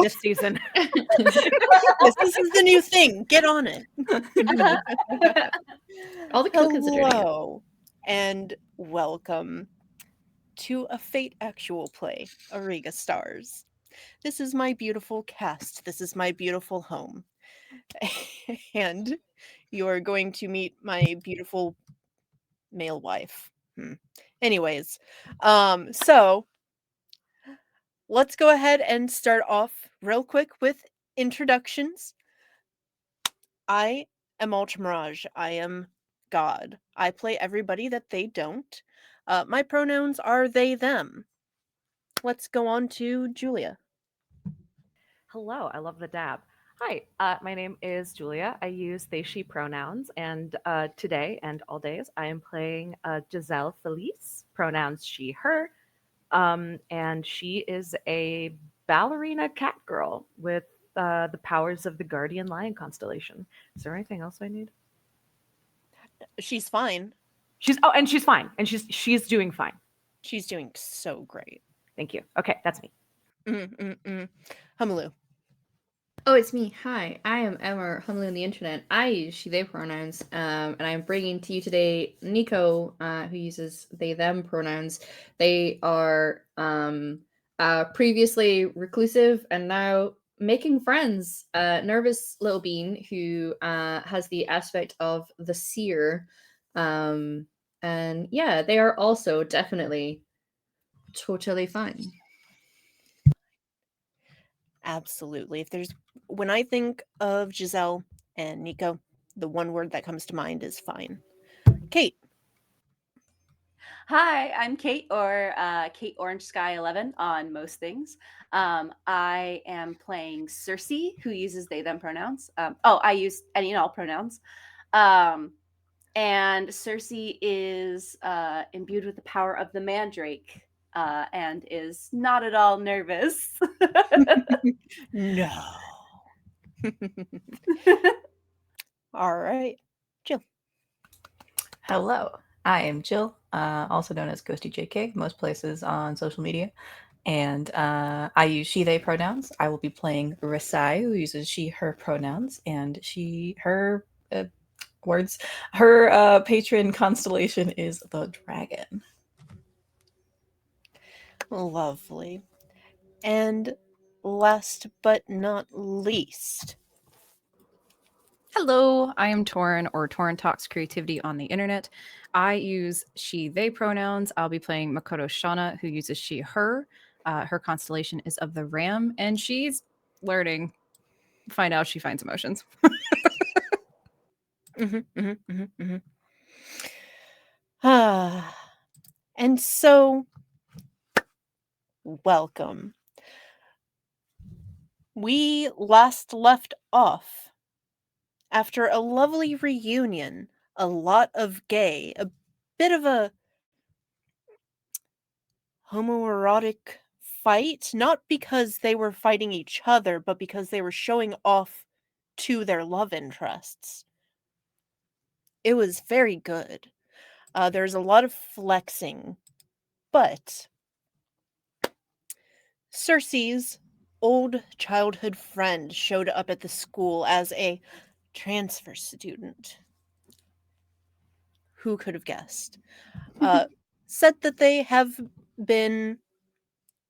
this season. This is the new thing. Get on it. All the cool kids are doing it. Hello, and welcome to a Fate actual play, Auriga Stars. This is my beautiful cast. This is my beautiful home. And you're going to meet my beautiful male wife. Anyways, so let's go ahead and start off real quick with introductions. I am Ultramirage. I am God. I play everybody that they don't. My pronouns are they, them. Let's go on to Julia. Hello, I love the dab. Hi, my name is Julia. I use they, she pronouns, and today and all days I am playing Giselle Felice, pronouns she, her, and she is a ballerina cat girl with the powers of the guardian lion constellation. Is there anything else I need? She's fine. She's fine, and she's doing fine. She's doing so great. Thank you. Okay, that's me. Humalu. Oh, it's me. Hi, I am Emma, humbly on the internet. I use she, they pronouns, and I'm bringing to you today Nico, who uses they, them pronouns. They are previously reclusive and now making friends. Nervous little bean who has the aspect of the seer. And yeah, they are also definitely totally fine. Absolutely. When I think of Giselle and Nico, the one word that comes to mind is fine. Kate. Hi, I'm Kate, or Kate Orange Sky 11 on most things. I am playing Cersei, who uses they, them pronouns. I use any and all pronouns. And Cersei is imbued with the power of the mandrake and is not at all nervous. No. All right. Jill. Hello, I am Jill, also known as Ghosty JK, most places on social media. And I use she, they pronouns. I will be playing Rasai, who uses she, her pronouns, and she, her words. Her patron constellation is the dragon. Lovely. And last but not least. Hello, I am Torin, or Torin Talks Creativity on the internet. I use she, they pronouns. I'll be playing Makoto Shauna, who uses she, her. Her constellation is of the ram, and she's learning. Find out she finds emotions. And so, welcome. We last left off after a lovely reunion, a lot of gay, a bit of a homoerotic fight, not because they were fighting each other, but because they were showing off to their love interests. It was very good. There's a lot of flexing, but Cersei's old childhood friend showed up at the school as a transfer student. Who could have guessed? Said that they have been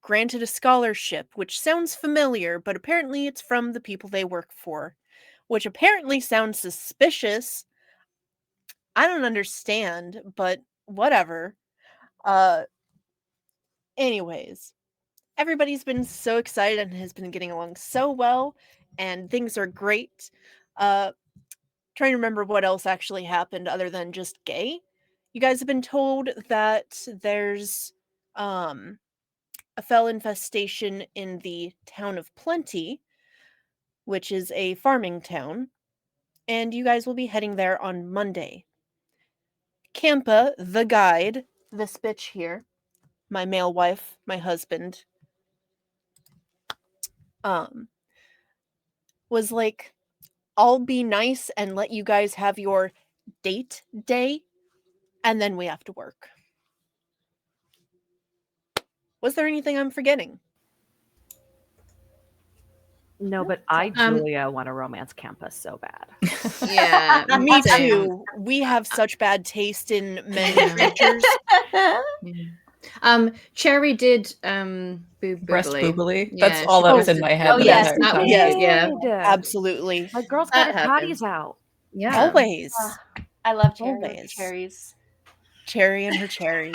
granted a scholarship, which sounds familiar, but apparently it's from the people they work for, which apparently sounds suspicious. I don't understand, but whatever. Anyways, everybody's been so excited and has been getting along so well, and things are great. Trying to remember what else actually happened other than just gay. You guys have been told that there's a fell infestation in the town of Plenty, which is a farming town, and you guys will be heading there on Monday. Kampa, the guide, this bitch here, my male wife, my husband, was like, I'll be nice and let you guys have your date day, and then we have to work. Was there anything I'm forgetting? No, but I, Um, Julia, want a romance campus so bad. Yeah, Me same. too. We have such bad taste in men Yeah. creatures. Cherry did Breast boobly. boobly. Yeah, That's all she that was in breasted my head Oh, the yes, entire that time. was Yes. it, yeah. Absolutely. My girl's got That her happens. toddies out. Yeah. Always. I love Always. cherries. Cherry and her cherries.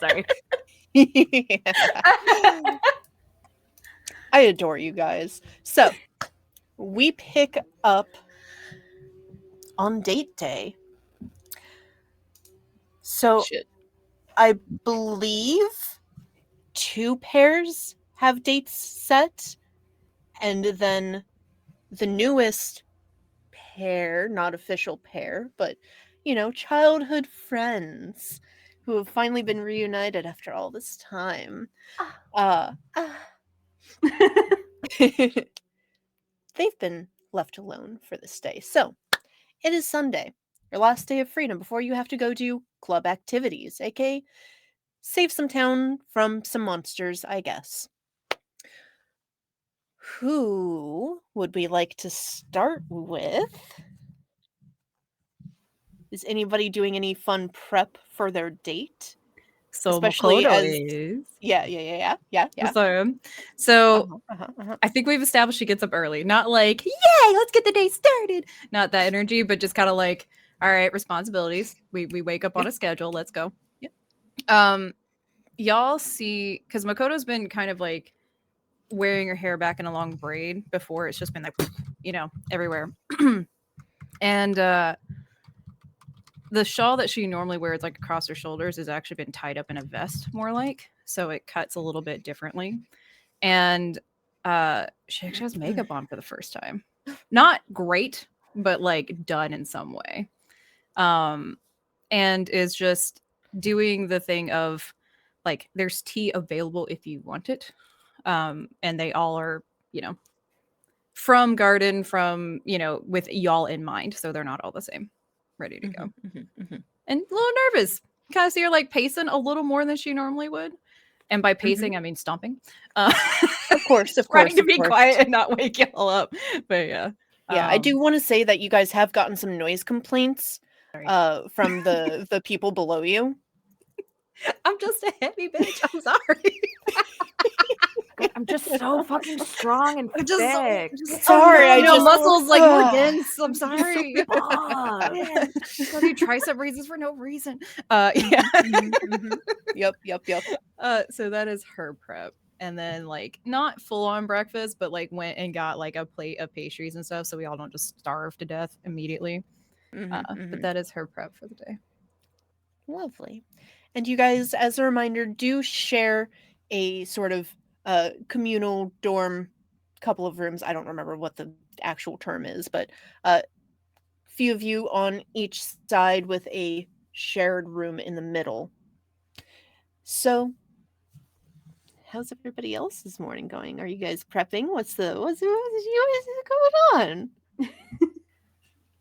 Sorry. I adore you guys. So, we pick up on date day. So, Shit. I believe 2 pairs have dates set, and then the newest pair, not official pair, but childhood friends who have finally been reunited after all this time. Uh they've been left alone for this day. So, it is Sunday, your last day of freedom before you have to go do club activities, aka save some town from some monsters, I guess. Who would we like to start with? Is anybody doing any fun prep for their date? So Especially Makoto as is. yeah. So Uh-huh. I think we've established she gets up early. Not like, yay, let's get the day started. Not that energy, but just kind of like, all right, responsibilities. We wake up on a schedule. Let's go. Yeah. Y'all see, because Makoto's been kind of like wearing her hair back in a long braid before. It's just been like, everywhere. And the shawl that she normally wears like across her shoulders has actually been tied up in a vest, more like, so it cuts a little bit differently. And she actually has makeup on for the first time. Not great, but like done in some way. And is just doing the thing of like there's tea available if you want it. And they all are, from garden, from, with y'all in mind, so they're not all the same. Ready to go. And a little nervous. Kind of see her like pacing a little more than she normally would. And by pacing, I mean stomping. Of course. Trying to be quiet and not wake y'all up. But yeah. Yeah, I do want to say that you guys have gotten some noise complaints Sorry. from the people below you. I'm just a heavy bitch. I'm sorry. I'm just so fucking strong and I'm just thick. Sorry, I just muscles like more Ugh. dense. I'm sorry. Fuck. I do tricep raises for no reason. Yeah. Yep. So that is her prep. And then like not full on breakfast, but like went and got like a plate of pastries and stuff so we all don't just starve to death immediately. But that is her prep for the day. Lovely. And you guys, as a reminder, do share a sort of communal dorm, couple of rooms. I don't remember what the actual term is, but few of you on each side with a shared room in the middle. So, how's everybody else's morning going? Are you guys prepping? What's going on?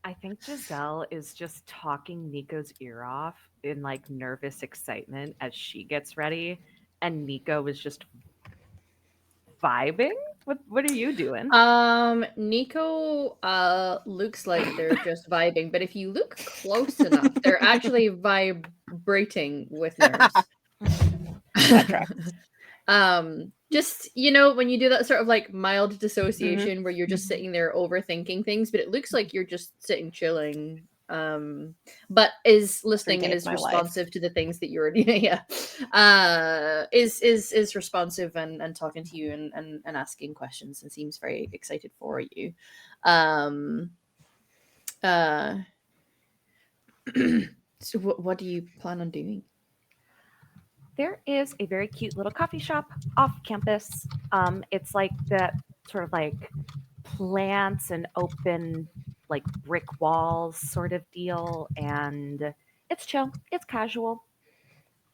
I think Giselle is just talking Nico's ear off in like nervous excitement as she gets ready, and Nico is just vibing. What are you doing? Nico looks like they're just vibing, but if you look close enough, they're actually vibrating with nerves. That tracks. Just when you do that sort of like mild dissociation where you're just sitting there overthinking things, but it looks like you're just sitting chilling, but is listening day and of is my life. responsive to the things that you're is responsive and talking to you and asking questions and seems very excited for you. So what do you plan on doing? There is a very cute little coffee shop off campus. It's like that sort of like plants and open like brick walls sort of deal, and it's chill, it's casual.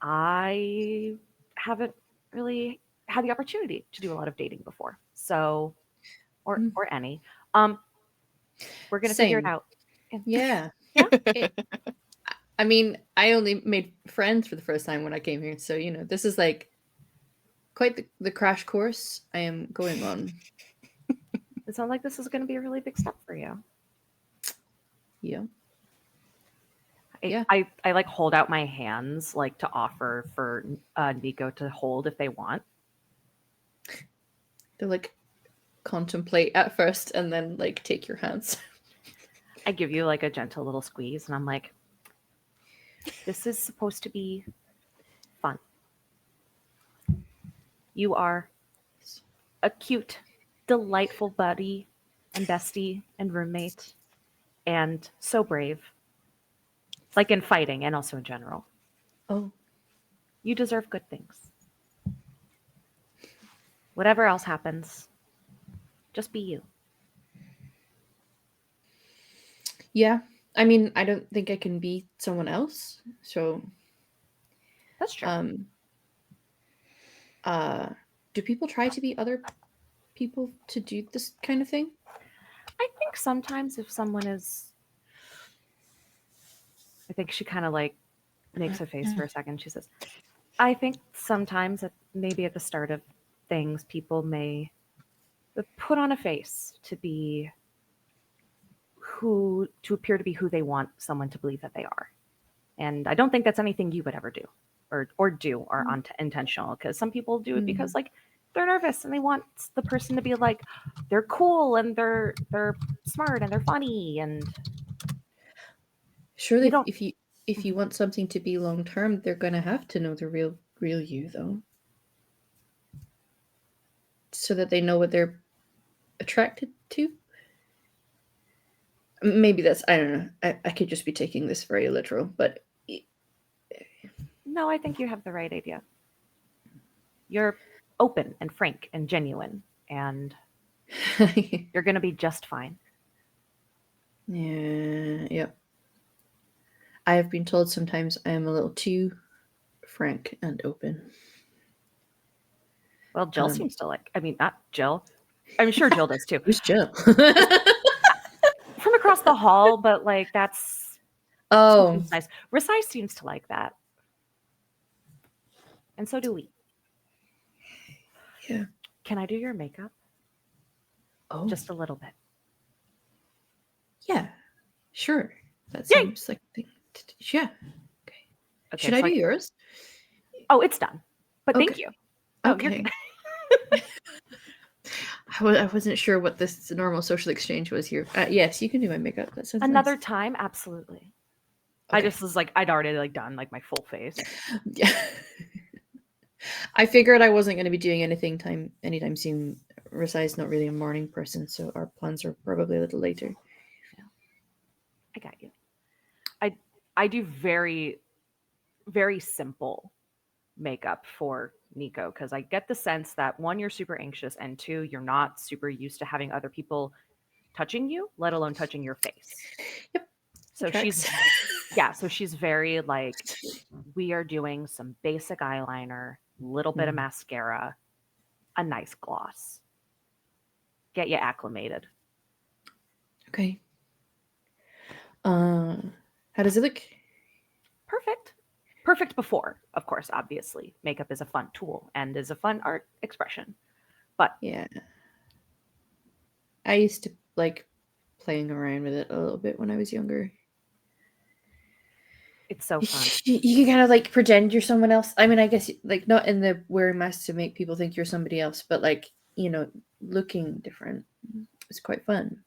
I haven't really had the opportunity to do a lot of dating before, so or any. We're gonna figure it Same. out. Yeah. Yeah. I mean, I only made friends for the first time when I came here, so this is like quite the crash course I am going on. It sounds like this is going to be a really big step for you. Yeah. I, Yeah. I like hold out my hands like to offer for Nico to hold if they want. They like contemplate at first and then like take your hands. I give you like a gentle little squeeze, and I'm like, this is supposed to be fun. You are a cute, delightful buddy and bestie and roommate, and so brave. Like in fighting and also in general. Oh. You deserve good things. Whatever else happens, just be you. Yeah. I mean, I don't think I can be someone else. So That's true. Do people try to be other people to do this kind of thing? I think sometimes if someone is, I think she kind of like makes a face for a second. She says, I think sometimes maybe at the start of things, people may put on a face to be to appear to be who they want someone to believe that they are. And I don't think that's anything you would ever do or intentional, because some people do it because like they're nervous and they want the person to be like they're cool and they're smart and they're funny. And Surely don't- if you want something to be long term, they're gonna have to know the real you though. So that they know what they're attracted to. Maybe that's, I don't know. I could just be taking this very literal, but no, I think you have the right idea. You're open and frank and genuine, and you're going to be just fine. Yep. I have been told sometimes I am a little too frank and open. Well, Jill seems to like, I mean, not Jill. I'm sure Jill does too. Who's Jill? From across the hall, but like that's nice. Rasai seems to like that. And so do we. Yeah. Can I do your makeup? Oh. Just a little bit. Yeah. Sure. That Yay! seems like the thing to do. Yeah. Okay. Should so I do yours? Oh, it's done. But Okay. thank you. Oh, Okay. I wasn't sure what this normal social exchange was here. Yes, you can do my makeup. That sounds Another nice. time, absolutely. Okay. I just was like, I'd already like done like my full face. Yeah. I figured I wasn't going to be doing anything anytime soon. Rasai's not really a morning person, so our plans are probably a little later. Yeah. I got you. I do very, very simple makeup for Nico, because I get the sense that one, you're super anxious, and two, you're not super used to having other people touching you, let alone touching your face. Yep. So she's very like, we are doing some basic eyeliner, little bit of mascara, a nice gloss. Get you acclimated. Okay. How does it look? Perfect before, of course, obviously. Makeup is a fun tool and is a fun art expression. But yeah. I used to like playing around with it a little bit when I was younger. It's so fun. You can kind of like pretend you're someone else. I mean, I guess like not in the wearing masks to make people think you're somebody else, but like, you know, looking different. It's quite fun.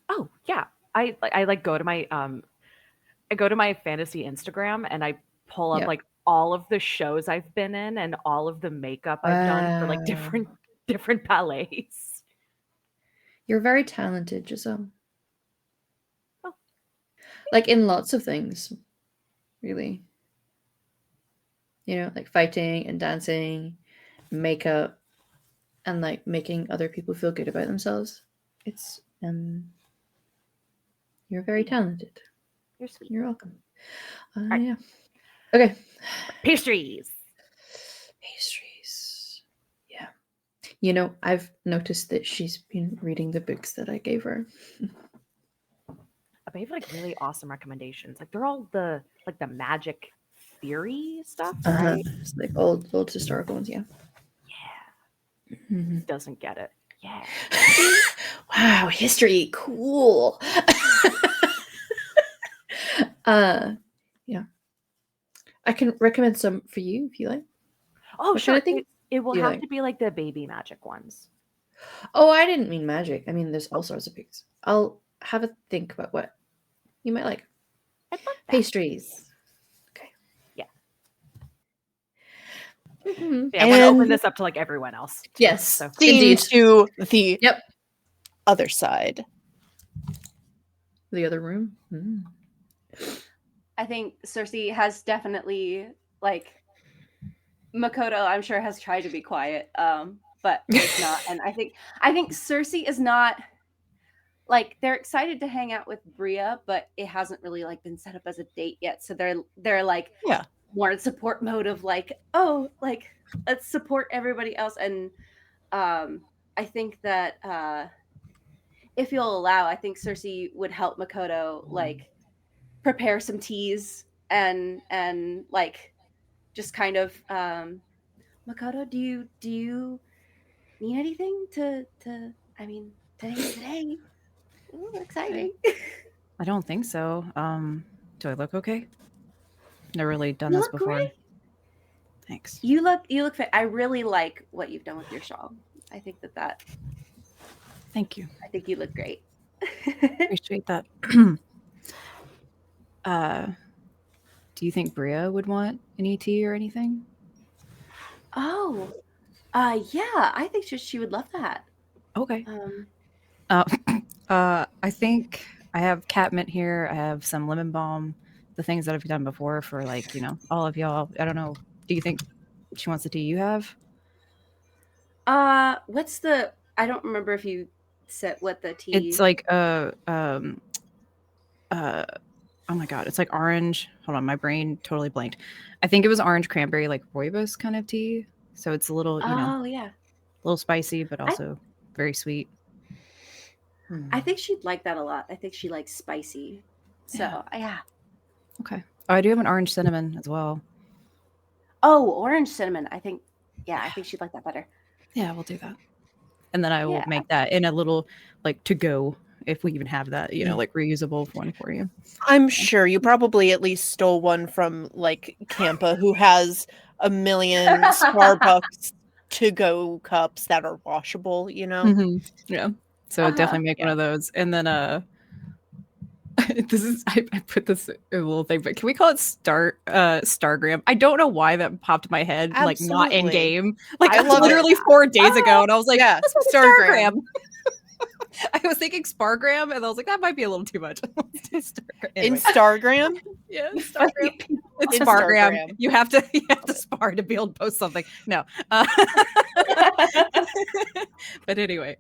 Oh yeah, I like go to my fantasy Instagram and I pull up like all of the shows I've been in and all of the makeup I've done for like different ballets. You're very talented, Giselle. Oh. Like in lots of things, really. You know, like fighting and dancing, makeup, and like making other people feel good about themselves. It's you're very talented. You're sweet. You're welcome. Right. Yeah. Okay. Pastries. Yeah. You know, I've noticed that she's been reading the books that I gave her. I have like really awesome recommendations. Like they're all the magic theory stuff, right? It's like old historical ones, yeah. Yeah. Doesn't get it. Yeah. Wow, history, cool. Yeah. I can recommend some for you if you like. Oh, What sure. kind of thing It will do you have like? to be like the baby magic ones. Oh, I didn't mean magic. I mean, there's all sorts of pigs. I'll have a think about what you might like. I'd love that. Pastries. Okay. Yeah. Mhm. Yeah, I want to open And this up to like everyone else. Too, Yes. So scene Indeed. to the Yep. other side. The other room. I think Cersei has definitely like Makoto, I'm sure, has tried to be quiet, but is not. And I think Cersei is not like they're excited to hang out with Bria, but it hasn't really like been set up as a date yet. So they're like Yeah. more in support mode of like, oh, like let's support everybody else. And I think that if you'll allow, I think Cersei would help Makoto like prepare some teas and like just kind of Makoto, do you need anything to I mean, today's the day. Ooh, exciting. I don't think so. Do I look okay? Never really done You this look before. great. Thanks. You look fit. I really like what you've done with your shawl. I think that Thank you. I think you look great. Appreciate that. Do you think Bria would want any tea or anything? Oh, yeah, I think she would love that. Okay. Um, I think I have catmint here. I have some lemon balm, the things that I've done before for like, all of y'all. I don't know. Do you think she wants the tea you have? what's the? I don't remember if you said what the tea. It's like oh my god, it's like orange. Hold on, my brain totally blanked. I think it was orange cranberry, like rooibos kind of tea. So it's a little, Oh yeah, a little spicy, but also very sweet. I think she'd like that a lot. I think she likes spicy. So yeah. Okay. Oh, I do have an orange cinnamon as well. Oh, orange cinnamon. I think she'd like that better. Yeah, we'll do that. And then I will Yeah. make that in a little like to go, if we even have that, like reusable one for you. I'm sure you probably at least stole one from like Campa, who has a million Starbucks to-go cups that are washable, Yeah. So definitely make one of those. And then this is I put this in a little thing, but can we call it Stargram? I don't know why that popped in my head, like not in Absolutely. game. Like I love literally 4 days ago, and I was like, yeah, let's put Stargram. Stargram. I was thinking Spargram, and I was like, that might be a little too much. Anyway. Instagram? Yeah, Stargram. It's Instagram. Spargram. You have to spar to be able to post something. No. But anyway,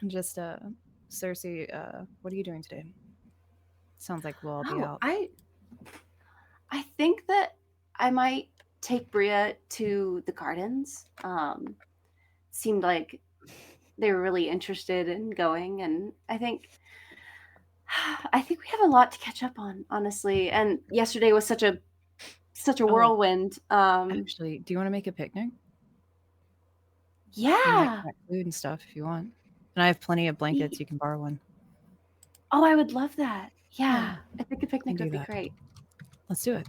just Cersei, what are you doing today? Sounds like we'll all be out. I think that I might take Bria to the gardens. Seemed like they were really interested in going, and I think we have a lot to catch up on, honestly. And yesterday was such a whirlwind. Actually, do you want to make a picnic? Yeah. Food and stuff if you want. And I have plenty of blankets. You can borrow one. Oh, I would love that. Yeah. I think a picnic would be great. Let's do it.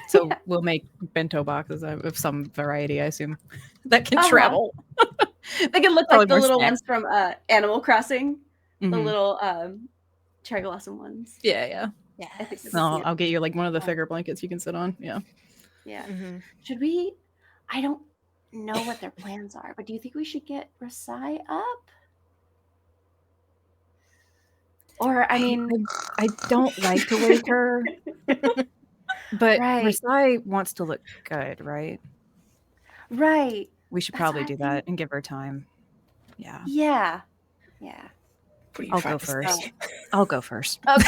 So we'll make bento boxes of some variety, I assume, that can travel. They can look like the little ones from Animal Crossing, the Mhm. little cherry blossom ones. Yeah. I think I'll get you like one of the thicker blankets you can sit on. Yeah. Mm-hmm. Should we? I don't know what their plans are, but do you think we should get Rasai up? Or I mean, I don't like to wake her, but Rasai wants to look good, right? Right. We should probably do that and give her time. Yeah. Yeah. I'll go first. I'll go first. Okay.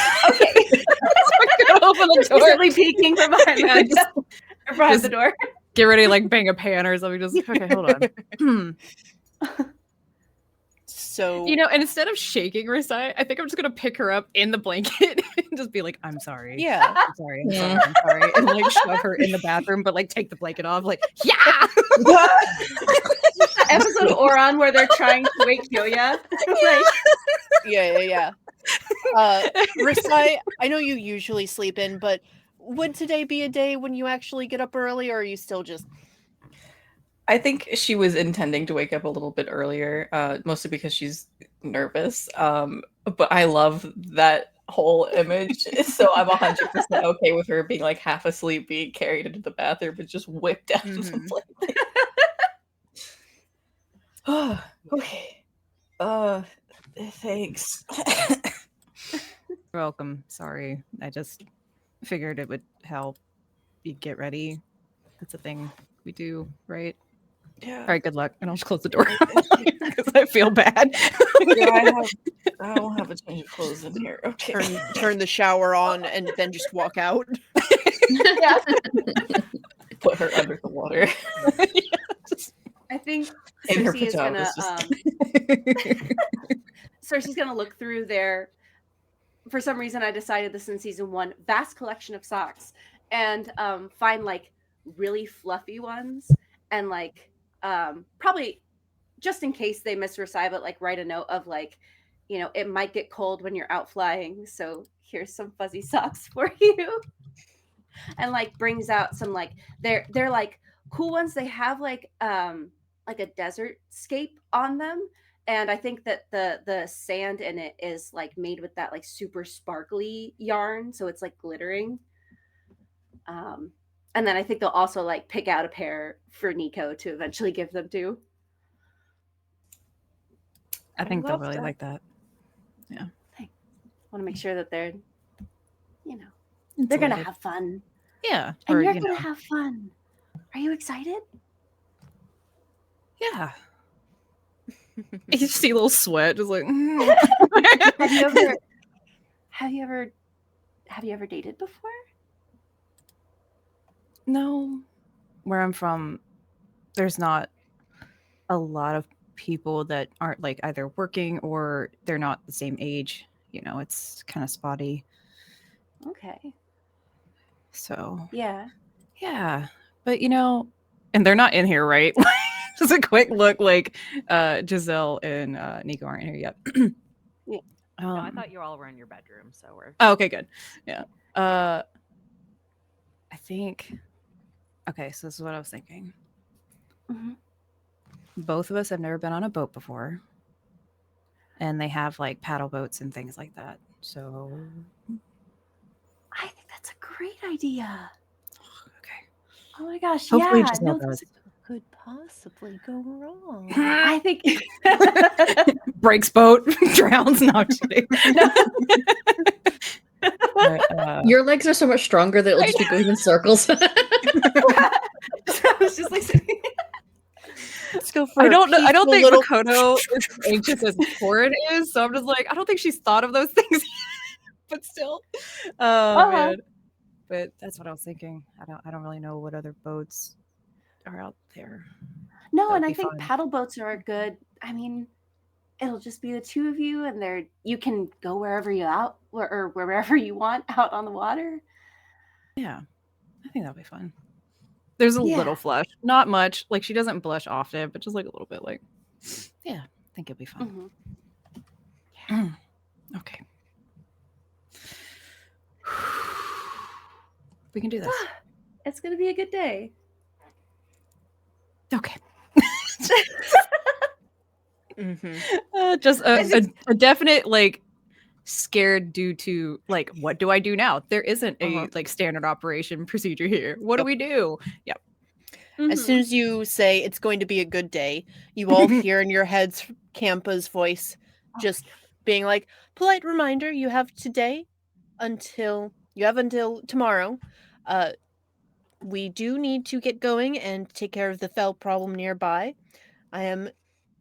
Open the door. Secretly peeking from behind the door. Get ready to like bang a pan or something. Just okay, hold on. So and instead of shaking Rasai, I think I'm just gonna pick her up in the blanket and just be like, I'm sorry. Yeah. I'm sorry. And like shove her in the bathroom, but like take the blanket off, like, yeah. that episode of Oron where they're trying to wake Yoya. Like, Yeah. Risai, I know you usually sleep in, but would today be a day when you actually get up early, or are you still just... I think she was intending to wake up a little bit earlier, mostly because she's nervous. But I love that whole image, so I'm 100% okay with her being like half asleep, being carried into the bathroom, and just whipped out of the place. Oh, okay. Thanks. You're welcome. Sorry. I just figured it would help you get ready. That's a thing we do, right? Yeah. All right, good luck. And I'll just close the door because I feel bad. Yeah, I don't have a change of clothes in here. Okay. turn the shower on and then just walk out. yeah. Put her under the water. I think In her Cersei is gonna pajamas, Cersei's gonna look through their, for some reason I decided this in season 1, vast collection of socks, and find like really fluffy ones, and like probably just in case they miss Risai, but like write a note of like, you know, it might get cold when you're out flying, so here's some fuzzy socks for you. And like brings out some like they're like cool ones. They have like a desert scape on them, and I think that the sand in it is like made with that like super sparkly yarn, so it's like glittering. And then I think they'll also like pick out a pair for Nico to eventually give them to. I think they'll love really that. like that. Want to make sure that they're, you know, they're gonna Insulated. have fun, Yeah. and Or, you're you gonna know, have fun. Are you excited? yeah. You just see a little sweat, just like. Have you ever have you ever dated before? No. Where I'm from, there's not a lot of people that aren't like either working or they're not the same age. You know, it's kind of spotty. Okay. So, Yeah. yeah. But, you know, and they're not in here, right? Just a quick look like Giselle and Nico aren't here yet. Yeah. No, I thought you all were in your bedroom, so we're. Oh, okay, good. Yeah. I think. Okay, so this is what I was thinking. Mhm. Both of us have never been on a boat before, and they have like paddle boats and things like that. So, I think that's a great idea. okay. Oh my gosh, Hopefully, yeah. Giselle No, does. Could possibly go wrong. I think Breaks boat, drowns. No, I'm just kidding. But, Your legs are so much stronger that it'll just be going in circles. I was just like Let's go for I a don't know. I don't think peaceful Makoto is as anxious as Torrid is, so I'm just like, I don't think she's thought of those things. But still, oh man. But that's what I was thinking. I don't really know what other boats are out there. No, That and would I be think fun. paddle boats are a good. I mean, it'll just be the two of you, and you can go wherever you out or wherever you want out on the water. Yeah, I think that'll be fun. There's a Yeah. little flush, not much. Like she doesn't blush often, but just like a little bit. Like, yeah, I think it'll be fun. Mhm. Okay, we can do this. It's gonna be a good day. Okay. Mm-hmm. A definite like scared due to like what do I do now? There isn't a like standard operation procedure here. What do we do? Yep. As soon as you say it's going to be a good day, you all hear in your heads Kampa's voice just being like, polite reminder, you have until tomorrow. We do need to get going and take care of the fell problem nearby. I am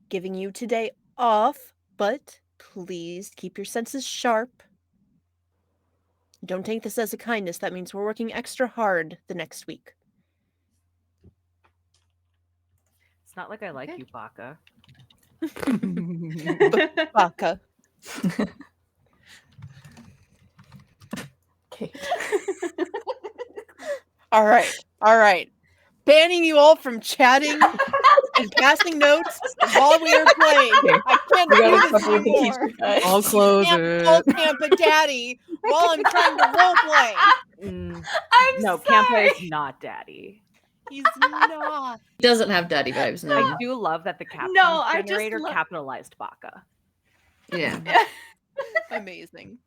giving you today off, but please keep your senses sharp. Don't take this as a kindness. That means we're working extra hard the next week. It's not like I like you, Baka. Baka. Okay. All right. Banning you all from chatting and passing notes while we are playing. Okay, I can't we do got a this couple of things, anymore. guys. I'll close Can't it. call Campa Daddy while I'm trying to roleplay. Mm, I'm no, sorry. Campa is not daddy. He's not. He doesn't have daddy vibes, I no. do love that the captions No, I just generator love- capitalized Baka. Yeah. Amazing.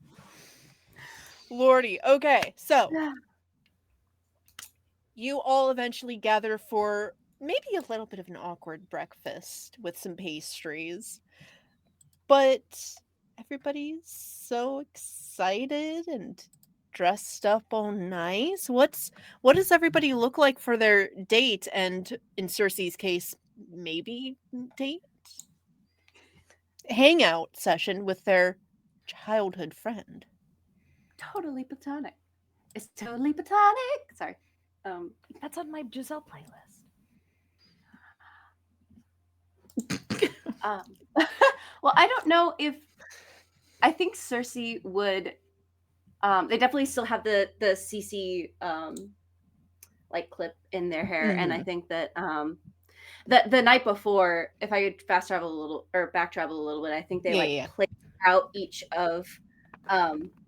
Lordy. Okay, so you all eventually gather for maybe a little bit of an awkward breakfast with some pastries. But everybody's so excited and dressed up all nice. What does everybody look like for their date, and in Cersei's case, maybe date? Hangout session with their childhood friend. Totally platonic. It's totally platonic. Sorry. That's on my Giselle playlist. Um, well, I don't know if I think Cersei would. They definitely still have the CC like clip in their hair, and I think that the night before, if I could fast travel a little or back travel a little bit, I think they played out each of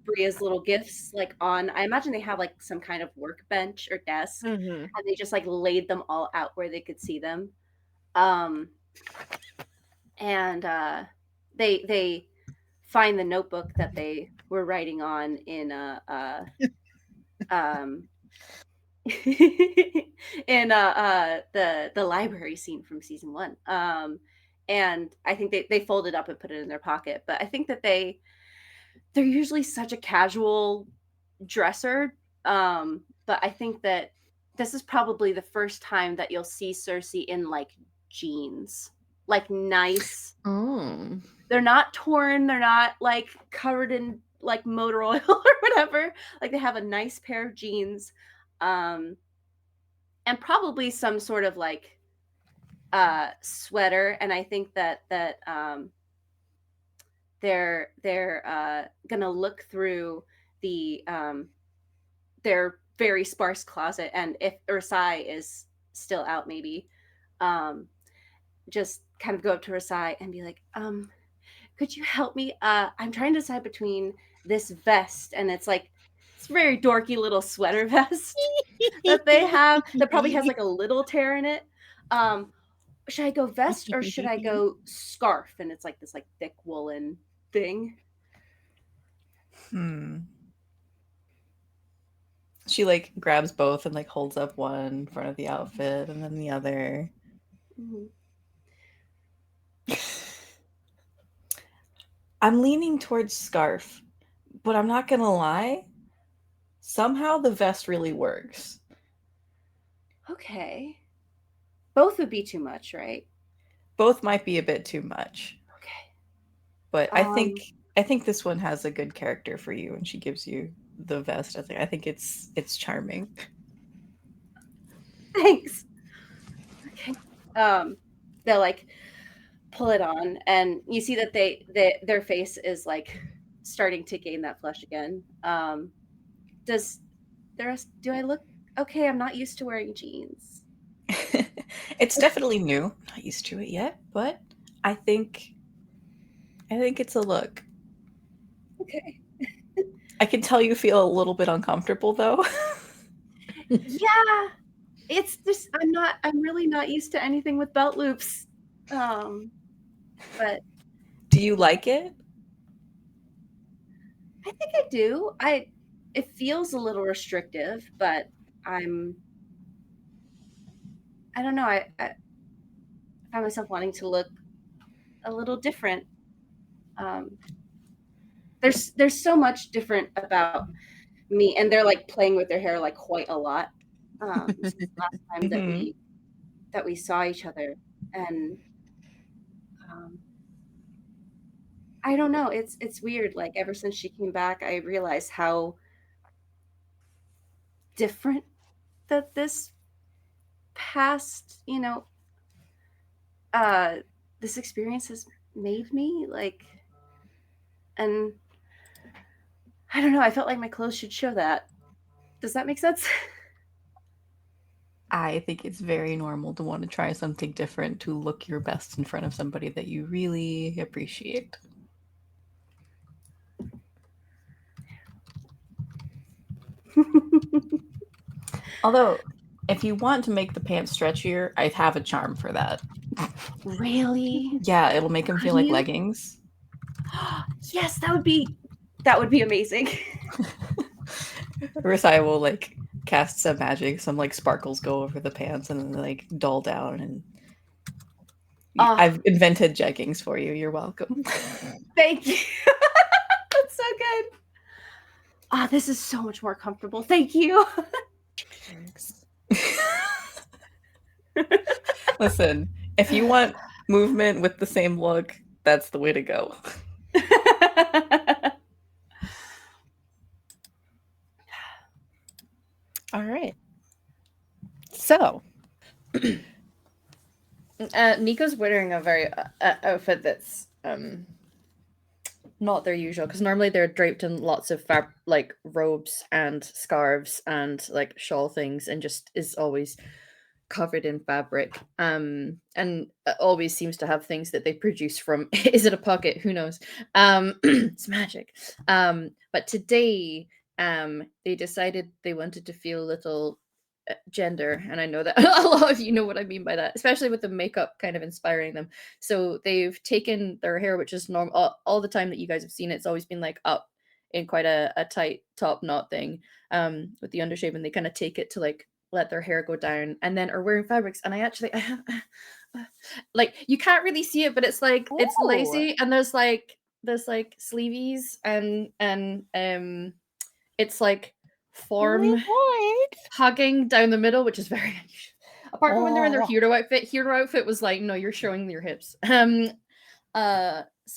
Bria's little gifts like on. I imagine they have like some kind of workbench or desk, and they just like laid them all out where they could see them. And they find the notebook that they were writing on in in the library scene from season 1. And I think they fold it up and put it in their pocket. But I think that they're usually such a casual dresser. But I think that this is probably the first time that you'll see Cersei in like jeans, like nice. Oh. They're not torn. They're not like covered in like motor oil or whatever. Like they have a nice pair of jeans, and probably some sort of like sweater. And I think that they're gonna look through the their very sparse closet, and if Ursai is still out, maybe just kind of go up to Ursai and be like, could you help me? I'm trying to decide between this vest, and it's very dorky little sweater vest that they have that probably has like a little tear in it. Should I go vest or should I go scarf? And it's like this like thick woolen thing. She like grabs both and like holds up one in front of the outfit and then the other. Mm-hmm. I'm leaning towards scarf, but I'm not gonna lie. Somehow the vest really works. Okay. Both would be too much, right? Both might be a bit too much. Okay. But I think this one has a good character for you, and she gives you the vest. I think it's charming. Thanks. Okay. They'll like pull it on, and you see that their face is like starting to gain that flush again. Does the rest? Do I look okay? I'm not used to wearing jeans. It's definitely new. I'm not used to it yet, but I think it's a look. Okay. I can tell you feel a little bit uncomfortable though. Yeah. It's just I'm really not used to anything with belt loops. But Do you like it? I think I do. It feels a little restrictive, but I don't know. I find myself wanting to look a little different. There's so much different about me, and they're like playing with their hair like quite a lot. Since the last time that we saw each other, and I don't know. It's weird. Like ever since she came back, I realized how different that this past, this experience has made me. Like, and I don't know. I felt like my clothes should show that. Does that make sense? I think it's very normal to want to try something different to look your best in front of somebody that you really appreciate. Although, if you want to make the pants stretchier, I have a charm for that. Really? Yeah, it'll make them feel like you? leggings. Yes, that would be amazing. Risai will like cast some magic, some like sparkles go over the pants and then like dull down and Oh, I've invented jeggings for you. You're welcome. thank you. That's so good. Ah, this is so much more comfortable. Thank you. Thanks. Listen, if you want movement with the same look, that's the way to go. All right. So, Nico's wearing a very outfit that's not their usual, because normally they're draped in lots of like robes and scarves and like shawl things, and just is always covered in fabric. And always seems to have things that they produce from. Is it a pocket? Who knows? It's magic. But today, they decided they wanted to feel a little gender, and I know that a lot of you know what I mean by that, especially with the makeup kind of inspiring them. So they've taken their hair, which is normal all the time that you guys have seen, it's always been like up in quite a tight top knot thing, with the undershave, and they kind of take it to like let their hair go down, and then are wearing fabrics. And I actually like, you can't really see it, but it's like it's Ooh. lacy, and there's like sleeveys, and it's like form hugging down the middle, which is very unusual. Apart from when they're in their hero outfit. Hero outfit was like, no, you're showing your hips. So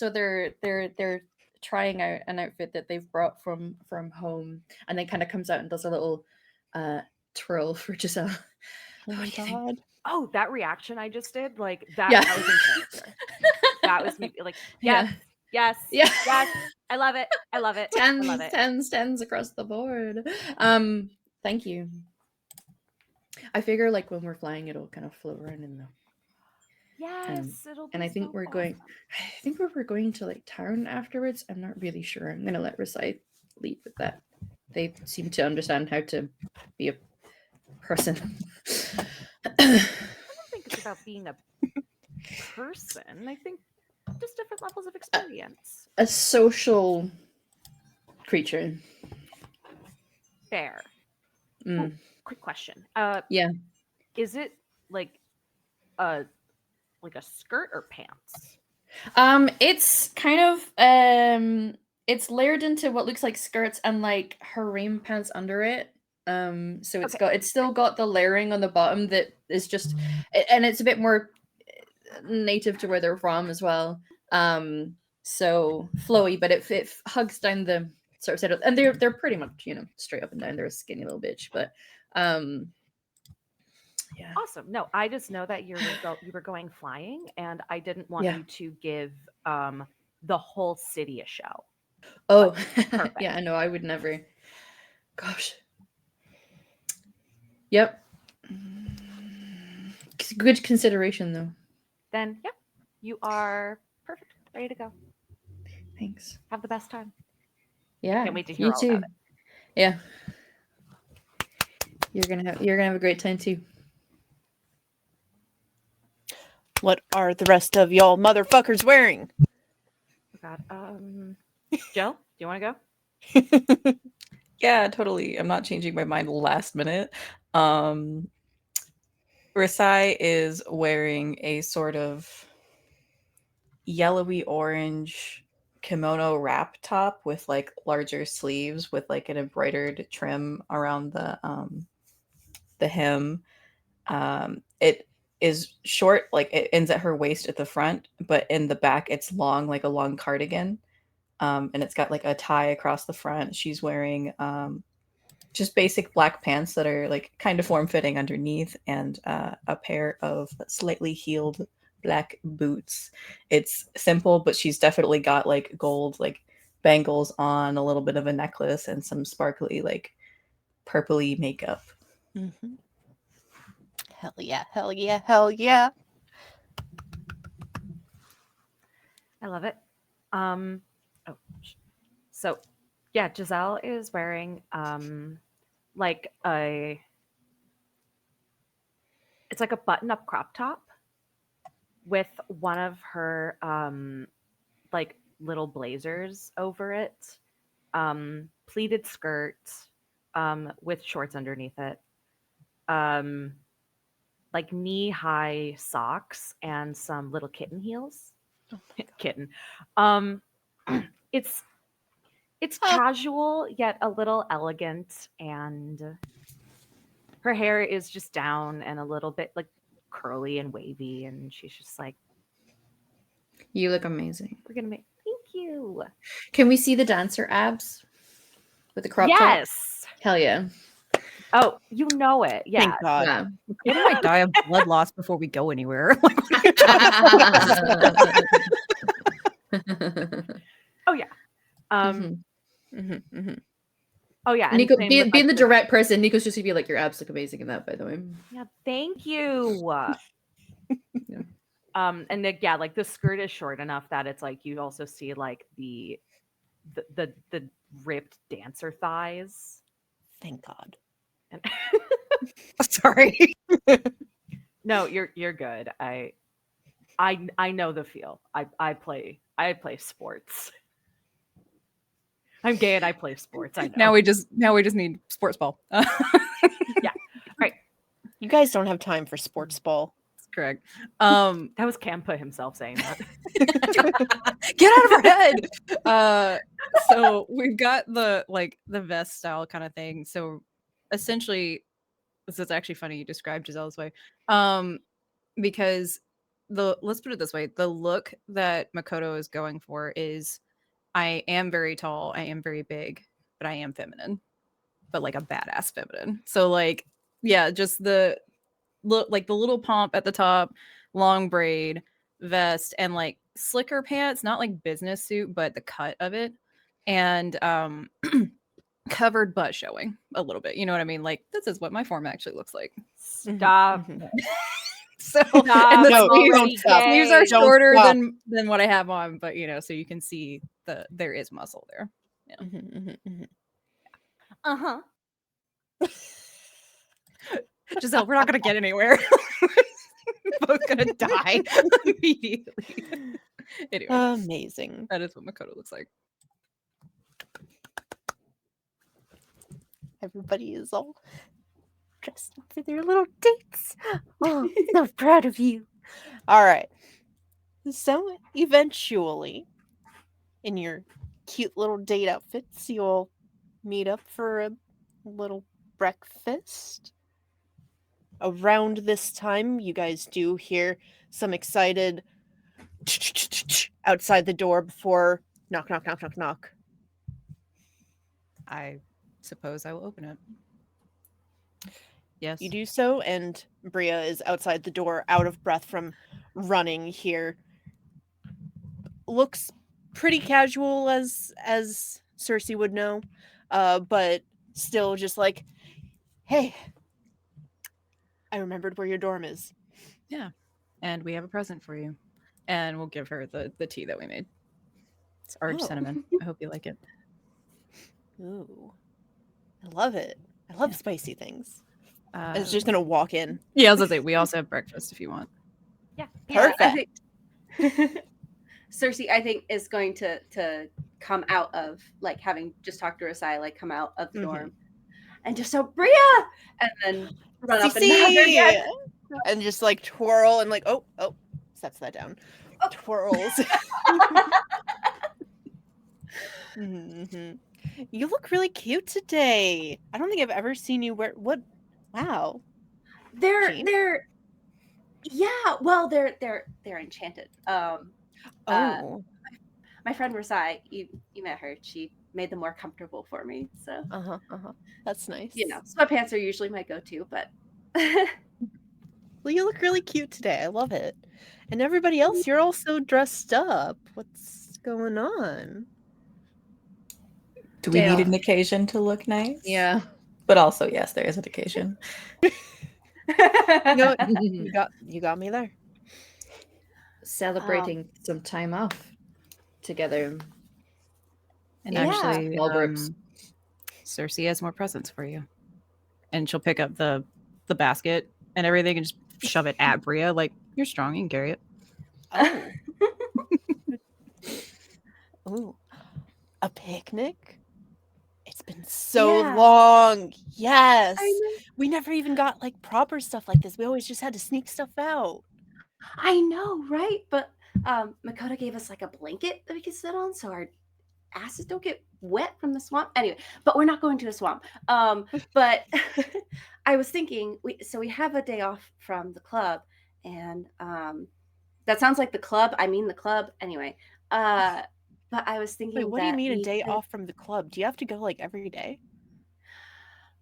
they're trying out an outfit that they've brought from home, and then kind of comes out and does a little twirl for Giselle. oh my god. Oh, that reaction I just did, like that, Yeah. that was in character. That was me, like, yes, Yeah. yes, Yeah. yes. I love it. I love it. I love it. Tens across the board. Thank you. I figure like when we're flying, it'll kind of float around in the. Yes, it'll be And I think so we're awesome. going. I think we're going to like town afterwards. I'm not really sure. I'm gonna let Risai lead with that. They seem to understand how to be a person. I don't think it's about being a person. I think just different levels of experience. A social creature. Fair. Mm. Ooh, quick question. Yeah. Is it like a skirt or pants? It's kind of it's layered into what looks like skirts and like harem pants under it. So it's still got the layering on the bottom that is just, and it's a bit more native to where they're from as well. So flowy, but it hugs down the sort of side, and they're pretty much straight up and down. They're a skinny little bitch, but yeah. Awesome. No, I just know that you were going flying, and I didn't want Yeah. you to give the whole city a show. Oh, Perfect. yeah. I know. I would never. Gosh. Yep. Good consideration, though. Then, yeah, you are perfect. Ready to go. Thanks. Have the best time. Yeah. Can't wait to hear You all too. about it. Yeah. You're gonna have a great time too. What are the rest of y'all motherfuckers wearing? Oh God. Jill, do you want to go? Yeah, totally. I'm not changing my mind last minute. Risai is wearing a sort of yellowy orange kimono wrap top with like larger sleeves with like an embroidered trim around the hem. It is short, like it ends at her waist at the front, but in the back it's long, like a long cardigan. And it's got like a tie across the front. She's wearing just basic black pants that are like kind of form fitting underneath, and a pair of slightly heeled black boots. It's simple, but she's definitely got like gold like bangles on, a little bit of a necklace, and some sparkly like purpley makeup. Mm-hmm. Hell yeah, hell yeah, hell yeah. I love it. Oh, so yeah, Giselle is wearing like a it's like a button-up crop top with one of her like little blazers over it, pleated skirt, with shorts underneath it, um, like knee-high socks and some little kitten heels. Oh my God. Kitten. It's Huh. casual yet a little elegant, and her hair is just down and a little bit like curly and wavy, and she's just like, You look amazing. "We're gonna make thank you." Can we see the dancer abs with the crop top? Yes. Hell yeah. Oh, you know it. Yeah. Thank God. Yeah. What might die of blood loss before we go anywhere? Oh yeah. Mhm. Oh yeah. And Nico, same being with, like, the direct person, Nico's just gonna be like, your abs look amazing in that, by the way. Yeah, thank you. Yeah. And yeah, like the skirt is short enough that it's like you also see like the ripped dancer thighs. Thank God. And Sorry. no, you're good. I know the feel. I play sports. I'm gay and I play sports. I know. Now we just need sports ball. Right. You guys don't have time for sports ball. That's correct. That was Campa himself saying that. Get out of our head. So we've got the vest style kind of thing. So essentially, this is actually funny you described Giselle this way. Because let's put it this way, the look that Makoto is going for is, I am very tall, I am very big, but I am feminine, but like a badass feminine. So like, yeah, just the look, like the little pomp at the top, long braid, vest, and like slicker pants, not like business suit, but the cut of it, and covered butt showing a little bit. You know what I mean? Like, this is what my form actually looks like. Stop. So Stop. and the No, sleeves, don't stop. sleeves are Don't shorter stop. than what I have on, but so you can see there is muscle there. Uh-huh. Giselle, we're not gonna get anywhere. We're both gonna die immediately. Anyway, Amazing. that is what Makoto looks like. Everybody is all dressed up for their little dates. Oh, so proud of you. All right. So eventually, in your cute little date outfits, you'll meet up for a little breakfast. Around this time, you guys do hear some excited outside the door before knock, knock, knock, knock, knock. I suppose I will open it. Yes. You do so, and Bria is outside the door, out of breath from running here. Looks pretty casual, as Cersei would know, but still just like, hey, I remembered where your dorm is. Yeah. And we have a present for you. And we'll give her the tea that we made. It's orange Oh. cinnamon. I hope you like it. Ooh, I love it. I love spicy things. Uh, It's just gonna walk in. yeah, I was gonna say we also have breakfast if you want. Yeah. Perfect. I think Cersei, I think, is going to come out of, like, having just talked to Rasai, like, come out of the dorm and just so Bria, and then run up and hug her again. And just like twirl and like, oh, sets that down. Oh. Twirls. Mhm. You look really cute today. I don't think I've ever seen you wear what? Wow. Jean? They're yeah, well, they're enchanted. Oh. My friend Rasai, you met her. She made them more comfortable for me. So That's nice. sweatpants are usually my go-to, but Well, you look really cute today. I love it. And everybody else, you're also dressed up. What's going on? Do we need Dale. an occasion to look nice? Yeah. But also, yes, there is an occasion. You know what? You got me there. Celebrating some time off together. And Yeah. actually, Small groups. Cersei has more presents for you, and she'll pick up the basket and everything and just shove it at Bria. Like, you're strong, you can carry it. Oh. Ooh. A picnic? It's been so Yeah. long. Yes. I know. We never even got like proper stuff like this. We always just had to sneak stuff out. I know, right? But Makoto gave us like a blanket that we could sit on so our asses don't get wet from the swamp. Anyway, but we're not going to a swamp. But I was thinking, we have a day off from the club, and that sounds like the club. I mean the club. Anyway, but I was thinking Wait, what do you that mean a we day could off from the club? Do you have to go like every day?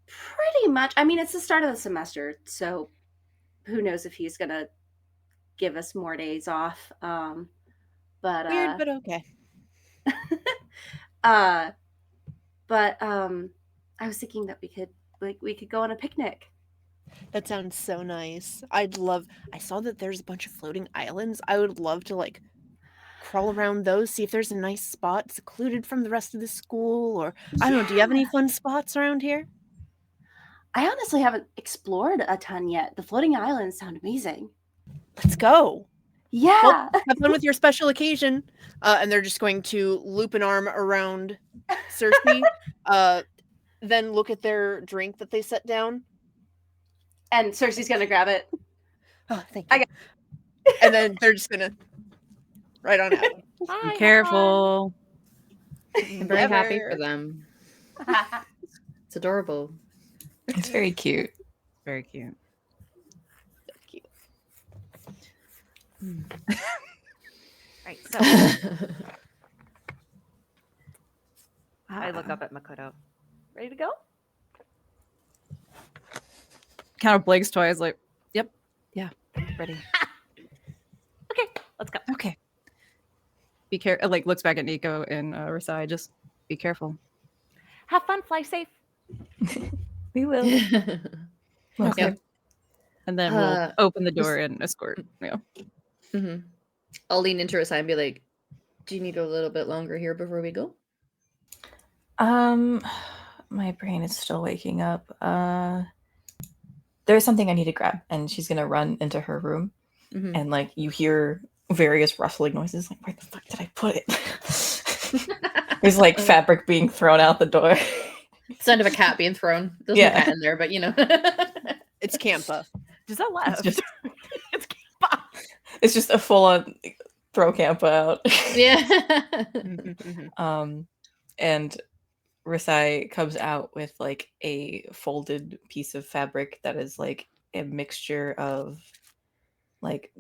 pretty much. I mean, it's the start of the semester, so who knows if he's gonna give us more days off. But Weird, but okay. uh, but I was thinking that we could go on a picnic. That sounds so nice. I saw that there's a bunch of floating islands. I would love to like crawl around those, see if there's a nice spot secluded from the rest of the school, or I don't know, do you have any fun spots around here? I honestly haven't explored a ton yet. The floating islands sound amazing. Let's go. Yeah. Well, have fun with your special occasion. And they're just going to loop an arm around Cersei, then look at their drink that they set down. And Cersei's gonna grab it. Oh, thank I you. And then they're just gonna right on out. Be careful. I'm very happy Never. for them. It's adorable. It's very cute. Very cute. Cute. Right. So I look up at Makoto. Ready to go? Kind of blinks twice, like, yep, yeah, ready. Okay, let's go. Okay. Be careful. Like, looks back at Nico and Rasai. Just be careful. Have fun. Fly safe. We will. Okay. Yep. And then we'll Uh, open the door and escort. Yeah. Mhm. I'll lean into her side and be like, "Do you need a little bit longer here before we go?" My brain is still waking up. There's something I need to grab, and she's gonna run into her room, Mhm. and like you hear various rustling noises. Like, where the fuck did I put it? There's like fabric being thrown out the door. Sound of a cat being thrown. There's Yeah. no cat in there, but you know. It's Campa. Giselle left. just- It's Campa. It's just a full-on throw Campa out. Yeah. And Risai comes out with like a folded piece of fabric that is like a mixture of like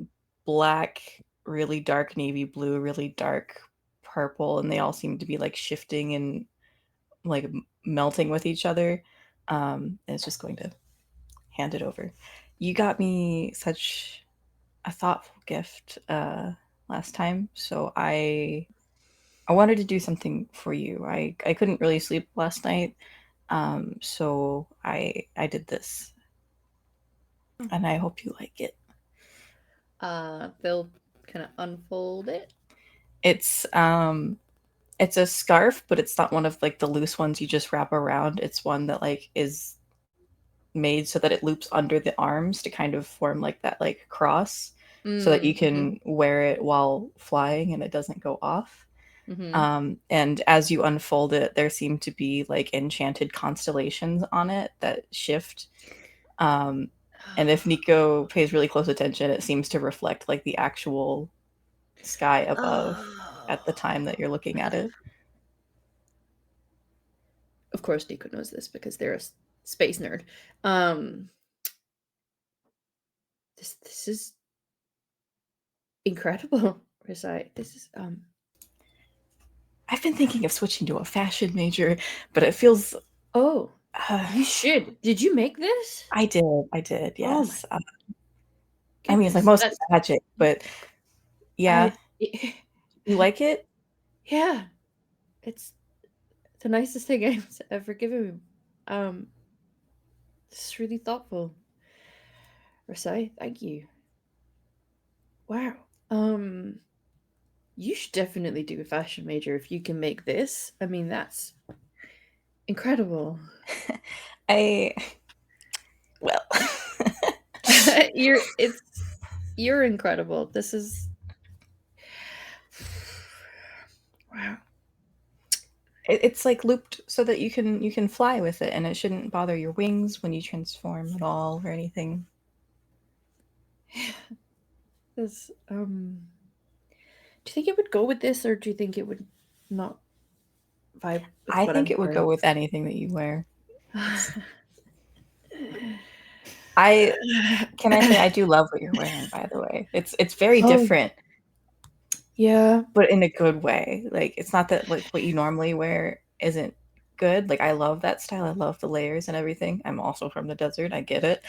black, really dark navy blue, really dark purple, and they all seem to be like shifting and like melting with each other. And it's just going to hand it over. You got me such a thoughtful gift last time, so I wanted to do something for you. I couldn't really sleep last night, so I did this, and I hope you like it. They'll kind of unfold it. It's a scarf, but it's not one of like the loose ones you just wrap around. It's one that like is made so that it loops under the arms to kind of form like that like cross, so that you can wear it while flying and it doesn't go off. And as you unfold it, there seem to be like enchanted constellations on it that shift. And if Nico pays really close attention, it seems to reflect like the actual sky above at the time that you're looking at it. Of course, Nico knows this because they're a space nerd. This is incredible, Risai. This is I've been thinking of switching to a fashion major, but it feels. Oh, you should. Did you make this? I did. Oh Yes. my I mean, it's like goodness, mostly magic, but yeah, you like it. Yeah, it's the nicest thing I've ever given me. This is really thoughtful. Rasai, thank you. Wow. You should definitely do a fashion major if you can make this. I mean, that's incredible. Well, You're incredible. This is wow. it's like looped so that you can fly with it, and it shouldn't bother your wings when you transform at all or anything. This do you think it would go with this, or do you think it would not vibe with I what think I'm it would wearing? go with anything that you wear. I Can I say I do love what you're wearing, by the way. It's very Oh. different, Yeah. but in a good way. Like it's not that like what you normally wear isn't good. Like I love that style. I love the layers and everything. I'm also from the desert. I get it.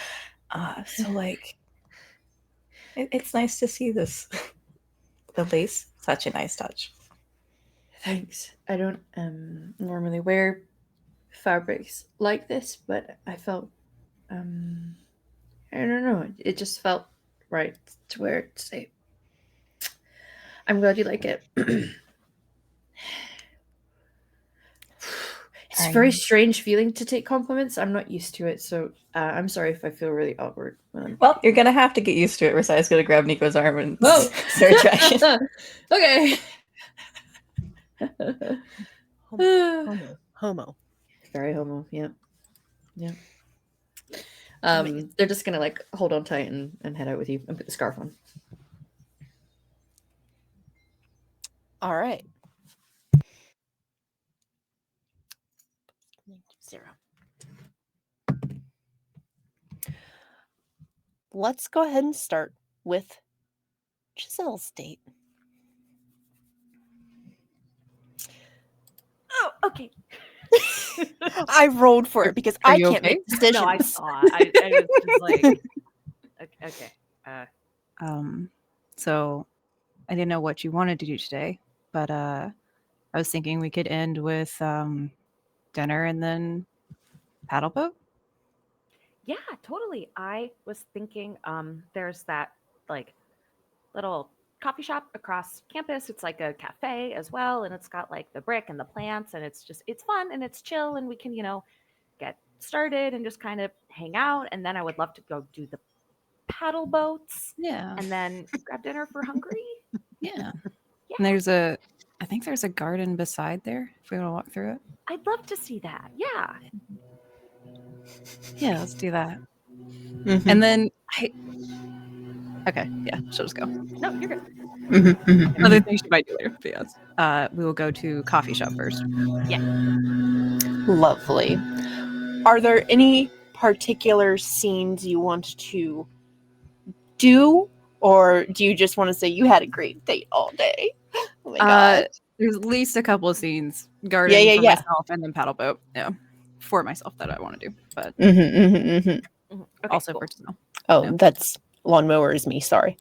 So like it's nice to see this. The lace, such a nice touch. Thanks. I don't normally wear fabrics like this, but I felt I don't know, it just felt right to wear it today. I'm glad you like it. It's a very strange feeling to take compliments. I'm not used to it, so I'm sorry if I feel really awkward when I'm. Well, you're gonna have to get used to it. Rasai's gonna grab Nico's arm and Whoa! start tracking. Okay. Homo. Very homo. Yeah. Yeah. Amazing. They're just gonna like hold on tight and head out with you and put the scarf on. All right. 0. Let's go ahead and start with Giselle's date. Oh, okay. I rolled for it because Are I you can't make okay? decisions. No, I saw. I was just like, okay. So I didn't know what you wanted to do today, but I was thinking we could end with dinner and then paddle boat. Yeah, totally. I was thinking there's that like little coffee shop across campus. It's like a cafe as well, and it's got like the brick and the plants, and it's fun and it's chill, and we can, get started and just kind of hang out. And then I would love to go do the paddle boats Yeah, and then grab dinner for hungry. yeah. Yeah, And I think there's a garden beside there. If we want to walk through it, I'd love to see that. Yeah. yeah, let's do that. Mhm. And then okay, yeah, she'll just go. No, you're good. Other things she might do later. But yes, we will go to coffee shop first. Lovely. Are there any particular scenes you want to do, or do you just want to say you had a great date all day? Oh my god. There's at least a couple of scenes, garden Yeah, for yeah. myself and then paddle boat. Yeah, for myself that I want to do, but Okay, also cool. for Giselle. Oh, Yeah. that's lawnmower is me. Sorry.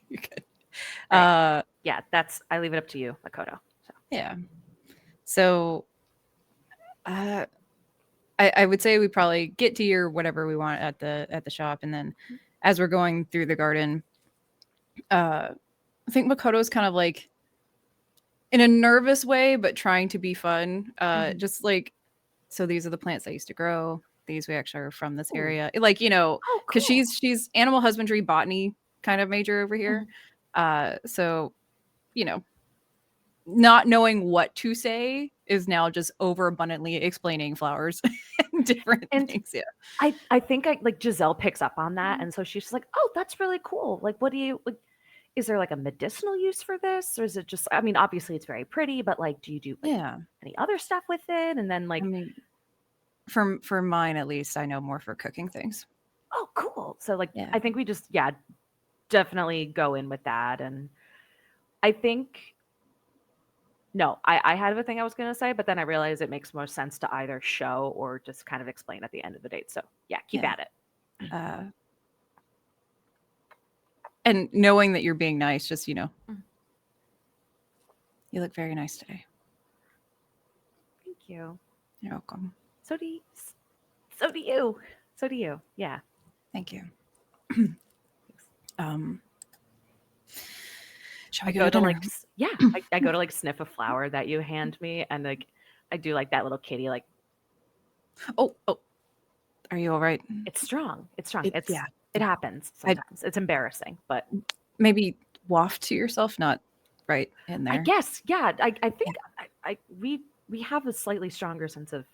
You're good. Right. Yeah, I leave it up to you, Makoto. So. Yeah. So, I would say we probably get to your whatever we want at the shop, and then as we're going through the garden, I think Makoto's kind of like in a nervous way, but trying to be fun. Just like, so these are the plants I used to grow. These we actually are from this area. Like, Oh, cool. because she's animal husbandry botany kind of major over here. So, not knowing what to say is now just overabundantly explaining flowers and different things. Yeah. I think like Giselle picks up on that, and so she's just like, "Oh, that's really cool. Like, what do you like? Is there like a medicinal use for this, or is it just? I mean, obviously it's very pretty, but like, do you do like, Yeah. any other stuff with it? And then like, I mean, for mine at least, I know more for cooking things. oh, cool. So like, Yeah. I think we just definitely go in with that, and I think. No, I had a thing I was going to say, but then I realized it makes more sense to either show or just kind of explain at the end of the date. So yeah, keep Yeah. at it. And knowing that you're being nice, just you look very nice today. Thank you. You're welcome. So do you. So do you. Yeah. Thank you. um, shall I we go go to to dinner? like I go to like sniff a flower that you hand me, and like I do like that little kitty, like Oh, are you all right? it's strong. It's strong. It, yeah, It yeah. happens sometimes. It's embarrassing, but Maybe waft to yourself, not right in I there. guess, yeah. I think we have a slightly stronger sense of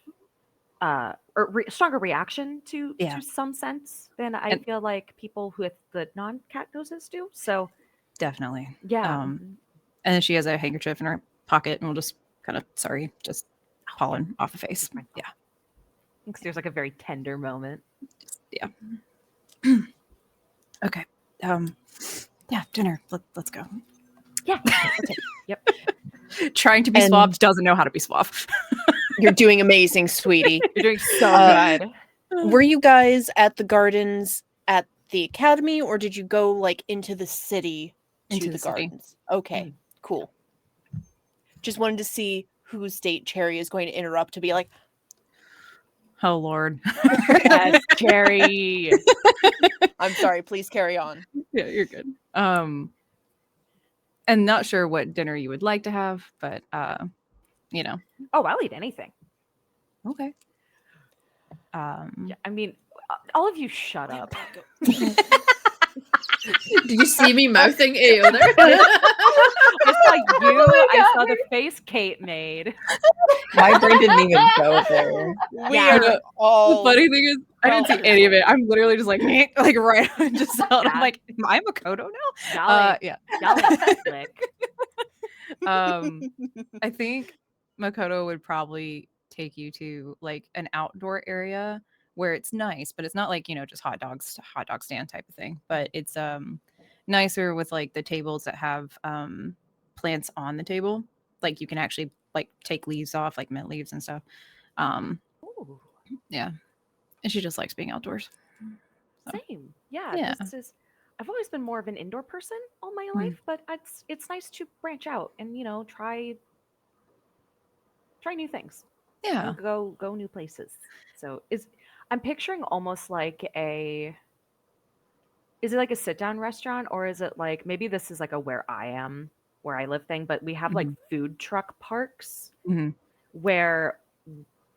stronger reaction to Yeah. some sense than I And- feel like people with the non-cat noses do. So Definitely. yeah, And then she has a handkerchief in her pocket, and we'll just kind of just pollen off the face. fine. Yeah. Thinks there's like a very tender moment. Yeah. Okay. Yeah, dinner. Let's go. Yeah, that's it. Yep. Trying to be And- swapped doesn't know how to be swapped. You're doing amazing, sweetie. You're doing so Uh, good. Were you guys at the gardens at the academy, or did you go like into the city to Into the the city. gardens? Okay, cool. Just wanted to see whose date Cherry is going to interrupt to be like, Oh Lord. Yes, Cherry. I'm sorry, please carry on. Yeah, you're good. And not sure what dinner you would like to have, but you know. Oh, I'll eat anything. Okay. Yeah, I mean, all of you shut up. Did you see me mouthing ew there? I saw you. I saw the face Kate made. My brain didn't even go there. We Yeah. are all The funny thing is, I didn't see any of it. I'm literally just like, like right on just out. Yeah. I'm like, am I Makoto now? Y'all ain't, Yeah. y'all ain't slick. I think Makoto would probably take you to like an outdoor area where it's nice, but it's not like, just hot dog stand type of thing. But it's nicer with like the tables that have plants on the table. Like you can actually like take leaves off, like mint leaves and stuff. Ooh, Yeah. And she just likes being outdoors. So, same. Yeah, yeah. this is. I've always been more of an indoor person all my Mm. life, but it's nice to branch out and try new things. Yeah. And go new places. So I'm picturing almost like is it like a sit down restaurant, or is it like, maybe this is like a where I live thing, but we have like food truck parks Mhm. where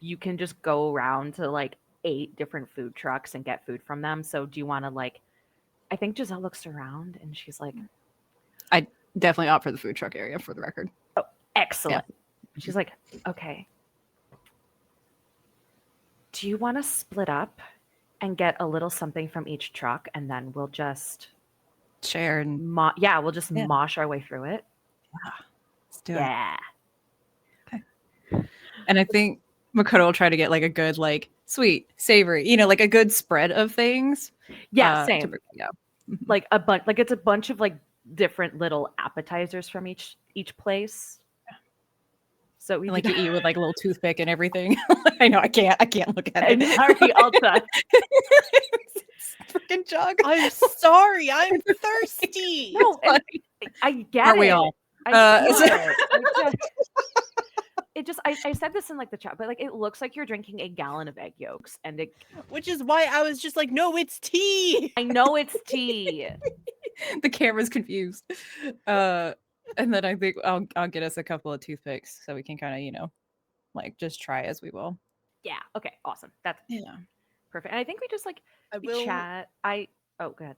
you can just go around to like 8 different food trucks and get food from them. So do you want to like, I think Giselle looks around and she's like, Definitely opt for the food truck area for the record. oh, excellent. She's like, okay. Do you want to split up and get a little something from each truck, and then we'll just Share and we'll just Yeah. mosh our way through it? let's do it. Yeah. And I think Makoto will try to get like a good, like sweet, savory, like a good spread of things. Yeah, to same. bring- yeah. Mhm. Like a bunch, like it's a bunch of like different little appetizers from each place. So we And, like could- you eat with like a little toothpick and everything. I know I can't look at I'm it. sorry, Alta. Freaking jug. I'm sorry, I'm thirsty. No, and I get Aren't it. we all? I so- get it. I said this in like the chat, but like it looks like you're drinking a gallon of egg yolks, and Which is why I was just like, no, it's tea. I know it's tea. The camera's confused. And then I think I'll get us a couple of toothpicks so we can kind of, like just try as we will. Yeah. Okay. Awesome. That's Yeah. perfect. And I think we just like I we will chat. Oh, go ahead.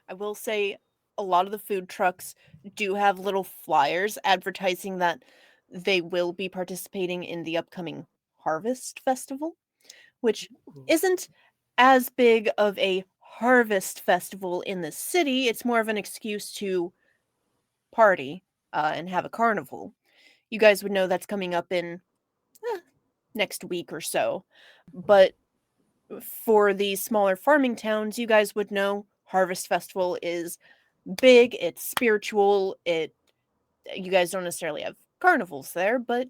I will say a lot of the food trucks do have little flyers advertising that they will be participating in the upcoming Harvest Festival, which Ooh. isn't as big of a harvest festival in the city. It's more of an excuse to party and have a carnival. You guys would know that's coming up in next week or so. But for the smaller farming towns, you guys would know Harvest Festival is big, it's spiritual, you guys don't necessarily have carnivals there, but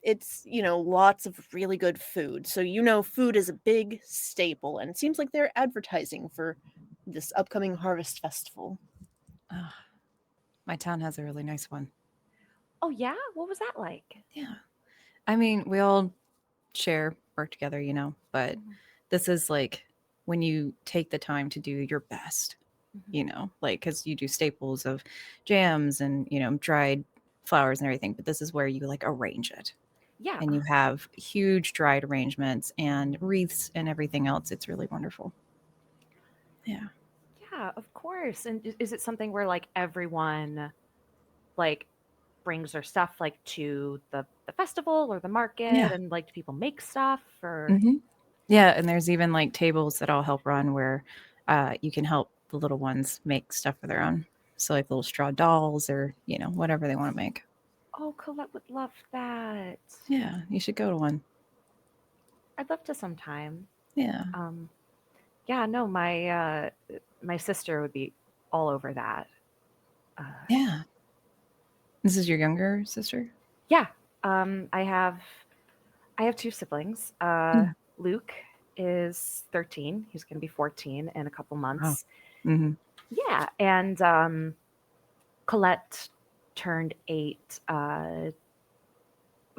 it's lots of really good food. So food is a big staple, and it seems like they're advertising for this upcoming Harvest Festival. My town has a really nice one. Oh yeah, what was that like? Yeah. I mean, we all work together, but this is like when you take the time to do your best, like because you do staples of jams and dried flowers and everything, but this is where you like arrange it Yeah. and you have huge dried arrangements and wreaths and everything else. It's really wonderful. Yeah. Yeah, of course. And is it something where like everyone like brings their stuff like to the festival or the market, Yeah. and like do people make stuff or Yeah, and there's even like tables that I'll help run where you can help the little ones make stuff for their own. So like little straw dolls or whatever they want to make. Oh, Colette would love that. Yeah, you should go to one. I'd love to sometime. Yeah. Yeah, no, my sister would be all over that. Yeah. This is your younger sister? Yeah. I have two siblings. Luke is 13. He's going to be 14 in a couple months. Mm-hmm. Yeah, and Colette turned 8 a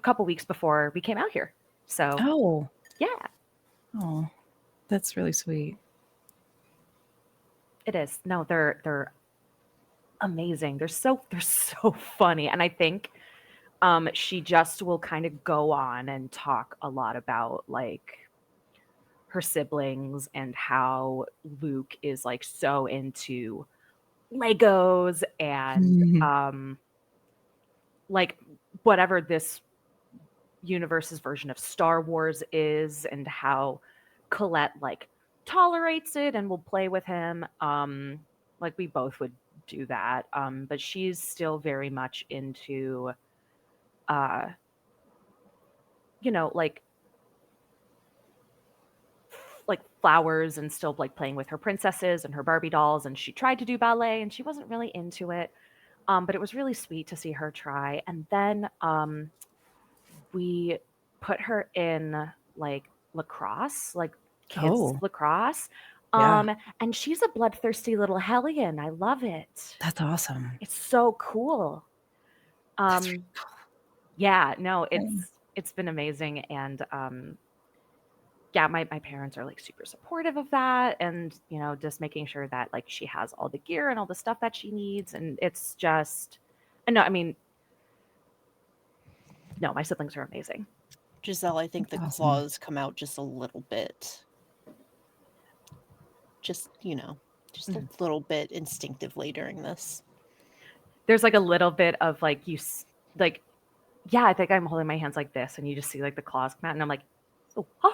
couple weeks before we came out here. So Oh. yeah, Oh, that's really sweet. it is. No, they're amazing. They're so funny, and I think she just will kind of go on and talk a lot about like her siblings and how Luke is like so into Legos and like whatever this universe's version of Star Wars is, and how Colette like tolerates it and will play with him. Like we both would do that. But she's still very much into uh like flowers and still like playing with her princesses and her Barbie dolls, and she tried to do ballet and she wasn't really into it. But it was really sweet to see her try. And then we put her in like lacrosse, like kids Oh. lacrosse. Yeah. And she's a bloodthirsty little hellion. I love it. That's awesome. It's so cool. That's really cool. Yeah, no, it's been amazing. And yeah, my parents are like super supportive of that, and just making sure that like she has all the gear and all the stuff that she needs. And it's just no, I mean, no, my siblings are amazing. Giselle, I think the Awesome. claws come out just a little bit. Just, just a little bit instinctively during this. There's like a little bit of like like, yeah, I think I'm holding my hands like this, and you just see like the claws come out, and I'm like, oh,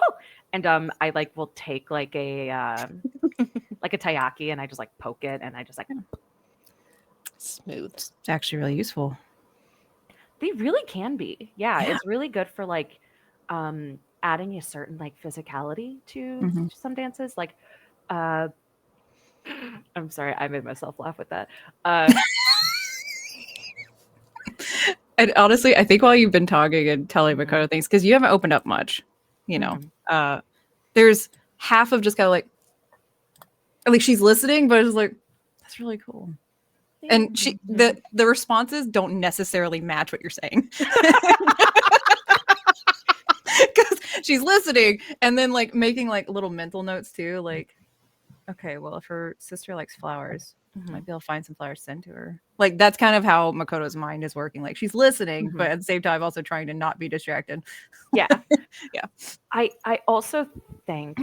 and I like will take like a like a taiyaki, and I just like poke it, and I just like Smooth. It's actually really useful. they really can be. Yeah, Yeah. it's really good for like adding a certain like physicality to some dances. Like I'm sorry, I made myself laugh with that. And honestly, I think while you've been talking and telling Makoto things, because you haven't opened up much, there's half of just kind of like she's listening, but it's like, that's really cool. And the responses don't necessarily match what you're saying. Because she's listening and then like making like little mental notes too. Like, okay, well, if her sister likes flowers, might be able to find some flowers to send to her. Like that's kind of how Makoto's mind is working. Like she's listening, but at the same time also trying to not be distracted. Yeah. Yeah. I also think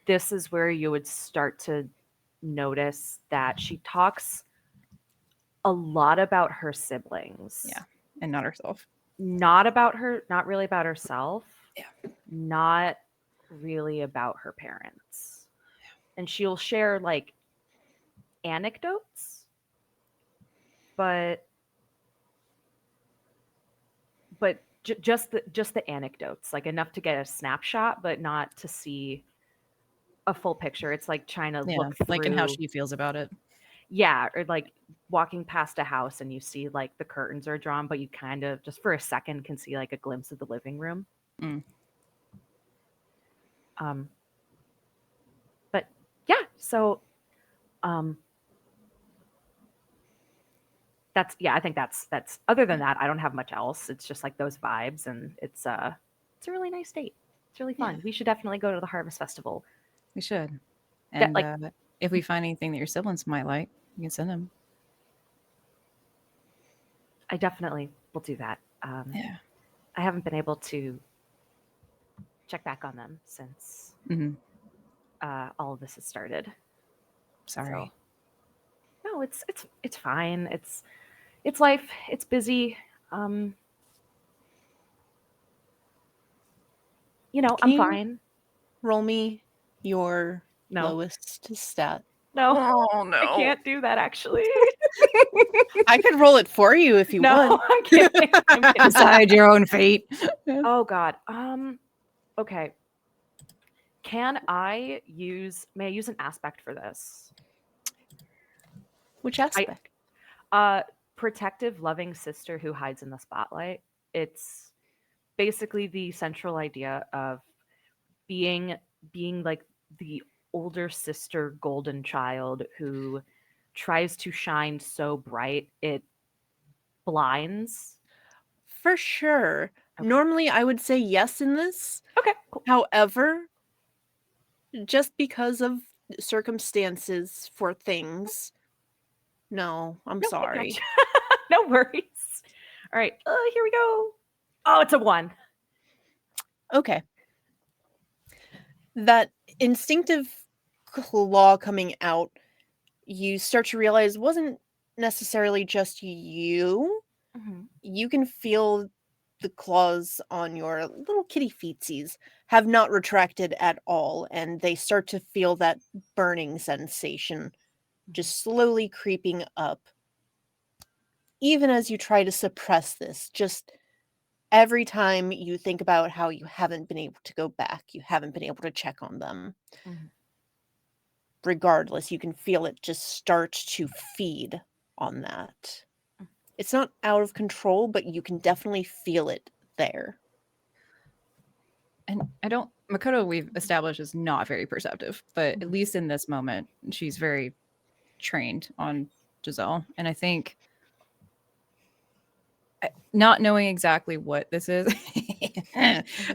this is where you would start to notice that she talks a lot about her siblings. Yeah. And not herself. Not really about herself. Yeah. Not really about her parents. And she'll share like anecdotes, but just the anecdotes, like enough to get a snapshot, but not to see a full picture. It's like trying to look through, like, and how she feels about it. Yeah, or like walking past a house and you see like the curtains are drawn, but you kind of just for a second can see like a glimpse of the living room. But yeah, so I think that's other than that, I don't have much else. It's just like those vibes, and it's a really nice date. It's really fun. We should definitely go to the Harvest Festival. We should. And like- if we find anything that your siblings might like, you can send them. I definitely will do that. Yeah. I haven't been able to check back on them since Hmm. all of this has started. Sorry. So, no, it's fine. It's life. It's busy. Um, Can I'm you fine. roll me your No, lowest stat? no, Oh I can't do that actually. I could roll it for you if you No, want. I'm kidding. I'm kidding. Decide your own fate. Oh God. Okay. May I use an aspect for this? Which aspect? Protective, loving sister who hides in the spotlight. It's basically the central idea of being like the older sister golden child who tries to shine so bright it blinds. For sure. Okay. Normally, I would say yes in this. Okay, cool. However, just because of circumstances for things, no, I'm No, I sorry. gotcha. No worries. All right, here we go. Oh, it's a 1. Okay. That instinctive claw coming out, you start to realize wasn't necessarily just you. Mhm. You can feel the claws on your little kitty feetsies have not retracted at all, and they start to feel that burning sensation just slowly creeping up. Even as you try to suppress this, just every time you think about how you haven't been able to go back, you haven't been able to check on them. Mhm. Regardless, you can feel it just start to feed on that. It's not out of control, but you can definitely feel it there. And Makoto, we've established, is not very perceptive, but at least in this moment, she's very trained on Giselle. And I think, not knowing exactly what this is,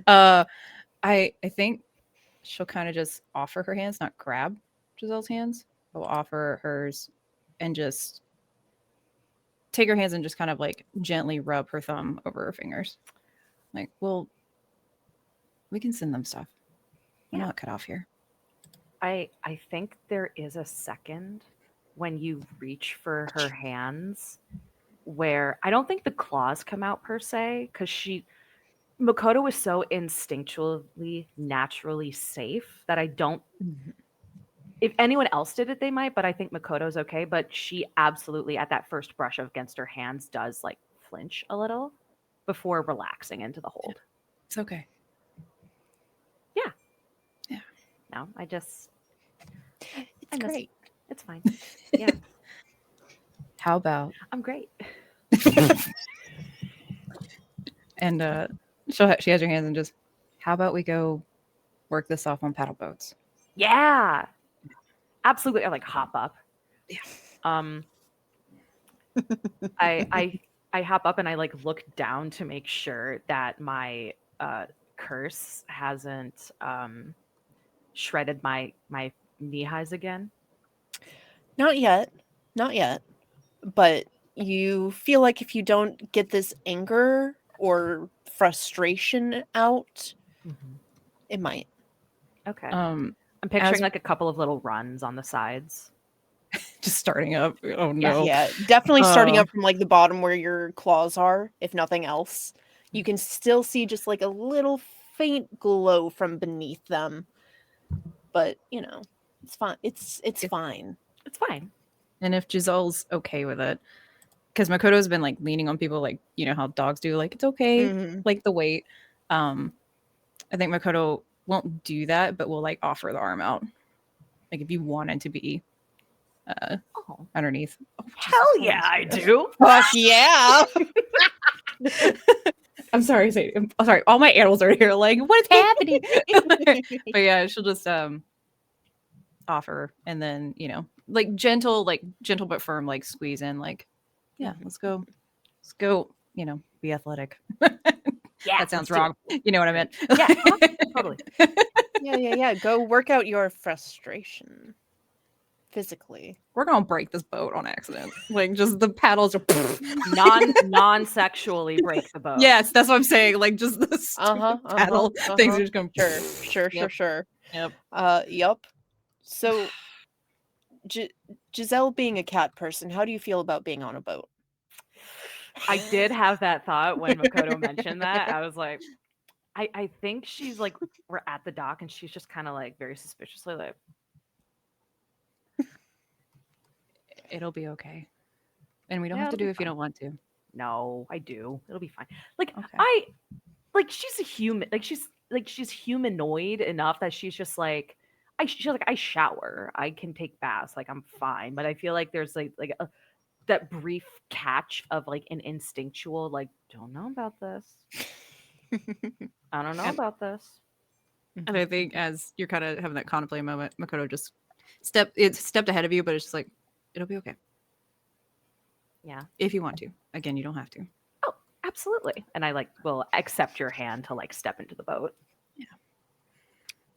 I think she'll kind of just offer her hands, not grab Giselle's hands, but will offer hers and just take her hands and just kind of like gently rub her thumb over her fingers. Like, well, we can send them stuff. We're Yeah. not cut off here. I think there is a second when you reach for her hands where I don't think the claws come out per se because Makoto was so instinctually, naturally safe that I don't. If anyone else did it, they might, but I think Makoto's okay. But she absolutely, at that first brush against her hands, does like flinch a little before relaxing into the hold. It's okay. Yeah. Yeah. No, I just. It's I miss- great. It's fine. Yeah, How about I'm great. and she has her hands and just, how about we go work this off on paddle boats? Yeah, absolutely. I like hop up. Yeah. I hop up and I like look down to make sure that my curse hasn't shredded my knee highs again. Not yet. Not yet. But you feel like if you don't get this anger or frustration out, it might. Okay. Um, I'm picturing as- like a couple of little runs on the sides. just starting up. Oh no. Yeah, definitely starting Oh. up from like the bottom where your claws are, if nothing else. You can still see just like a little faint glow from beneath them. But, it's fine. It's fine. It's fine. And if Giselle's okay with it, because Makoto's been like leaning on people, like, you know how dogs do, like, it's okay, Mhm. like the weight. I think Makoto won't do that, but will like offer the arm out, like if you wanted to be Oh, underneath. hell yeah, I do. Fuck yeah. I'm sorry, I'm sorry. All my animals are here, like, what is happening? But yeah, she'll just offer, and then like gentle but firm, like squeeze in, like, yeah, let's go, be athletic. Yeah, That sounds let's do wrong. You know what I meant? Yeah, totally. Yeah. Go work out your frustration. physically. We're gonna break this boat on accident. Like just the paddles are. Non-sexually break the boat. Yes, that's what I'm saying. Like just the Uh-huh, stupid paddle things are just going. Sure. Yep. Yup. So, Giselle being a cat person, how do you feel about being on a boat? I did have that thought when Makoto mentioned that. I was like, I think she's like, we're at the dock and she's just kind of like very suspiciously like, It'll be okay, and we don't yeah, have to it'll do be it if you fine. don't want to. No, I do. It'll be fine. Like Okay. she's a human. She's humanoid enough that she's just like she's like I shower. I can take baths. Like I'm fine. But I feel like there's that brief catch of like an instinctual like don't know about this. I don't know And- about this. And I think as you're kind of having that contemplating moment, Makoto just stepped ahead of you, but it's just like it'll be okay Yeah. if you want to. Again, you don't have to. Oh, absolutely. And I like will accept your hand to like step into the boat.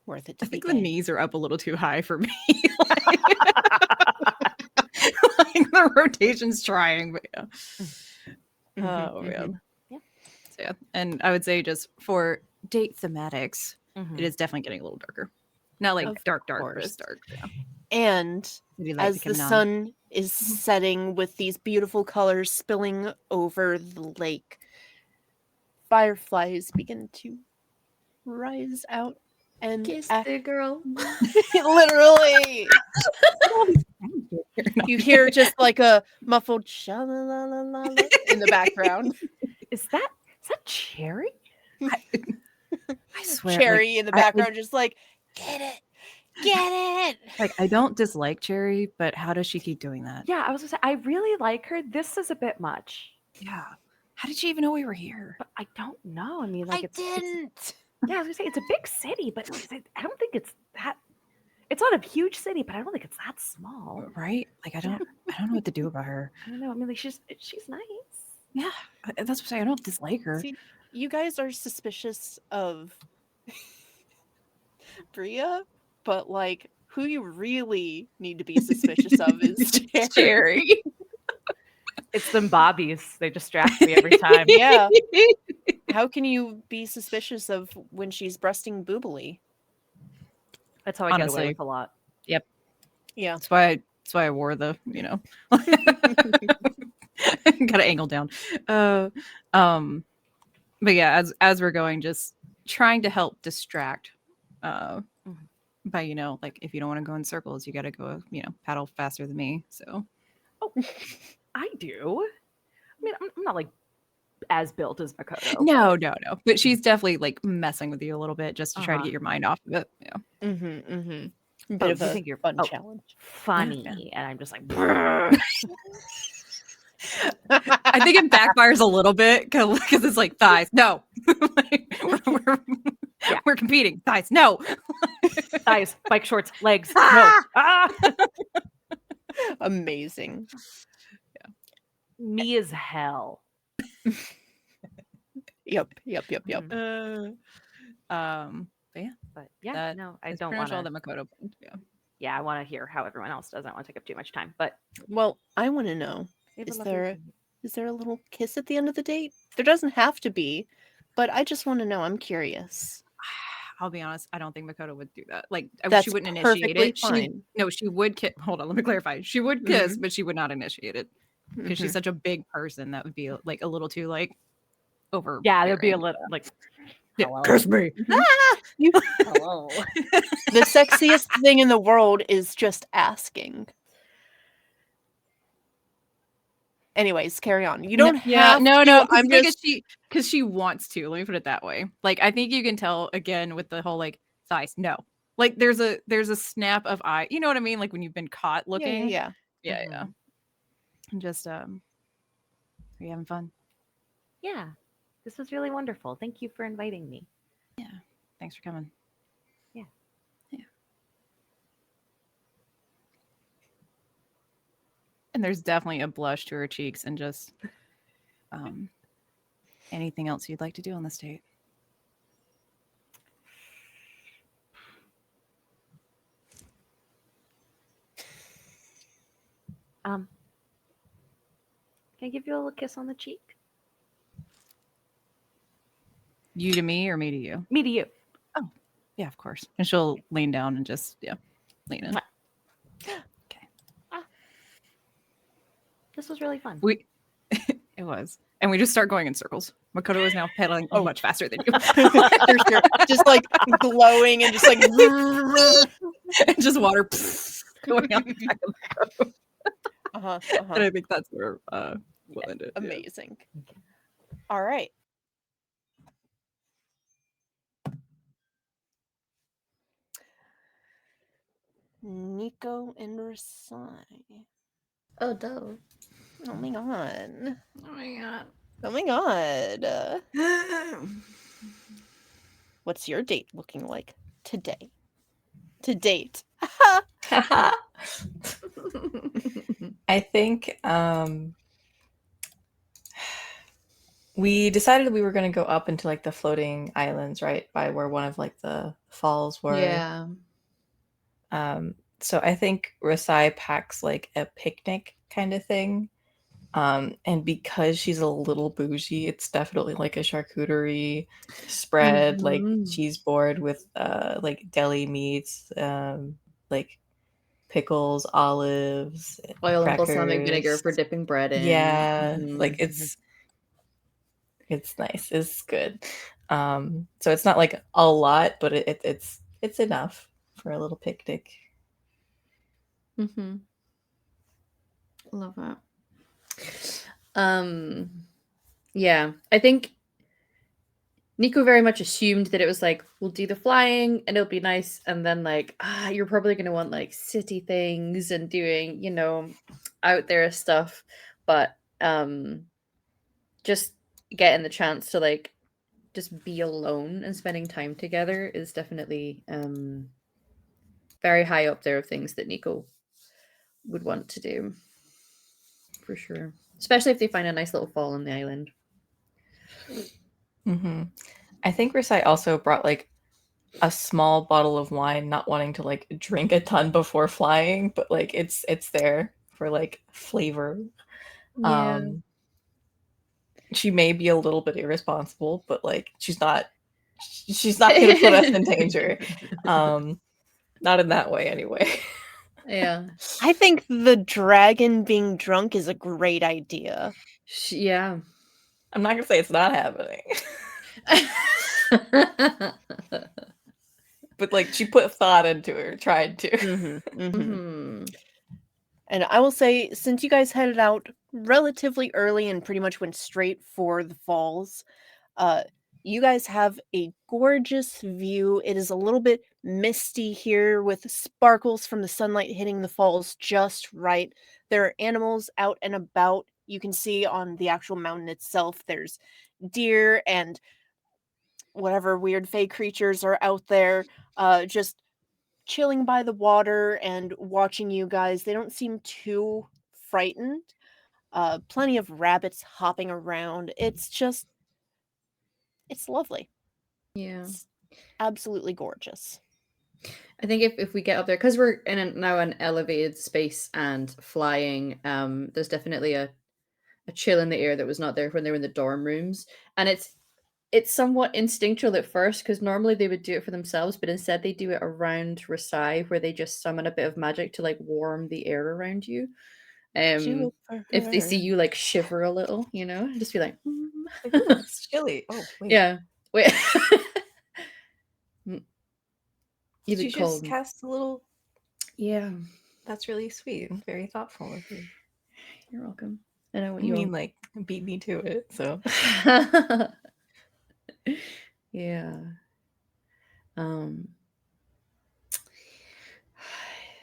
Worth it to I be think the gay. knees are up a little too high for me. like the rotation's trying, but yeah. Oh man. Yeah. So yeah, and I would say just for date thematics, Mhm. it is definitely getting a little darker. Not like Of dark, but course. it's dark. Yeah. And City light as the becoming on. sun is setting with these beautiful colors spilling over the lake, fireflies begin to rise out and Kiss act the girl. literally. You hear just like a muffled sha-la-la-la-la in the background. Is that Cherry? I swear, Cherry in the I- background, just like, get it. like I don't dislike Cherry, but how does she keep doing that? Yeah, I was gonna say I really like her. This is a bit much. Yeah. How did she even know we were here? But I don't know. I mean, like I didn't. yeah, I was gonna say it's a big city, but I don't think it's that. It's not a huge city, but I don't think it's that small. Right? Like I don't know what to do about her. I don't know. I mean, like she's nice. Yeah. That's what I'm saying. I don't dislike her. See, you guys are suspicious of Bria, but like who you really need to be suspicious of is Cherry. Cherry. It's them bobbies. They distract me every time. Yeah. How can you be suspicious of when she's breasting boobily? That's how I get Honestly. away with a lot. Yeah. That's why I wore the, gotta angle down. But yeah, as we're going, just trying to help distract by, like if you don't want to go in circles, you gotta go, paddle faster than me. So Oh, I do. I mean, I'm not like as built as Makoto. no. But she's definitely like messing with you a little bit just to try to Uh-huh. get your mind off of it. Yeah. Bit of you a think you're fun challenge. funny, and I'm just like. I think it backfires a little bit because it's like thighs. No, we're competing. Thighs. No. Thighs, bike shorts, legs. No. Ah! Amazing. Me as hell. Yep. Mhm. But yeah, But yeah, that no, I is don't pretty want much all that to. Makoto. Yeah. Yeah, I want to hear how everyone else does. I don't want to take up too much time. But Well, I want to know, we have a is lovely there evening. is there a little kiss at the end of the date? There doesn't have to be, but I just want to know. I'm curious. I'll be honest. I don't think Makoto would do that. Like That's she wouldn't initiate perfectly it. fine. She would kiss. Hold on, let me clarify. She would kiss, but she would not initiate it because she's such a big person. That would be like a little too like over. Yeah, there'd be a little like. Yeah, Hello. curse me. Hello. The sexiest thing in the world is just asking. Anyways, carry on. You don't have no. to. I'm Because just she wants to. Let me put it that way. Like I think you can tell again with the whole like thighs. No, like there's a snap of eye. You know what I mean? Like when you've been caught looking. Yeah. Yeah. And just are you having fun? Yeah, this was really wonderful. Thank you for inviting me. Thanks for coming. Yeah. And there's definitely a blush to her cheeks and just anything else you'd like to do on this date? Can I give you a little kiss on the cheek? You to me or me to you? Me to you. Yeah, of course. And she'll lean down and just lean in. Okay. This was really fun. We it was. And we just start going in circles. Makoto is now pedaling Oh. much faster than you. For sure. Just like glowing and just like And just water going on the back of the boat. And I think that's where we'll end it. Yeah. Amazing. All right. Nico and Rasai. Oh, no. Oh my god. Oh my god. Oh my god. What's your date looking like today? To date. I think we decided we were going to go up into like the floating islands, right, by where one of like the falls were. Yeah. So I think Rasai packs like a picnic kind of thing. And because she's a little bougie, it's definitely like a charcuterie spread, like Mhm. cheese board with like deli meats, like pickles, olives, Oil and balsamic vinegar crackers. for dipping bread in. Yeah, like Mhm. it's nice. It's good. So it's not like a lot, but it's enough for a little picnic. Mhm. Love that. Yeah, I think Nico very much assumed that it was like, we'll do the flying and it'll be nice, and then like, you're probably gonna want like city things and doing, out there stuff. But just getting the chance to like just be alone and spending time together is definitely very high up there of things that Nico would want to do. For sure. Especially if they find a nice little fall on the island. Mm-hmm. I think Rasai also brought like a small bottle of wine, not wanting to like drink a ton before flying, but like it's there for like flavor. Yeah. She may be a little bit irresponsible, but like she's not going to put us in danger. Not in that way anyway. Yeah. I think the dragon being drunk is a great idea. Yeah. I'm not going to say it's not happening. But like she put thought into it, tried to. Mhm. And I will say, since you guys headed out relatively early and pretty much went straight for the falls, you guys have a gorgeous view. It is a little bit misty here with sparkles from the sunlight hitting the falls just right. There are animals out and about. You can see on the actual mountain itself, there's deer and whatever weird fey creatures are out there, just chilling by the water and watching you guys. They don't seem too frightened. Plenty of rabbits hopping around. It's lovely. Yeah. It's absolutely gorgeous. I think if we get up there, because we're now an elevated space and flying, there's definitely a chill in the air that was not there when they were in the dorm rooms. And it's somewhat instinctual at first, because normally they would do it for themselves, but instead they do it around Rasai, where they just summon a bit of magic to like warm the air around you. Do it for If they see her. you like shiver a little, just be like, Like, ooh, it's chilly. Oh, wait. yeah, wait. You Did you look just cold. cast a little? Yeah, That's really sweet and very thoughtful of you. you're welcome. And I want I you mean, like, beat me to it, so. all. Yeah.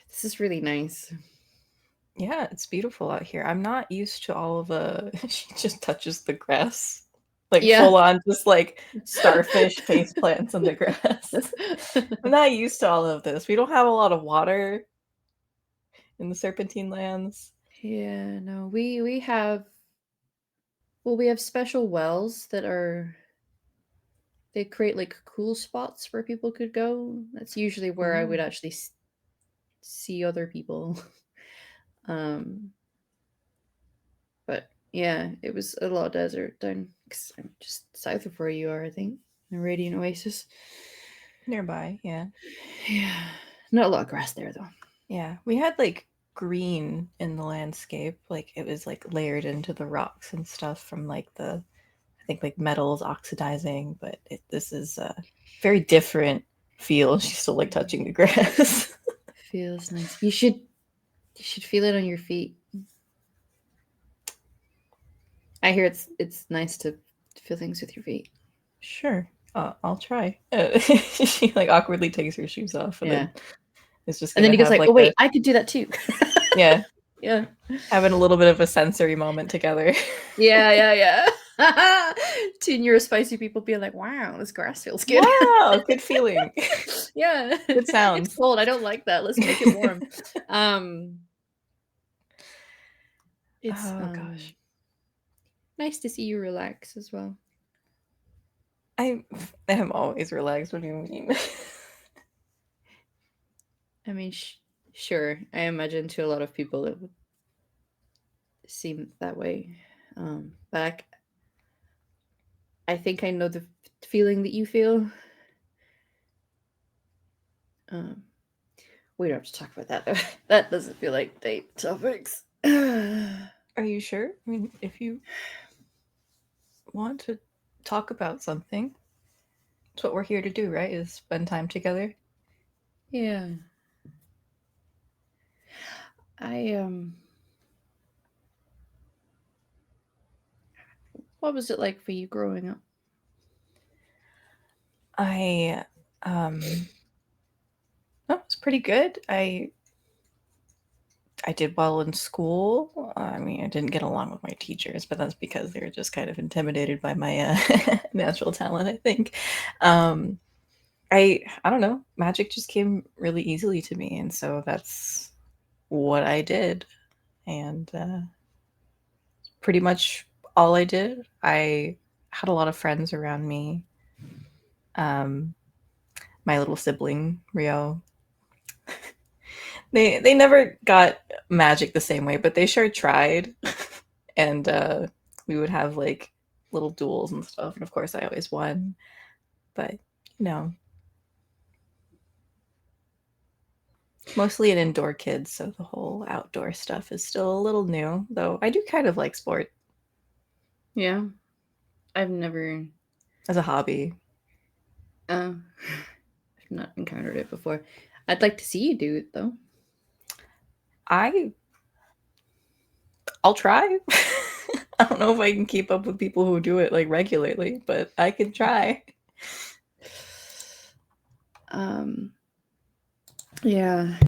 This is really nice. Yeah, it's beautiful out here. I'm not used to all of the. She just touches the grass. Like, Yeah. full on, just like starfish face plants on the grass. I'm not used to all of this. We don't have a lot of water in the Serpentine lands. Yeah, no, we have we have special wells that they create like cool spots where people could go. That's usually where I would Ooh. actually see other people. Um but Yeah, it was a lot of desert down just south of where you are, I think. The Radiant Oasis. Nearby, yeah. Yeah. Not a lot of grass there though. Yeah. We had like green in the landscape. Like it was like layered into the rocks and stuff from like the I think like metals oxidizing, but this is a very different feel. She's still like touching the grass. Feels nice. You should feel it on your feet. I hear it's nice to feel things with your feet. Sure. I'll try. She like awkwardly takes her shoes off and then it's just And then gonna he goes have like, like "Oh wait, I could do that too." yeah, Yeah. having a little bit of a sensory moment together. Yeah. Two neurospicy people being like, "Wow, this grass feels good." Wow, good feeling. Yeah. Good sounds. It's cold. I don't like that. Let's make it warm. It's Oh gosh. nice to see you relax as well. I am always relaxed. What do you mean? I mean, sure. I imagine to a lot of people it would seem that way. But I think I know the feeling that you feel. Um, we don't have to talk about that though. That doesn't feel like date topics. Are you sure? I mean, if you want to talk about something, it's what we're here to do, right? Is spend time together. Yeah. What was it like for you growing up? That was pretty good. I did well in school. I mean, I didn't get along with my teachers, but that's because they were just kind of intimidated by my natural talent, I think. I don't know. Magic just came really easily to me, and so that's what I did. And pretty much all I did. I had a lot of friends around me. My little sibling, Rio, they never got magic the same way, but they sure tried. And we would have like little duels and stuff, and of course I always won. But you know, mostly an indoor kid, so the whole outdoor stuff is still a little new, though I do kind of like sport Yeah. I've never as a hobby. I've not encountered it before. I'd like to see you do it though. I'll try. I don't know if I can keep up with people who do it like regularly, but I can try. Yeah.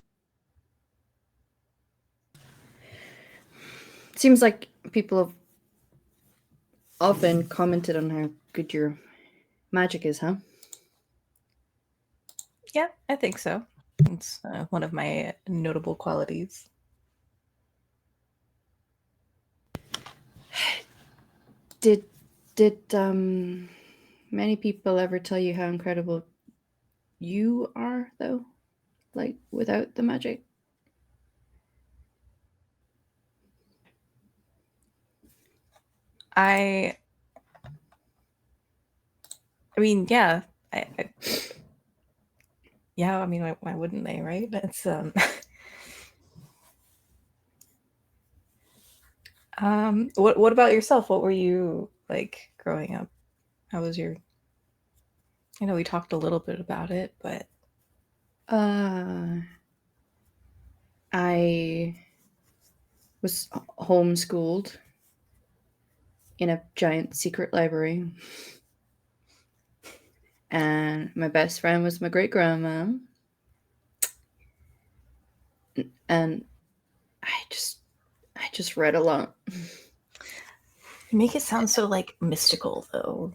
Seems like people have often commented on how good your magic is, huh? Yeah, I think so. It's one of my notable qualities. Did many people ever tell you how incredible you are though? Like without the magic? I mean, yeah. Yeah, I mean, why wouldn't they, right? That's what about yourself? What were you like growing up? How was your I know we talked a little bit about it, but I was homeschooled in a giant secret library. And my best friend was my great grandma. And I just read a lot. you make it sound so like mystical though.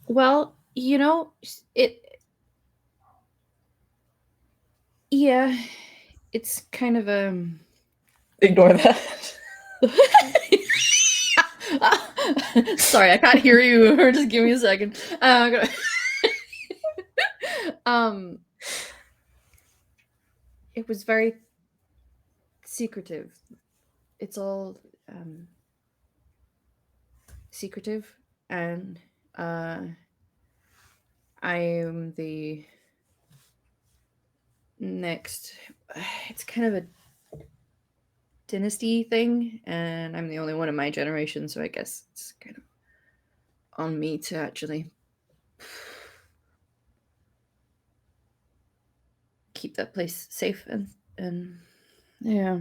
Well, you know, yeah, it's kind of Ignore that. Sorry, I can't hear you. Just give me a second. It was very secretive. It's all secretive, and I am the next. It's kind of a dynasty thing, and I'm the only one in my generation, so I guess it's kind of on me to actually keep that place safe. And yeah,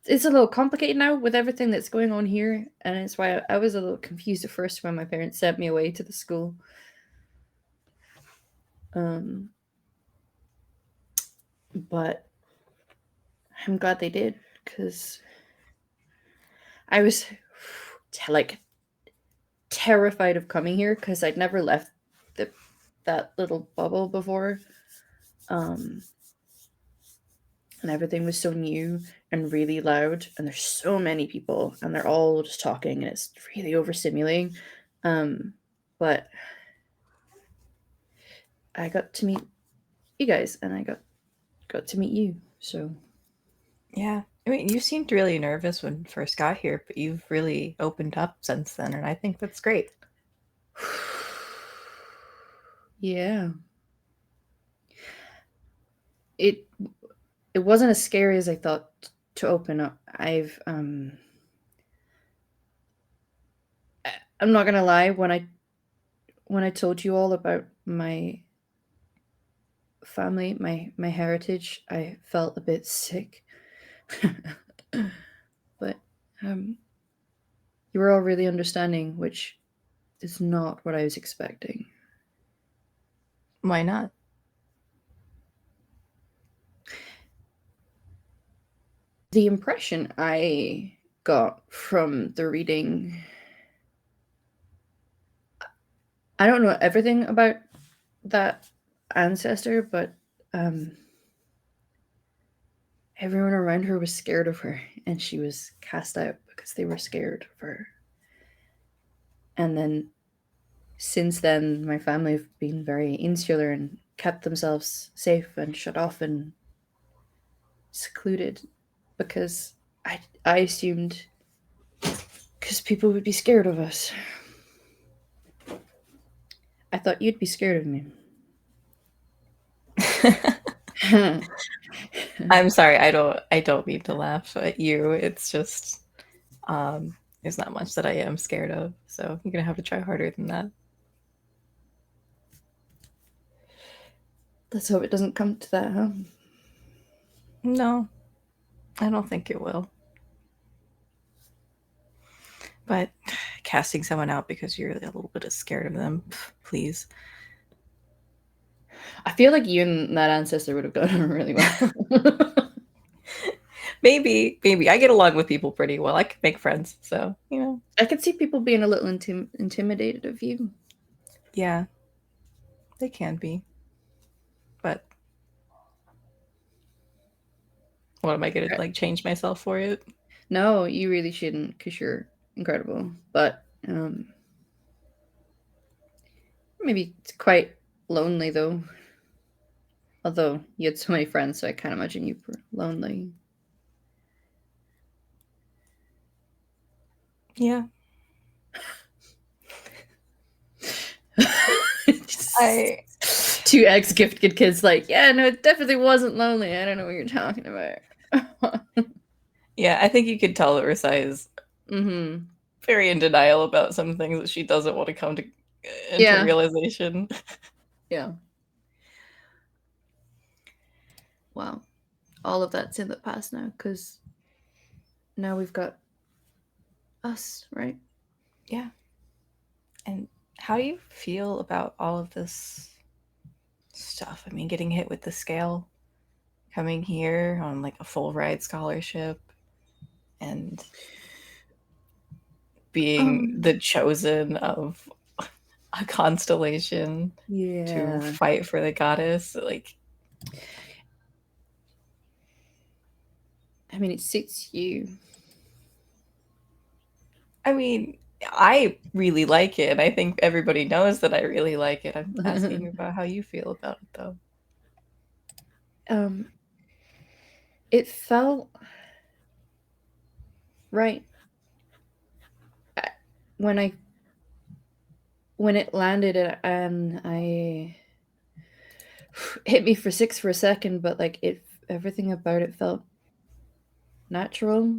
it's a little complicated now with everything that's going on here, and it's why I was a little confused at first when my parents sent me away to the school. But I'm glad they did, because I was like terrified of coming here because I'd never left that little bubble before. And everything was so new and really loud, and there's so many people, and they're all just talking, and it's really overstimulating. But I got to meet you guys, and I got to meet you. So Yeah. I mean, you seemed really nervous when you first got here, but you've really opened up since then, and I think that's great. yeah, it wasn't as scary as I thought to open up. I'm not gonna lie, when I told you all about my family, my heritage, I felt a bit sick. But you were all really understanding, which is not what I was expecting. Why not? The impression I got from the reading, I don't know everything about that ancestor, but everyone around her was scared of her, and she was cast out because they were scared of her. And then since then, my family have been very insular and kept themselves safe and shut off and secluded, because I assumed because people would be scared of us. I thought you'd be scared of me. I'm sorry, I don't mean to laugh at you. It's just there's not much that I am scared of, so you're gonna have to try harder than that. Let's hope it doesn't come to that, huh? No, I don't think it will. But casting someone out because you're a little bit scared of them, please. I feel like you and that ancestor would have gotten really well. Maybe I get along with people pretty well. I can make friends, so I could see people being a little intimidated of you. Yeah, they can be. But what am I gonna like change myself for it? No, you really shouldn't, because you're incredible. But maybe it's quite lonely though. Although you had so many friends, so I can't imagine you were lonely. Yeah. Two ex-gifted kids like, yeah, no, it definitely wasn't lonely. I don't know what you're talking about. Yeah, I think you could tell that Risai is very in denial about some things that she doesn't want to come to into realization. Yeah. Wow. All of that's in the past now, because now we've got us, right? Yeah. And how do you feel about all of this stuff? I mean, getting hit with the scale, coming here on like a full ride scholarship, and being the chosen of a constellation to fight for the goddess. Like, I mean, it suits you. I mean, I really like it. I think everybody knows that I really like it. I'm asking about how you feel about it, though. It felt right when I when it landed and I hit me for 6 for a second, but like everything about it felt natural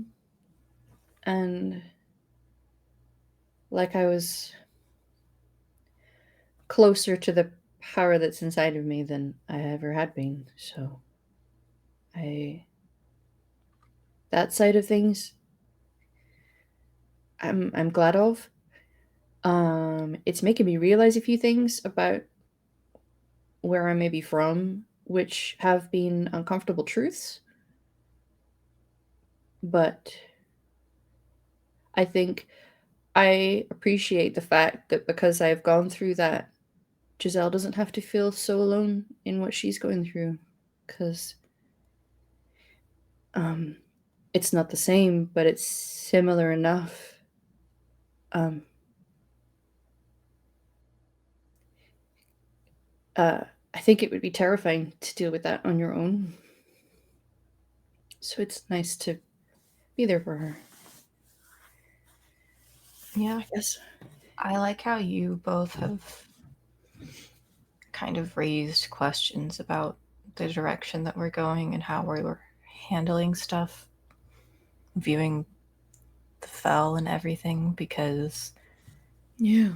and like I was closer to the power that's inside of me than I ever had been. So that side of things I'm glad of. It's making me realize a few things about where I may be from, which have been uncomfortable truths. But I think I appreciate the fact that because I've gone through that, Giselle doesn't have to feel so alone in what she's going through. Because it's not the same, but it's similar enough. I think it would be terrifying to deal with that on your own. So it's nice to be there for her. Yeah. I guess. I like how you both have kind of raised questions about the direction that we're going and how we're handling stuff, viewing the fell and everything, because Yeah.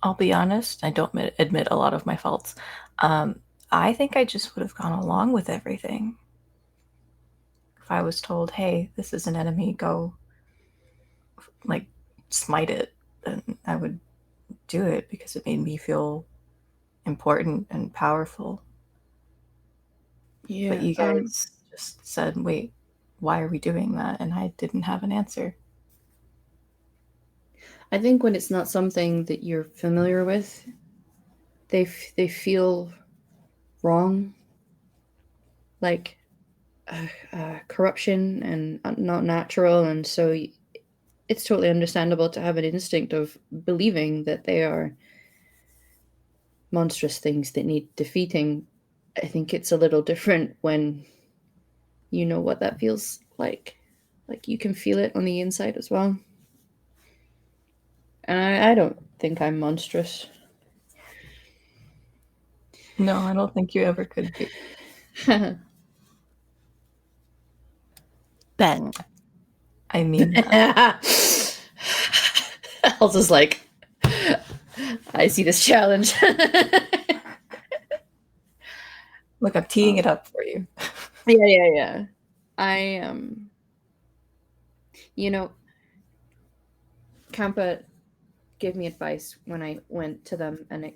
I'll be honest, I don't admit a lot of my faults. I think I just would have gone along with everything. If I was told, hey, this is an enemy, go, like, smite it, then I would do it because it made me feel important and powerful. Yeah. But you guys just said, wait, why are we doing that? And I didn't have an answer. I think when it's not something that you're familiar with, they feel wrong, like corruption and not natural, and so it's totally understandable to have an instinct of believing that they are monstrous things that need defeating. I think it's a little different when you know what that feels like you can feel it on the inside as well. And I don't think I'm monstrous. No, I don't think you ever could be. Ben. I mean that. Elsa's like, I see this challenge. Look, I'm teeing it up for you. Yeah. I you know, Kampa gave me advice when I went to them, and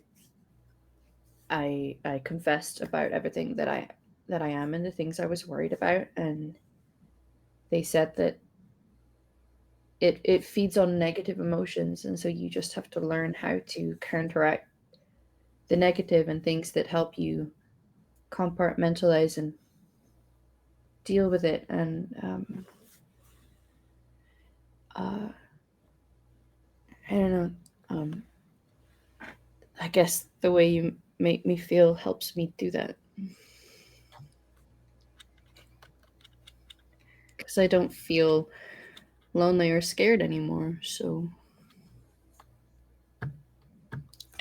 I confessed about everything that I am and the things I was worried about, and they said that it feeds on negative emotions, and so you just have to learn how to counteract the negative and things that help you compartmentalize and deal with it. And I don't know. I guess the way you make me feel helps me do that. Because I don't feel lonely or scared anymore. So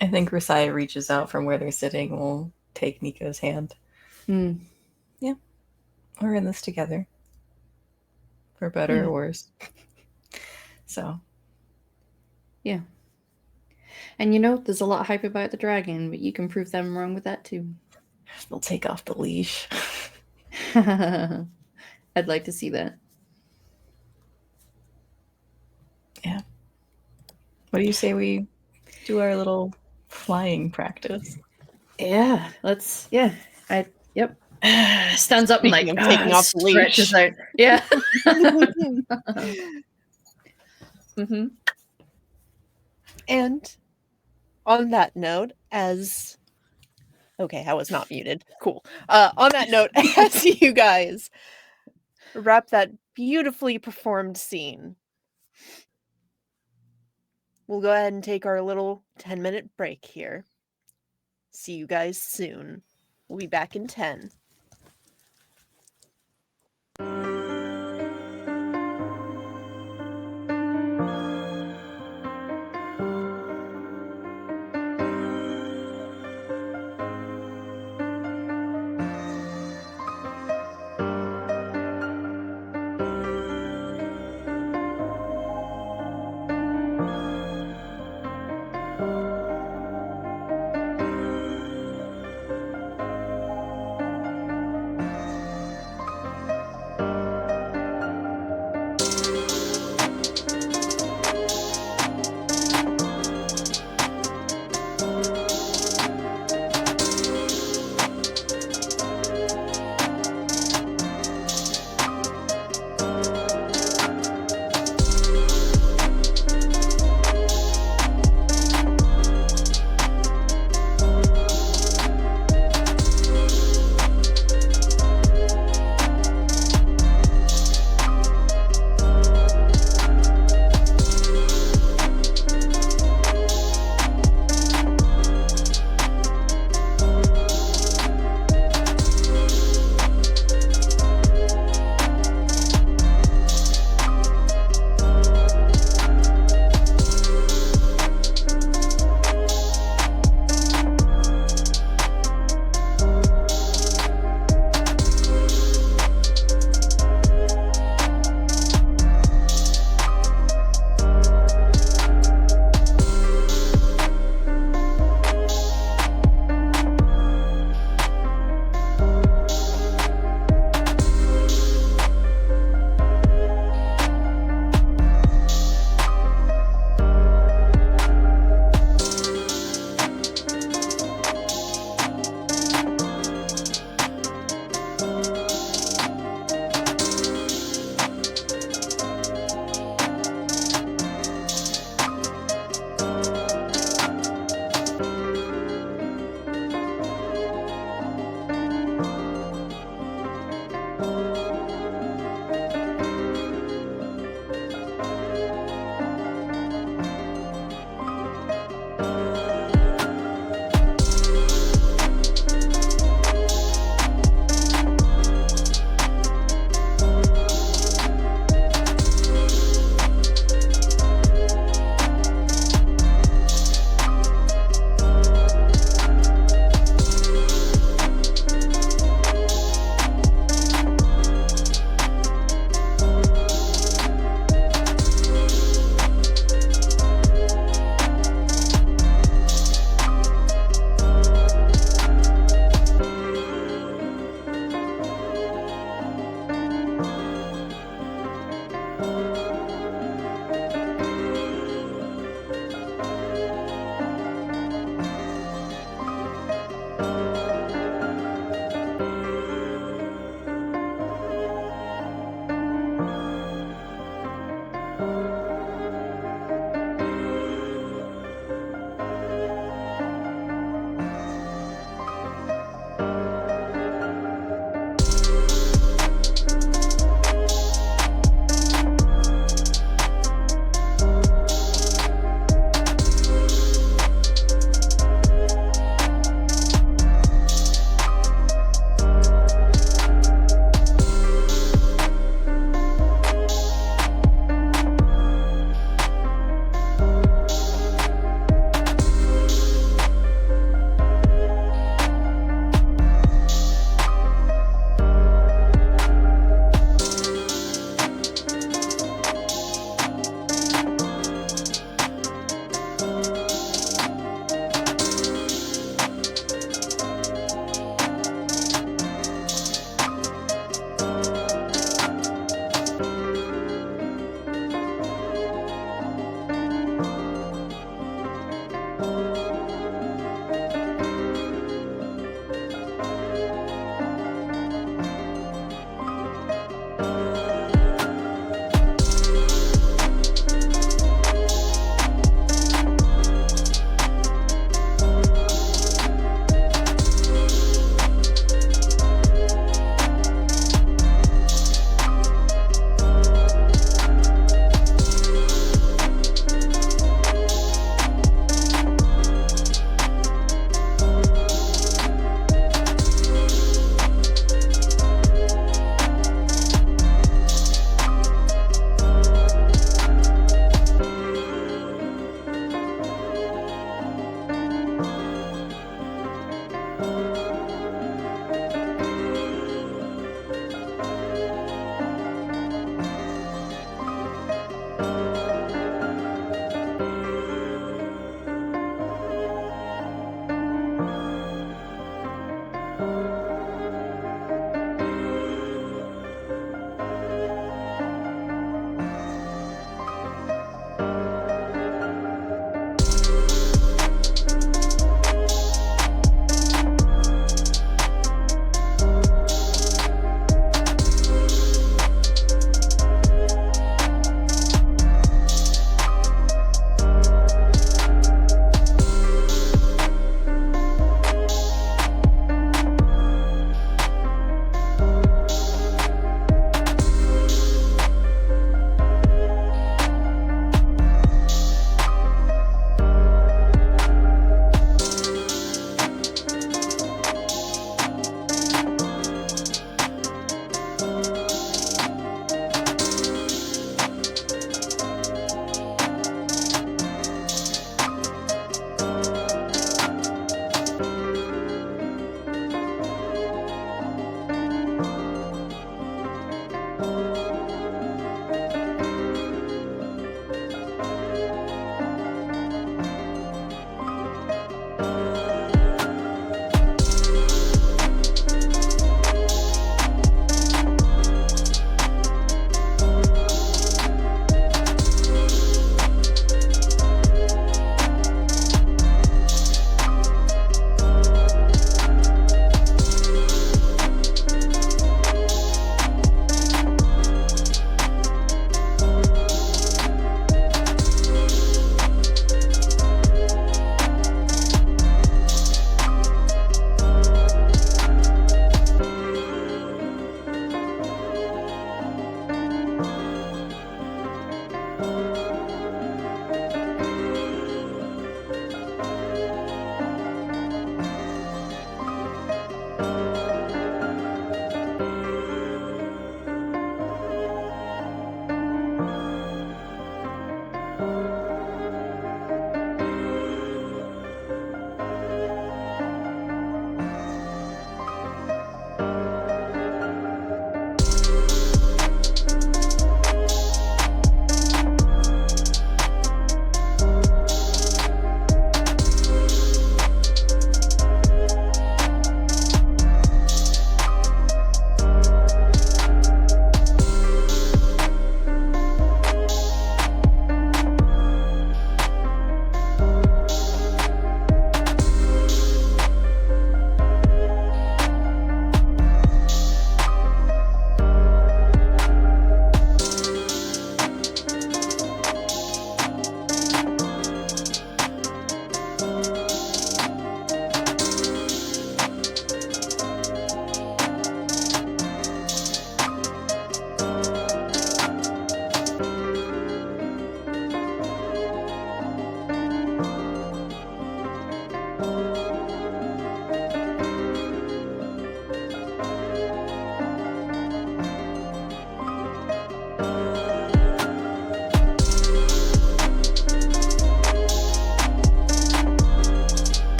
I think Rasaya reaches out from where they're sitting, will take Nico's hand. Yeah, we're in this together. For better or worse. So. Yeah. And there's a lot of hype about the dragon, but you can prove them wrong with that too. They'll take off the leash. I'd like to see that. Yeah. What do you say we do our little flying practice? Yeah, let's. Yeah, yep. Stands up Speaking and of taking off the stretches leash. out. Yeah. Mm-hmm. And on that note, okay, I was not muted. Cool. On that note, as you guys wrap that beautifully performed scene, we'll go ahead and take our little 10-minute break here. See you guys soon. We'll be back in 10.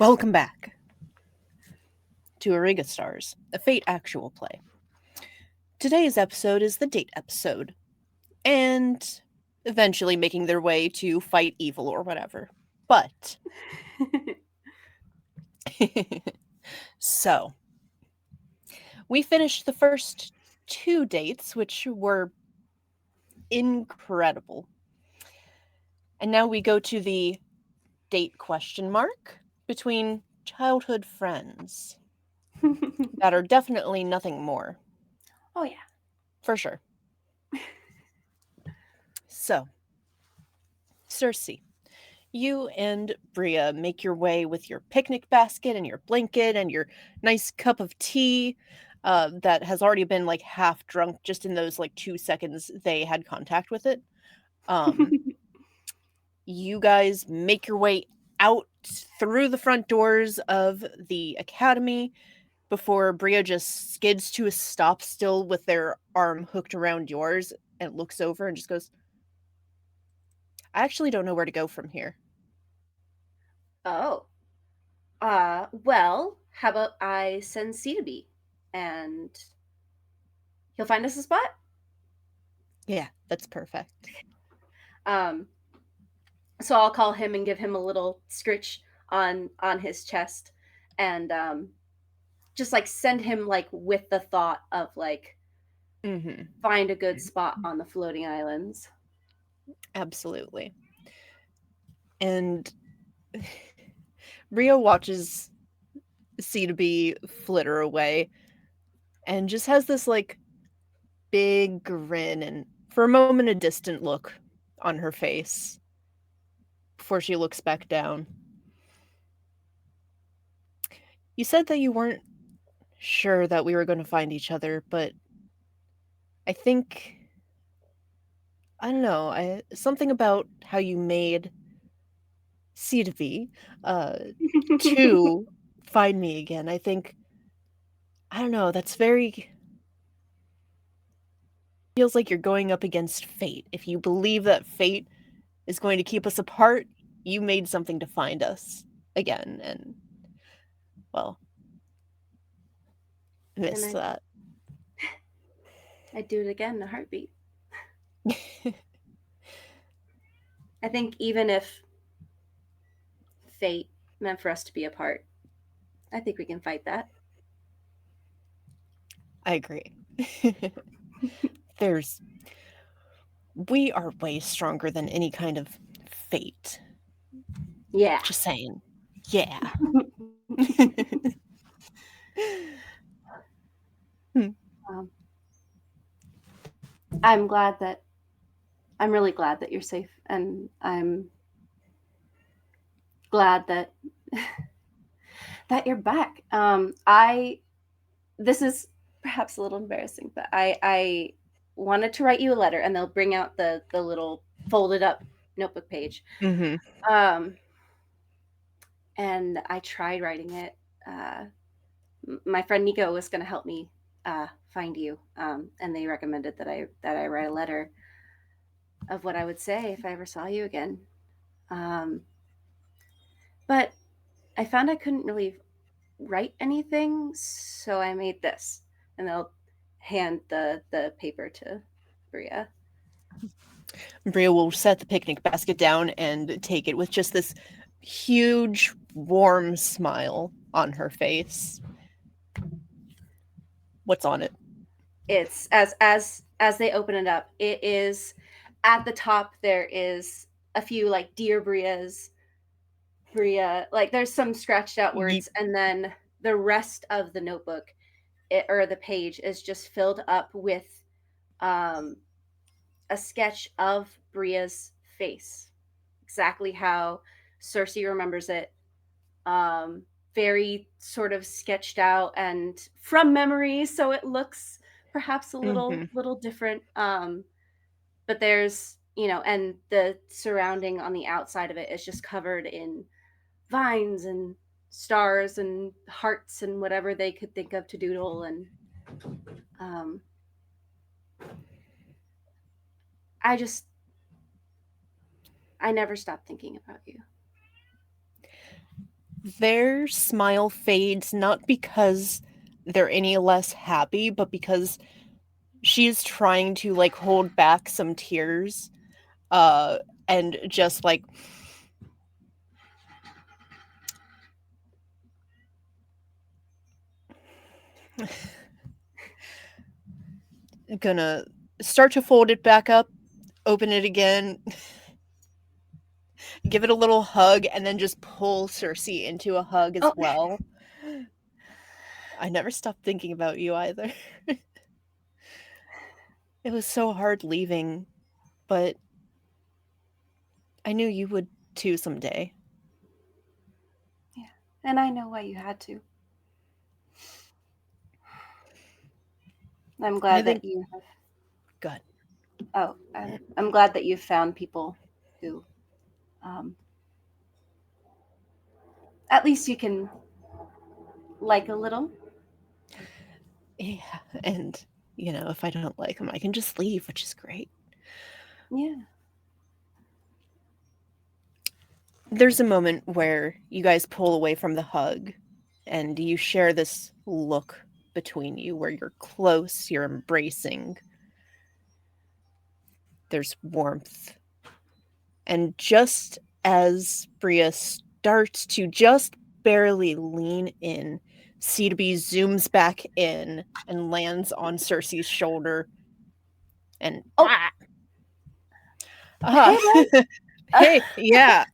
Welcome back to Auriga Stars, a Fate actual play. Today's episode is the date episode, and eventually making their way to fight evil or whatever. But so we finished the first 2 dates, which were incredible. And now we go to the date question mark between childhood friends that are definitely nothing more, Oh yeah. for sure. So, Cersei, you and Bria make your way with your picnic basket and your blanket and your nice cup of tea that has already been like half drunk just in those like 2 seconds they had contact with it. Um, you guys make your way out through the front doors of the academy before Bria just skids to a stop still with their arm hooked around yours and looks over and just goes, I actually don't know where to go from here. Oh. Well, how about I send C to B and he'll find us a spot? Yeah, that's perfect. Um, so I'll call him and give him a little scritch on his chest, and just like send him like with the thought of like Mm-hmm. find a good spot on the floating islands. Absolutely. And Rio watches C to B flitter away and just has this like big grin and for a moment a distant look on her face before she looks back down. You said that you weren't sure that we were going to find each other, but I think I don't know, something about how you made C to B to find me again. I think I don't know, that's very feels like you're going up against fate. If you believe that fate is going to keep us apart, you made something to find us again, and well, I And miss that. I'd do it again in a heartbeat. I think even if fate meant for us to be apart, I think we can fight that. I agree. There's we are way stronger than any kind of fate. Yeah. Just saying. Yeah. Hmm. um, I'm glad that I'm really glad that you're safe, and I'm glad that that you're back. I this is perhaps a little embarrassing, but I wanted to write you a letter, and they'll bring out the little folded up notebook page. Mm-hmm. Um, and I tried writing it. Uh, my friend Nico was going to help me find you, and they recommended that I write a letter of what I would say if I ever saw you again. Um, but I found I couldn't really write anything, so I made this, and they'll hand the paper to Bria. Bria will set the picnic basket down and take it with just this huge, warm smile on her face. What's on it? It's as they open it up, it is at the top. There is a few like dear Bria, like there's some scratched out words, and then the rest of the notebook or the page is just filled up with um, a sketch of Bria's face, exactly how Cersei remembers it. Um, Very sort of sketched out and from memory, so it looks perhaps a Mm-hmm. little different. But there's and the surrounding on the outside of it is just covered in vines and stars and hearts and whatever they could think of to doodle. And um, I just I never stopped thinking about you. Their smile fades not because they're any less happy, but because she's trying to like hold back some tears, and just like gonna start to fold it back up, open it again, give it a little hug, and then just pull Cersei into a hug as Oh. well. I never stopped thinking about you either. It was so hard leaving, but I knew you would too someday. And I know why you had to. I'm I glad think that you have. good. Oh, I'm glad that you've found people who, at least you can like a little. Yeah, and if I don't like them, I can just leave, which is great. Yeah. There's a moment where you guys pull away from the hug and you share this look between you where you're close, you're embracing. There's warmth. And just as Bria starts to just barely lean in, C2B zooms back in and lands on Cersei's shoulder. And Hey, bud. hey, yeah.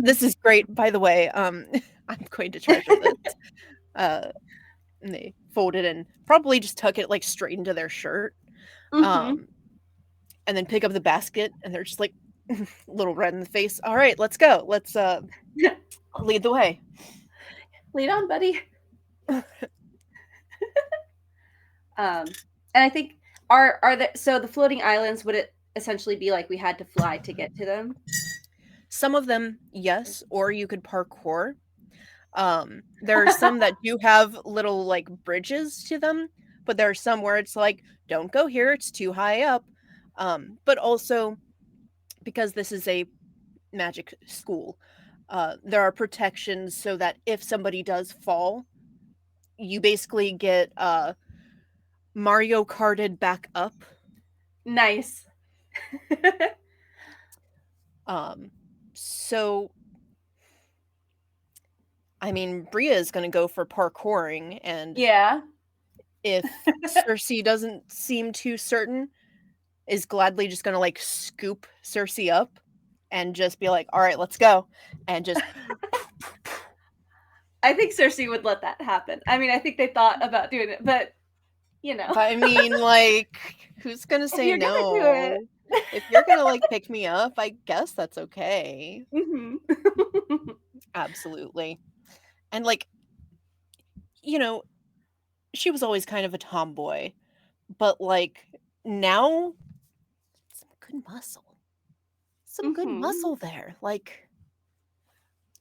This is great, by the way. I'm going to treasure this. And they fold it and probably just tuck it like straight into their shirt. Mm-hmm. And then pick up the basket, and they're just like a little red in the face. All right, let's go. Let's lead the way. Lead on, buddy. And I think so the floating islands, would it essentially be like we had to fly to get to them? Some of them, yes, or you could parkour. There are some that do have little like bridges to them, but there are some where it's like, don't go here, it's too high up. But also because this is a magic school, there are protections so that if somebody does fall, you basically get Mario Karted back up. Nice. So I mean, Bria is going to go for parkouring, and Yeah. if Cersei doesn't seem too certain, is gladly just going to like scoop Cersei up and just be like, all right, let's go. And just I think Cersei would let that happen. I mean, I think they thought about doing it, but I mean, like, who's going to say you're gonna do no? it. If you're going to like pick me up, I guess that's okay. Mm-hmm. Absolutely. And like, she was always kind of a tomboy, but like now, some good muscle. Some good Mhm. muscle there. Like,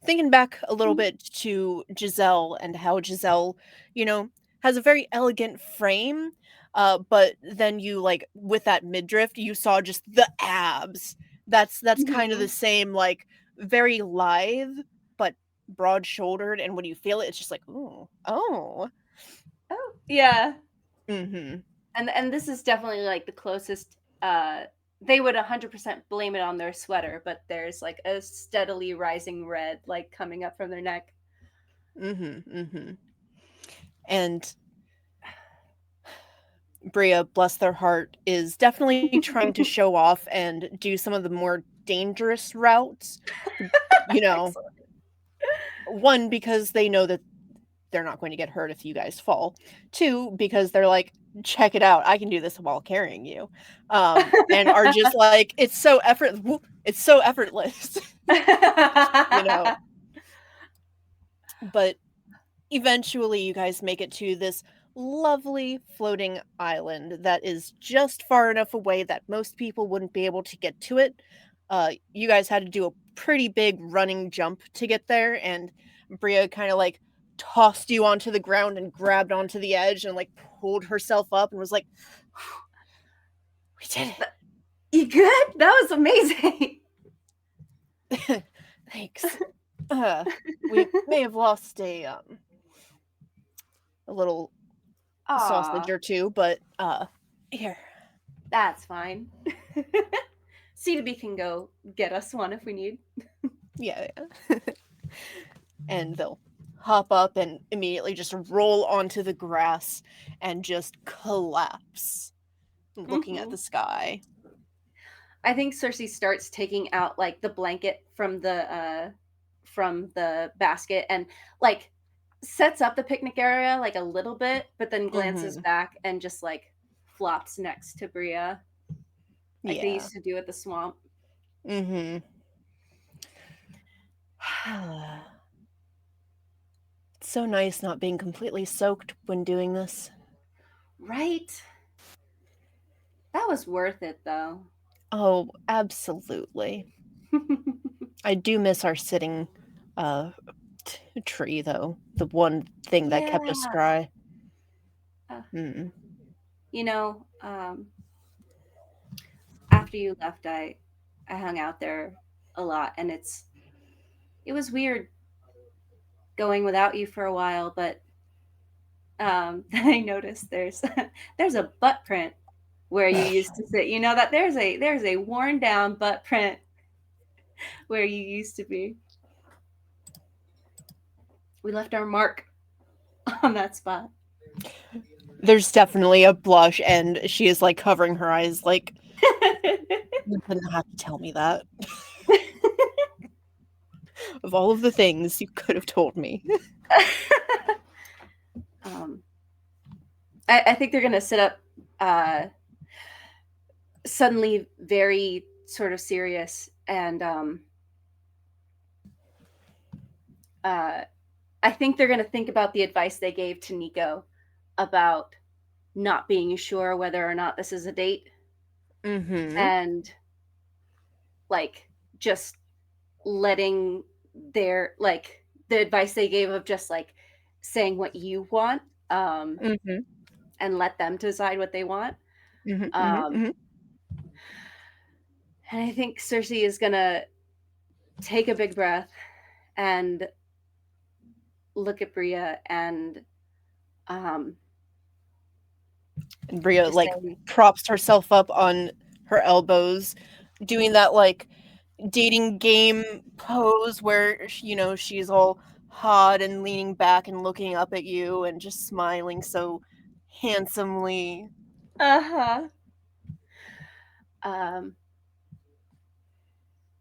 thinking back a little bit to Giselle and how Giselle, has a very elegant frame, but then you like with that midriff, you saw just the abs. That's kind of the same, like very lithe but broad shouldered, and when you feel it, it's just like, ooh, oh. Oh, yeah. Mm-hmm. And this is definitely like the closest. They would 100% blame it on their sweater, but there's like a steadily rising red like coming up from their neck. Mm-hmm. Mm-hmm. And Bria, bless their heart, is definitely trying to show off and do some of the more dangerous routes. Excellent. One, because they know that they're not going to get hurt if you guys fall. Two, because they're like, check it out, I can do this while carrying you. And are just like, it's so effortless. But eventually you guys make it to this lovely floating island that is just far enough away that most people wouldn't be able to get to it. You guys had to do a pretty big running jump to get there, and Bria kind of like tossed you onto the ground and grabbed onto the edge and like pulled herself up and was like, we did it. You good? That was amazing. Thanks. We may have lost a little sausage Aw, or two, but here. that's fine. C2B can go get us one if we need. Yeah. And they'll hop up and immediately just roll onto the grass and just collapse, looking at Mhm. the sky. I think Cersei starts taking out like the blanket from the basket and like sets up the picnic area like a little bit, but then glances Mhm. back and just like flops next to Bria, like they Yeah. used to do at the swamp. Mhm. It's so nice not being completely soaked when doing this. Right? That was worth it though. Oh, absolutely. I do miss our sitting tree though. The one thing that kept us Yeah. dry. Uh, Mm. you know, after you left, I hung out there a lot, and it was weird going without you for a while, but then I noticed there's a butt print where you used to sit. You know that there's a worn down butt print where you used to be. We left our mark on that spot. There's definitely a blush, and she is like covering her eyes, like, you didn't have to tell me that. Of all of the things you could have told me. um, I think they're gonna sit up suddenly very sort of serious and I think they're going to think about the advice they gave to Nico about not being sure whether or not this is a date Mm-hmm. and like just letting their like the advice they gave of just like saying what you want Mm-hmm. and let them decide what they want. Mm-hmm. Um, Mm-hmm. and I think Cersei is going to take a big breath and look at Bria and um, And Bria just like say, props herself up on her elbows, doing that like dating game pose where she's all hot and leaning back and looking up at you and just smiling so handsomely. uh-huh. Um,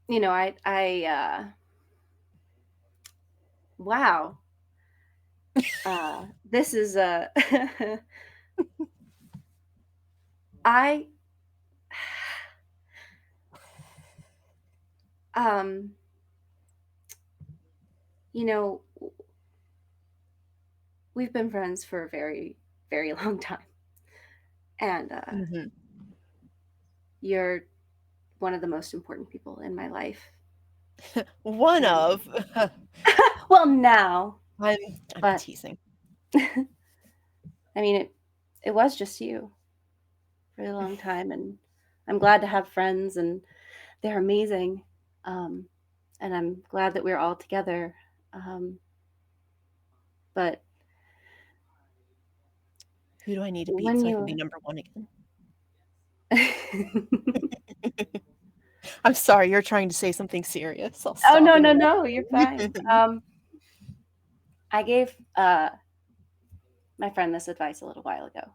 I wow. This is a I um you know we've been friends for a very very long time, and Mm-hmm. you're one of the most important people in my life. One And of. well, now, I'm but teasing. I mean it was just you for a long time, and I'm glad to have friends, and they're amazing. Um, and I'm glad that we're all together. But Who do I need to beat when so I can be you number one again? I'm sorry, you're trying to say something serious. I'll oh stop no and no no, you're fine. I gave my friend this advice a little while ago,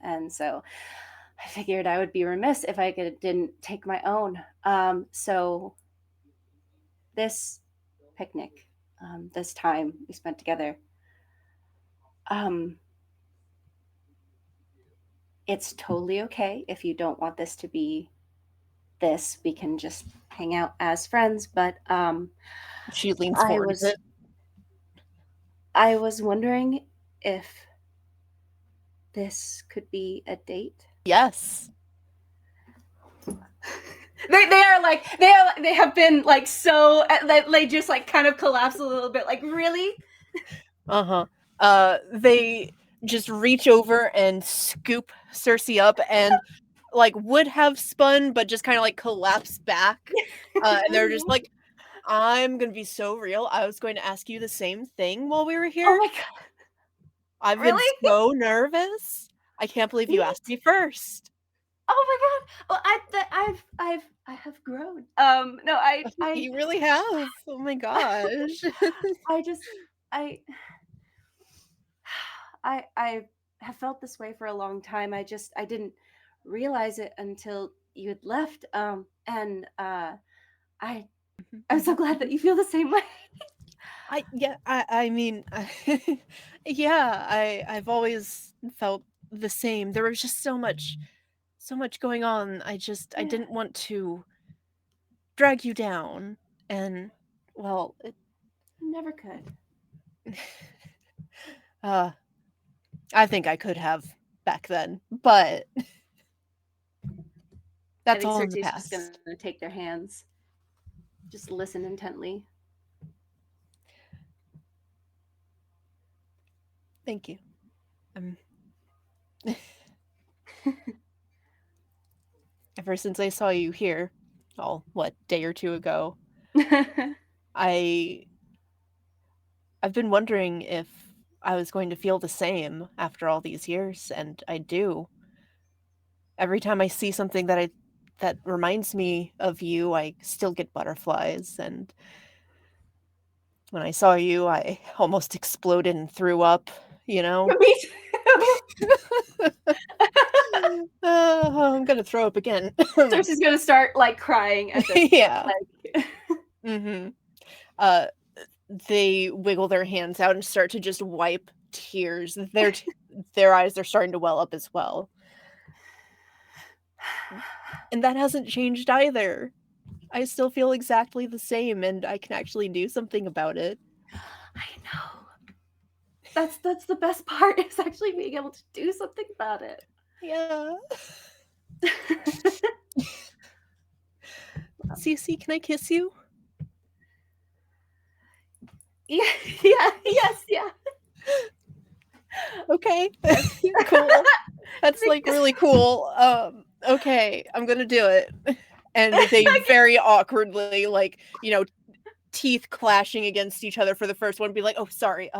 and so I figured I would be remiss if didn't take my own. So this picnic, this time we spent together, um, it's totally okay if you don't want this to be this. We can just hang out as friends. But She leans I forward a was bit. I was wondering if this could be a date. Yes. They are like they have been like so they just like kind of collapse a little bit like really. Uh-huh. They just reach over and scoop Cersei up and like would have spun but just kind of like collapse back. And they're just like, I'm gonna be so real. I was going to ask you the same thing while we were Oh here. my god. I've been Really? so nervous. I can't believe you asked me first. Oh my god. Well, I have grown. No, You really have. Oh my gosh. I just I I have felt this way for a long time. I didn't realize it until you had left. I I'm so glad that you feel the same way. I mean, yeah, I've always felt the same. There was just so much going on. I Yeah, didn't want to drag you down, and well, never could. uh, I think I could have back then, but I that's think all in the Cersei's just past. gonna take their hands, just listen intently. Thank you. Um, ever since I saw you here, what, day or two ago, I I've been wondering if I was going to feel the same after all these years, and I do. Every time I see something that reminds me of you, I still get butterflies, and when I saw you, I almost exploded and threw up, you know? Me too. I'm gonna throw up again. Cersei's gonna start like crying at this point. Yeah. Like, Mm-hmm. Uh, they wiggle their hands out and start to just wipe tears. Their eyes are starting to well up as well. And that hasn't changed either. I still feel exactly the same, and I can actually do something about it. I know. That's the best part is actually being able to do something about it. Yeah. Cece, can I kiss you? Yeah, yeah, yes, yeah. Okay. Cool. That's like really cool. Okay, I'm gonna do it. And they very awkwardly, like, teeth clashing against each other for the first one, be like, oh, sorry,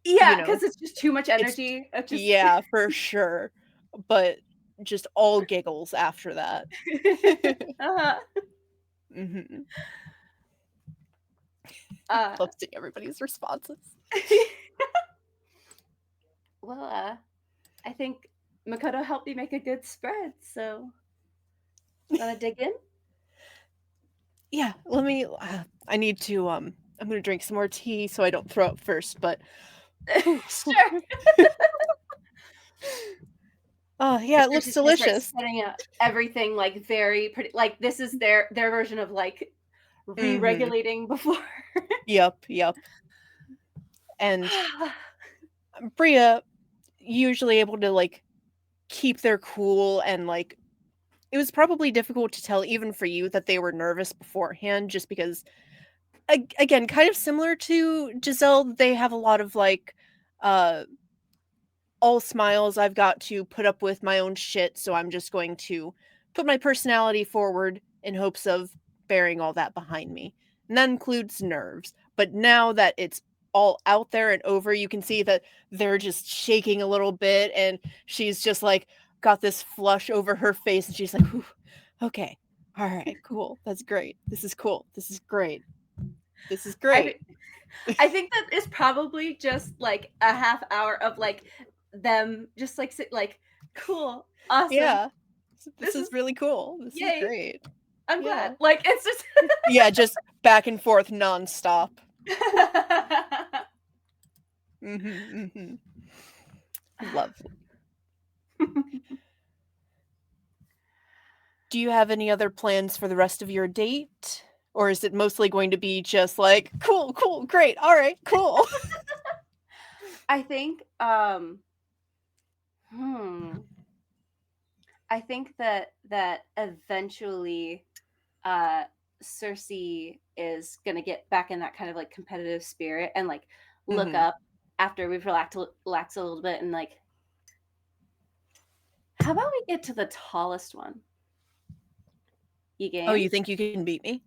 Yeah, because it's just too much it's energy. It just yeah, for sure. But just all giggles after that. uh-huh. Hmm. uh, Love seeing everybody's responses. well, I think Makoto helped me make a good spread, so wanna dig in? Yeah, let me. I need to. I'm gonna drink some more tea so I don't throw up first. But Sure. oh yeah, it looks Cersei's gonna start delicious. setting up everything like very pretty. Like this is their version of like Hmm. re-regulating before. Yep. And Bria usually able to like keep their cool, and like it was probably difficult to tell even for you that they were nervous beforehand, just because again, kind of similar to Giselle, they have a lot of like uh all smiles. I've got to put up with my own shit, so I'm just going to put my personality forward in hopes of bearing all that behind me. And that includes nerves. But now that it's all out there and over, you can see that they're just shaking a little bit, and she's just like got this flush over her face, and she's like, "Whew, okay, all right, cool. That's great. This is cool. This is great. This is great." I think that is probably just like a half hour of like them just like like cool, awesome. Yeah. This This is is really cool. This is yay. great. I'm Yeah. glad. Like it's just Yeah, just back and forth nonstop. Mm-hmm. Lovely. Do you have any other plans for the rest of your date? Or is it mostly going to be just like, cool, great, all right, cool? I think hmm I think that eventually Cersei is gonna get back in that kind of like competitive spirit and like look Mhm. up after we've relaxed a little bit and like, how about we get to the tallest one? You Oh, game? you think you can beat me?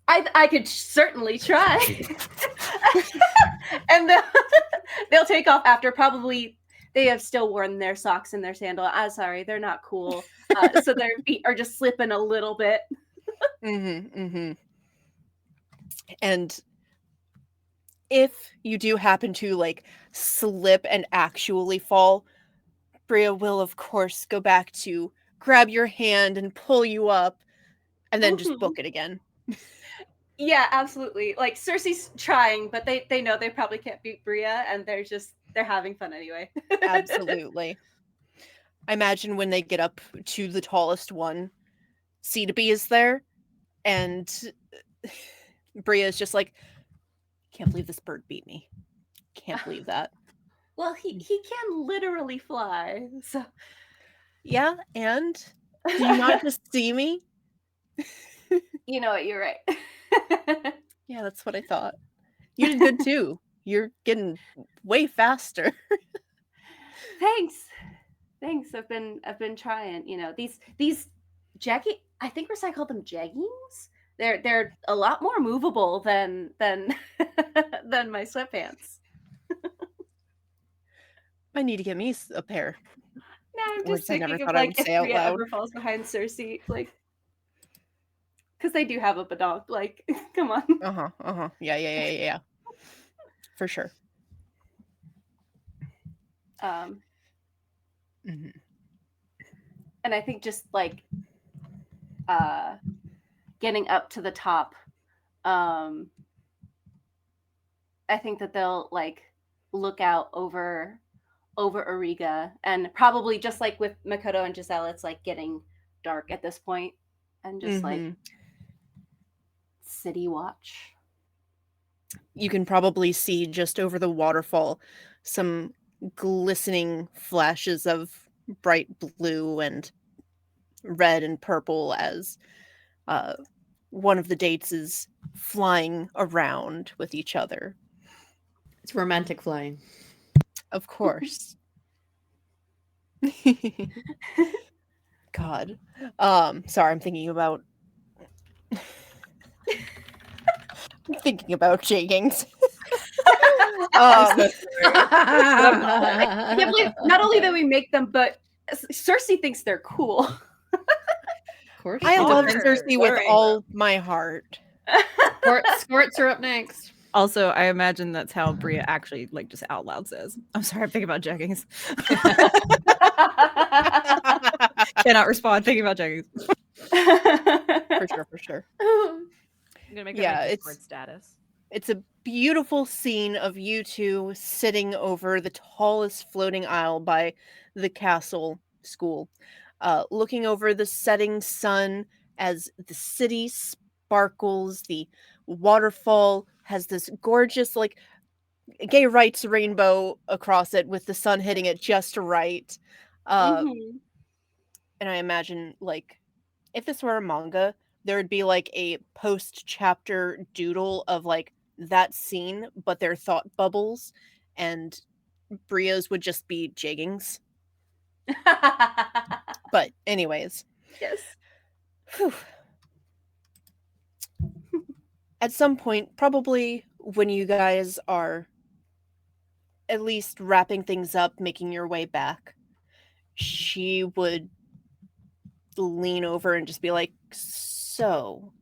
I could certainly try. And they'll take off after. Probably they have still worn their socks and their sandal. I'm sorry, they're not cool. So their feet are just slipping a little bit. And if you do happen to like slip and actually fall, Bria will of course go back to grab your hand and pull you up and then just book it again. Yeah, absolutely. Like Cersei's trying, but they know they probably can't beat Bria, and they're having fun anyway. Absolutely. I imagine when they get up to the tallest one, C2B is there, and Bria is just like, can't believe this bird beat me. Can't believe that. Well, he can literally fly, so Yeah, and do you not just see me? you know what, you're right. Yeah, that's what I thought. You did good too. You're getting way faster. Thanks. I've been trying. You know, these jegging. I think Versailles called them jeggings. They're a lot more movable than than my sweatpants. I need to get me a pair. No, I'm Words just I never thinking of thought I like would if say out Bria loud. ever falls behind Cersei, like because they do have a badonk. Like, come on. Yeah. For sure. And I think just like getting up to the top, I think that they'll like look out over Auriga, and probably just like with Makoto and Giselle, it's like getting dark at this point, and just like city watch. You can probably see just over the waterfall some glistening flashes of bright blue and red and purple as one of the dates is flying around with each other. It's romantic flying. Of course. God. Sorry, I'm thinking about jeggings. I can't believe not only that we make them, but Cersei thinks they're cool. Of course. I love are. Cersei with all my heart. Skirts are up next. Also, I imagine that's how Bria actually like just out loud says. I'm sorry, I'm thinking about jeggings. Cannot respond. Thinking about jeggings. For sure. I'm gonna make Yeah, my it's- Discord status. It's a beautiful scene of you two sitting over the tallest floating aisle by the castle school, looking over the setting sun as the city sparkles. The waterfall has this gorgeous, like, gay rights rainbow across it with the sun hitting it just right. Mhm. And I imagine, like, if this were a manga, there would be like a post-chapter doodle of like that scene, but they're thought bubbles, and Bria's would just be jeggings. But anyways, Yes. whew. At some point, probably when you guys are at least wrapping things up, making your way back, she would lean over and just be like, so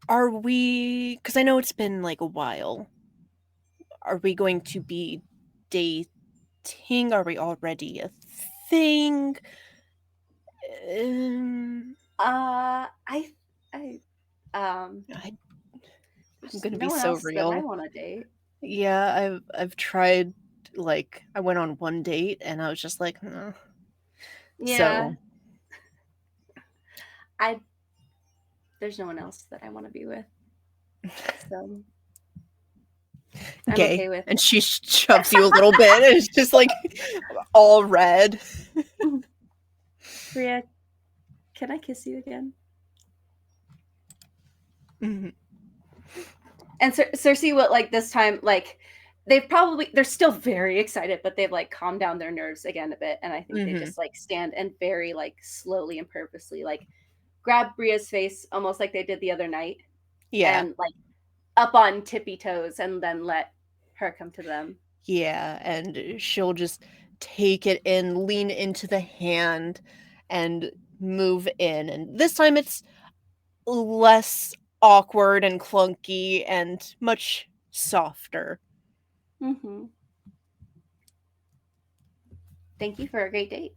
are we, because I know it's been like a while, are we going to be dating? Are we already a thing? I I'm gonna be no one so else that I real. want to date. Yeah, I've tried, like, I went on one date and I was just like, Yeah. So There's no one else that I want to be with. So I'm gay. okay with And she shoves you a little bit and it's just like all red. Bria, can I kiss you again? Mhm. And Cersei will, like, this time, like, they're still very excited, but they've like calmed down their nerves again a bit, and I think they just like stand and very like slowly and purposely like grab Bria's face almost like they did the other night, Yeah. and like up on tippy toes, and then let her come to them. Yeah, and she'll just take it in, lean into the hand, and move in. And this time it's less awkward and clunky and much softer. Mm-hmm. Thank you for a great date.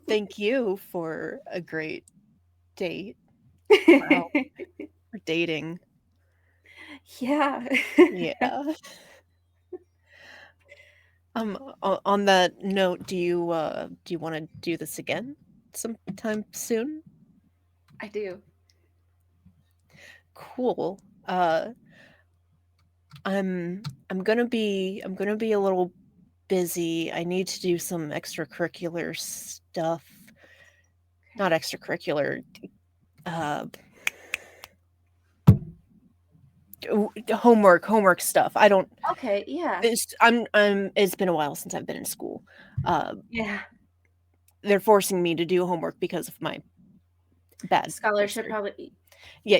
Thank you for a great date. Wow. We're dating. Yeah. Yeah. On that note, do you want to do this again sometime soon? I do. Cool. I'm gonna be a little busy. I need to do some extracurricular stuff. Not extracurricular. Uh, homework stuff. I don't. Okay. Yeah. It's been a while since I've been in school. Yeah. They're forcing me to do homework because of my bad Scholarship history. probably. Yeah.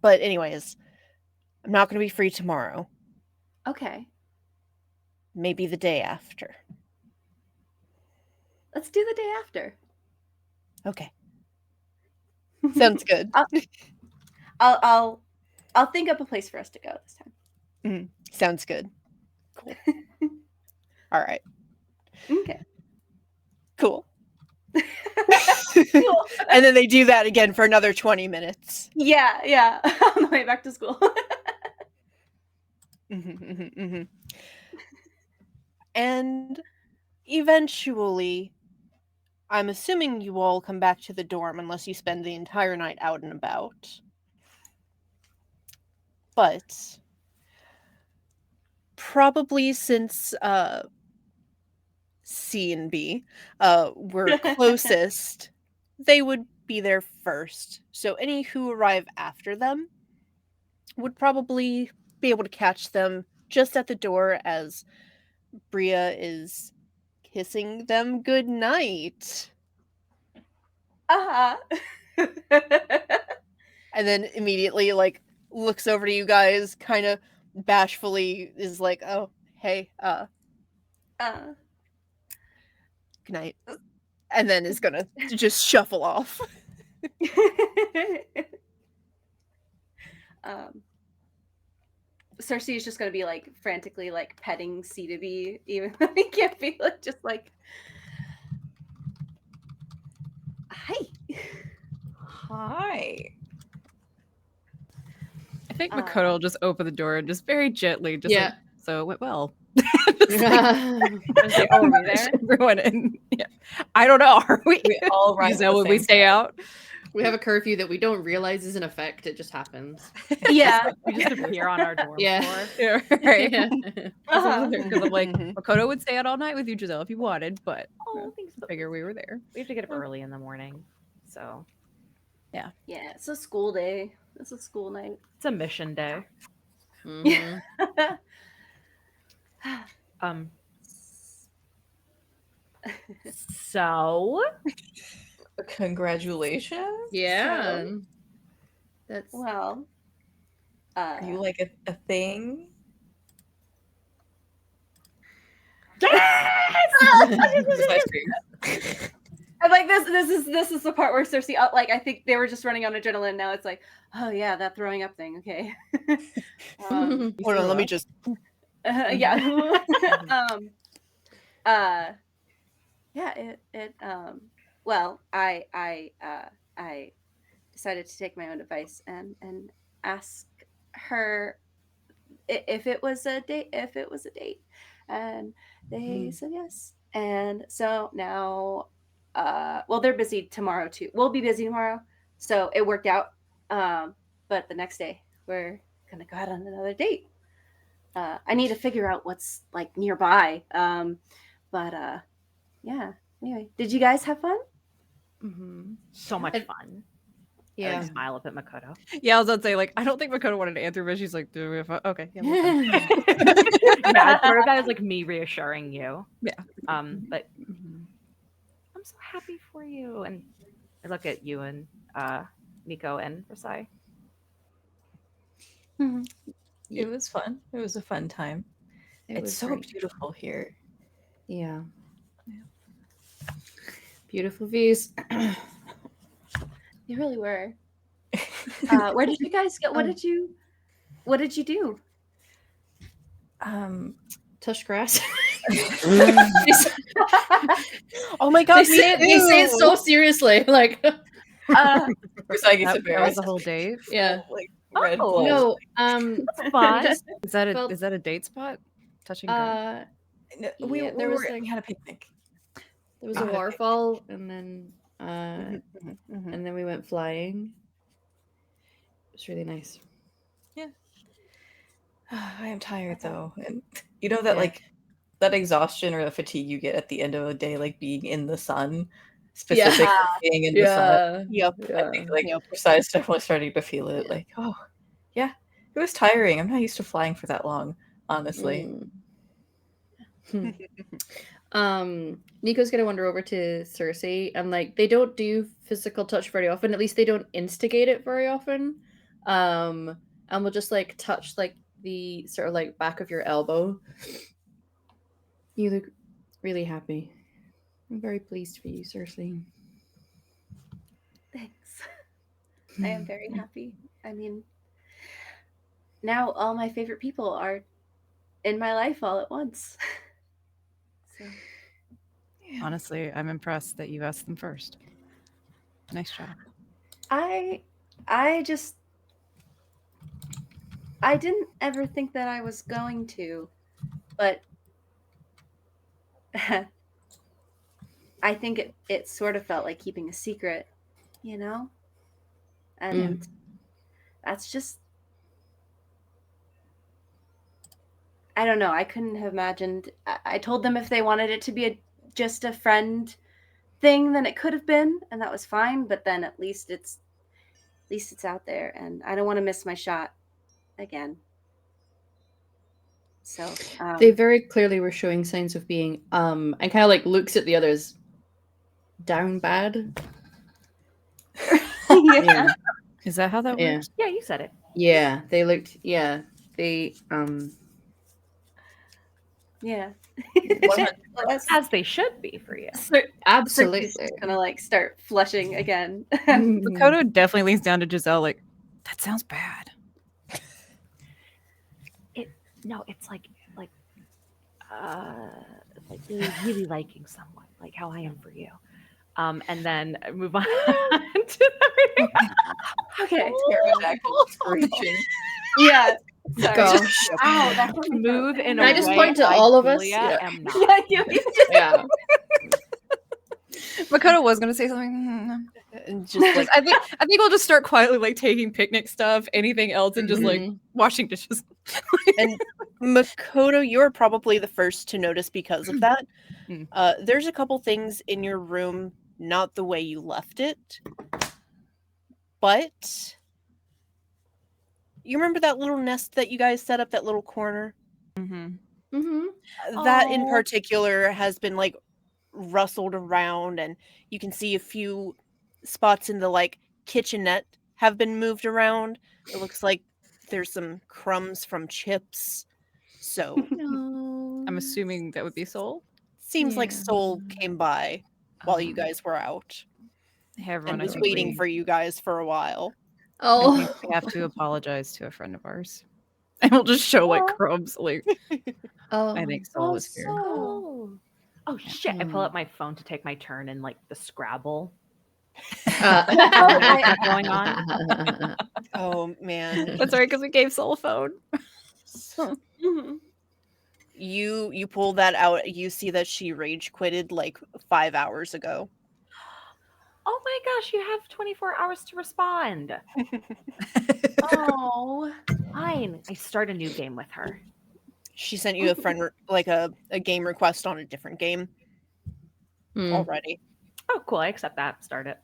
But anyways, I'm not gonna be free tomorrow. Okay. Maybe the day after. Let's do the day after. Okay. Sounds good. I'll think up a place for us to go this time. Sounds good. Cool. All right. Okay. Cool. Cool. And then they do that again for another 20 minutes. Yeah. On the way back to school. And eventually, I'm assuming you all come back to the dorm unless you spend the entire night out and about. But probably since C and B were closest, they would be there first. So any who arrive after them would probably be able to catch them just at the door as Bria is kissing them goodnight. Uh-huh. And then immediately like looks over to you guys, kind of bashfully is like, "Oh, hey, good night." And then is gonna just shuffle off. Cersei is just gonna be like frantically like petting C to B, even though he can't be like just like, hi. Hi. I think Makoto will just open the door and just very gently, just Yeah. like, so it went well. And Say, oh, are we there? Everyone in. Yeah. I don't know. Are we? We all ride Giselle, would we stay out? we have a curfew that we don't realize is in effect. It just happens. Yeah. We just appear on our dorm Yeah. floor. Yeah, right. Yeah. Uh-huh. Because I'm like, Mhm. Makoto would stay out all night with you, Giselle, if you wanted, but Oh, thanks. I figure we were there. We have to get up early in the morning, so Yeah, it's a school day. It's a school night. it's a mission day. Mhm. So Congratulations. Yeah. So- That's Well, Are you like a thing? Ice cream. I'm like this is the part where Cersei like I think they were just running on adrenaline. Now it's like, oh yeah, that throwing up thing. Okay. Hold on, let me just. Yeah. Yeah. It. Well, I decided to take my own advice and ask her if it was a date. If it was a date, and they said yes. And so now, well, they're busy tomorrow too. We'll be busy tomorrow, so it worked out. But the next day we're gonna go out on another date. I need to figure out what's like nearby. But yeah. Anyway, did you guys have fun? Mhm. so much And- fun. I Yeah. like, smile up at Makoto. Yeah, I was about to say, like, I don't think Makoto wanted to answer, but she's like, do we have fun? Okay. Yeah, we're fine. Yeah, part of that is like me reassuring you. Yeah. But Mhm. I'm so happy for you. And I look at you and Nico and Rasai. It was fun. It was a fun time. It It's was so great. beautiful here. Yeah. Beautiful views. You really were. Where did you guys go? What did you do? Touch grass. Oh my god, They say it so seriously. Like, Rasai gets That was embarrassed. a whole date. yeah. Like red Oh. blush. No, Fun. just Is that felt- a date spot? Touching grass. No, yeah, there was we had a picnic. there was a Got it. waterfall, and then Mhm. and then we went flying. It was really nice. I am tired though, and you know that Yeah. like that exhaustion or the fatigue you get at the end of a day, like being in the sun, specifically being in the sun. Yep. I think like Yep. Rasai's definitely starting to feel it. Like, oh, yeah, it was tiring. I'm not used to flying for that long, honestly. Nico's gonna wander over to Cersei, and like they don't do physical touch very often. At least they don't instigate it very often. And we'll just like touch like the sort of like back of your elbow. You look really happy. I'm very pleased for you, Cersei. Thanks. I am very happy. I mean, now all my favorite people are in my life all at once. So Honestly, I'm impressed that you asked them first. Nice job. I just didn't ever think that I was going to, but I think it sort of felt like keeping a secret, you know? And that's just I don't know. I couldn't have imagined. I told them if they wanted it to be just a friend thing, then it could have been, and that was fine. But then at least it's out there, and I don't want to miss my shot again. So They very clearly were showing signs of being and kind of like looks at the others down bad. yeah. Is that how that Yeah. works? Yeah, you said it. Yeah, they looked. Yeah, they. Yeah. As they should be for you. Absolutely. Gonna like start flushing again. Makoto definitely leans down to Giselle like, that sounds bad. No, it's like really, really liking someone, like how I am for you. And then move on to the Okay. Pterodactyl screeching. Yeah. Sorry. Gosh. Ow, that hurt me. move in Can a I just way point to I, all of us? Julia, Yeah. am not. Yeah, Yeah. Makoto was gonna say something. And just like I think we'll just start quietly like taking picnic stuff, anything else, and just like washing dishes. and Makoto, you're probably the first to notice because of that. Mm. There's a couple things in your room not the way you left it, but you remember that little nest that you guys set up, that little corner? That in Aw. particular has been like rustled around, and you can see a few spots in the like kitchenette have been moved around. It looks like there's some crumbs from chips. So I'm assuming that would be Soul. seems like Yeah. Soul came by while you guys were out Hey everyone, and I was think waiting for you guys for a while. I think we have to apologize to a friend of ours. And we'll just show like crumbs. Like I think Soul was here. Oh shit! I pull up my phone to take my turn in like the Scrabble. Going on. Oh man. That's right, because we gave Soul a phone. You pull that out, you see that she rage quitted like 5 hours ago. Oh my gosh! You have 24 hours to respond. Oh. Fine. I start a new game with her. She sent you a friend like a game request on a different game already. Oh, cool. I accept that. Start it.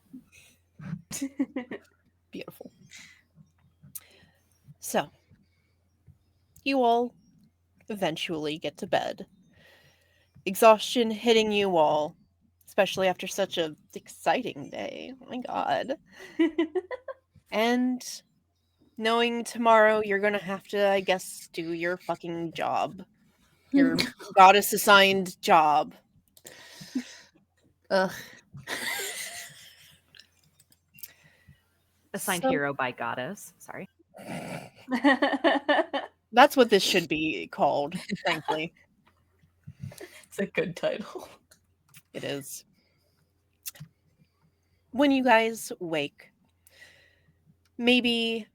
Beautiful. So, you all eventually get to bed. Exhaustion hitting you all, especially after such a exciting day. Oh my god. And knowing tomorrow you're gonna have to, I guess, do your fucking job. Your goddess assigned job. Ugh. Assigned So- hero by goddess. Sorry. That's what this should be called, frankly. It's a good title. It is. When you guys wake, maybe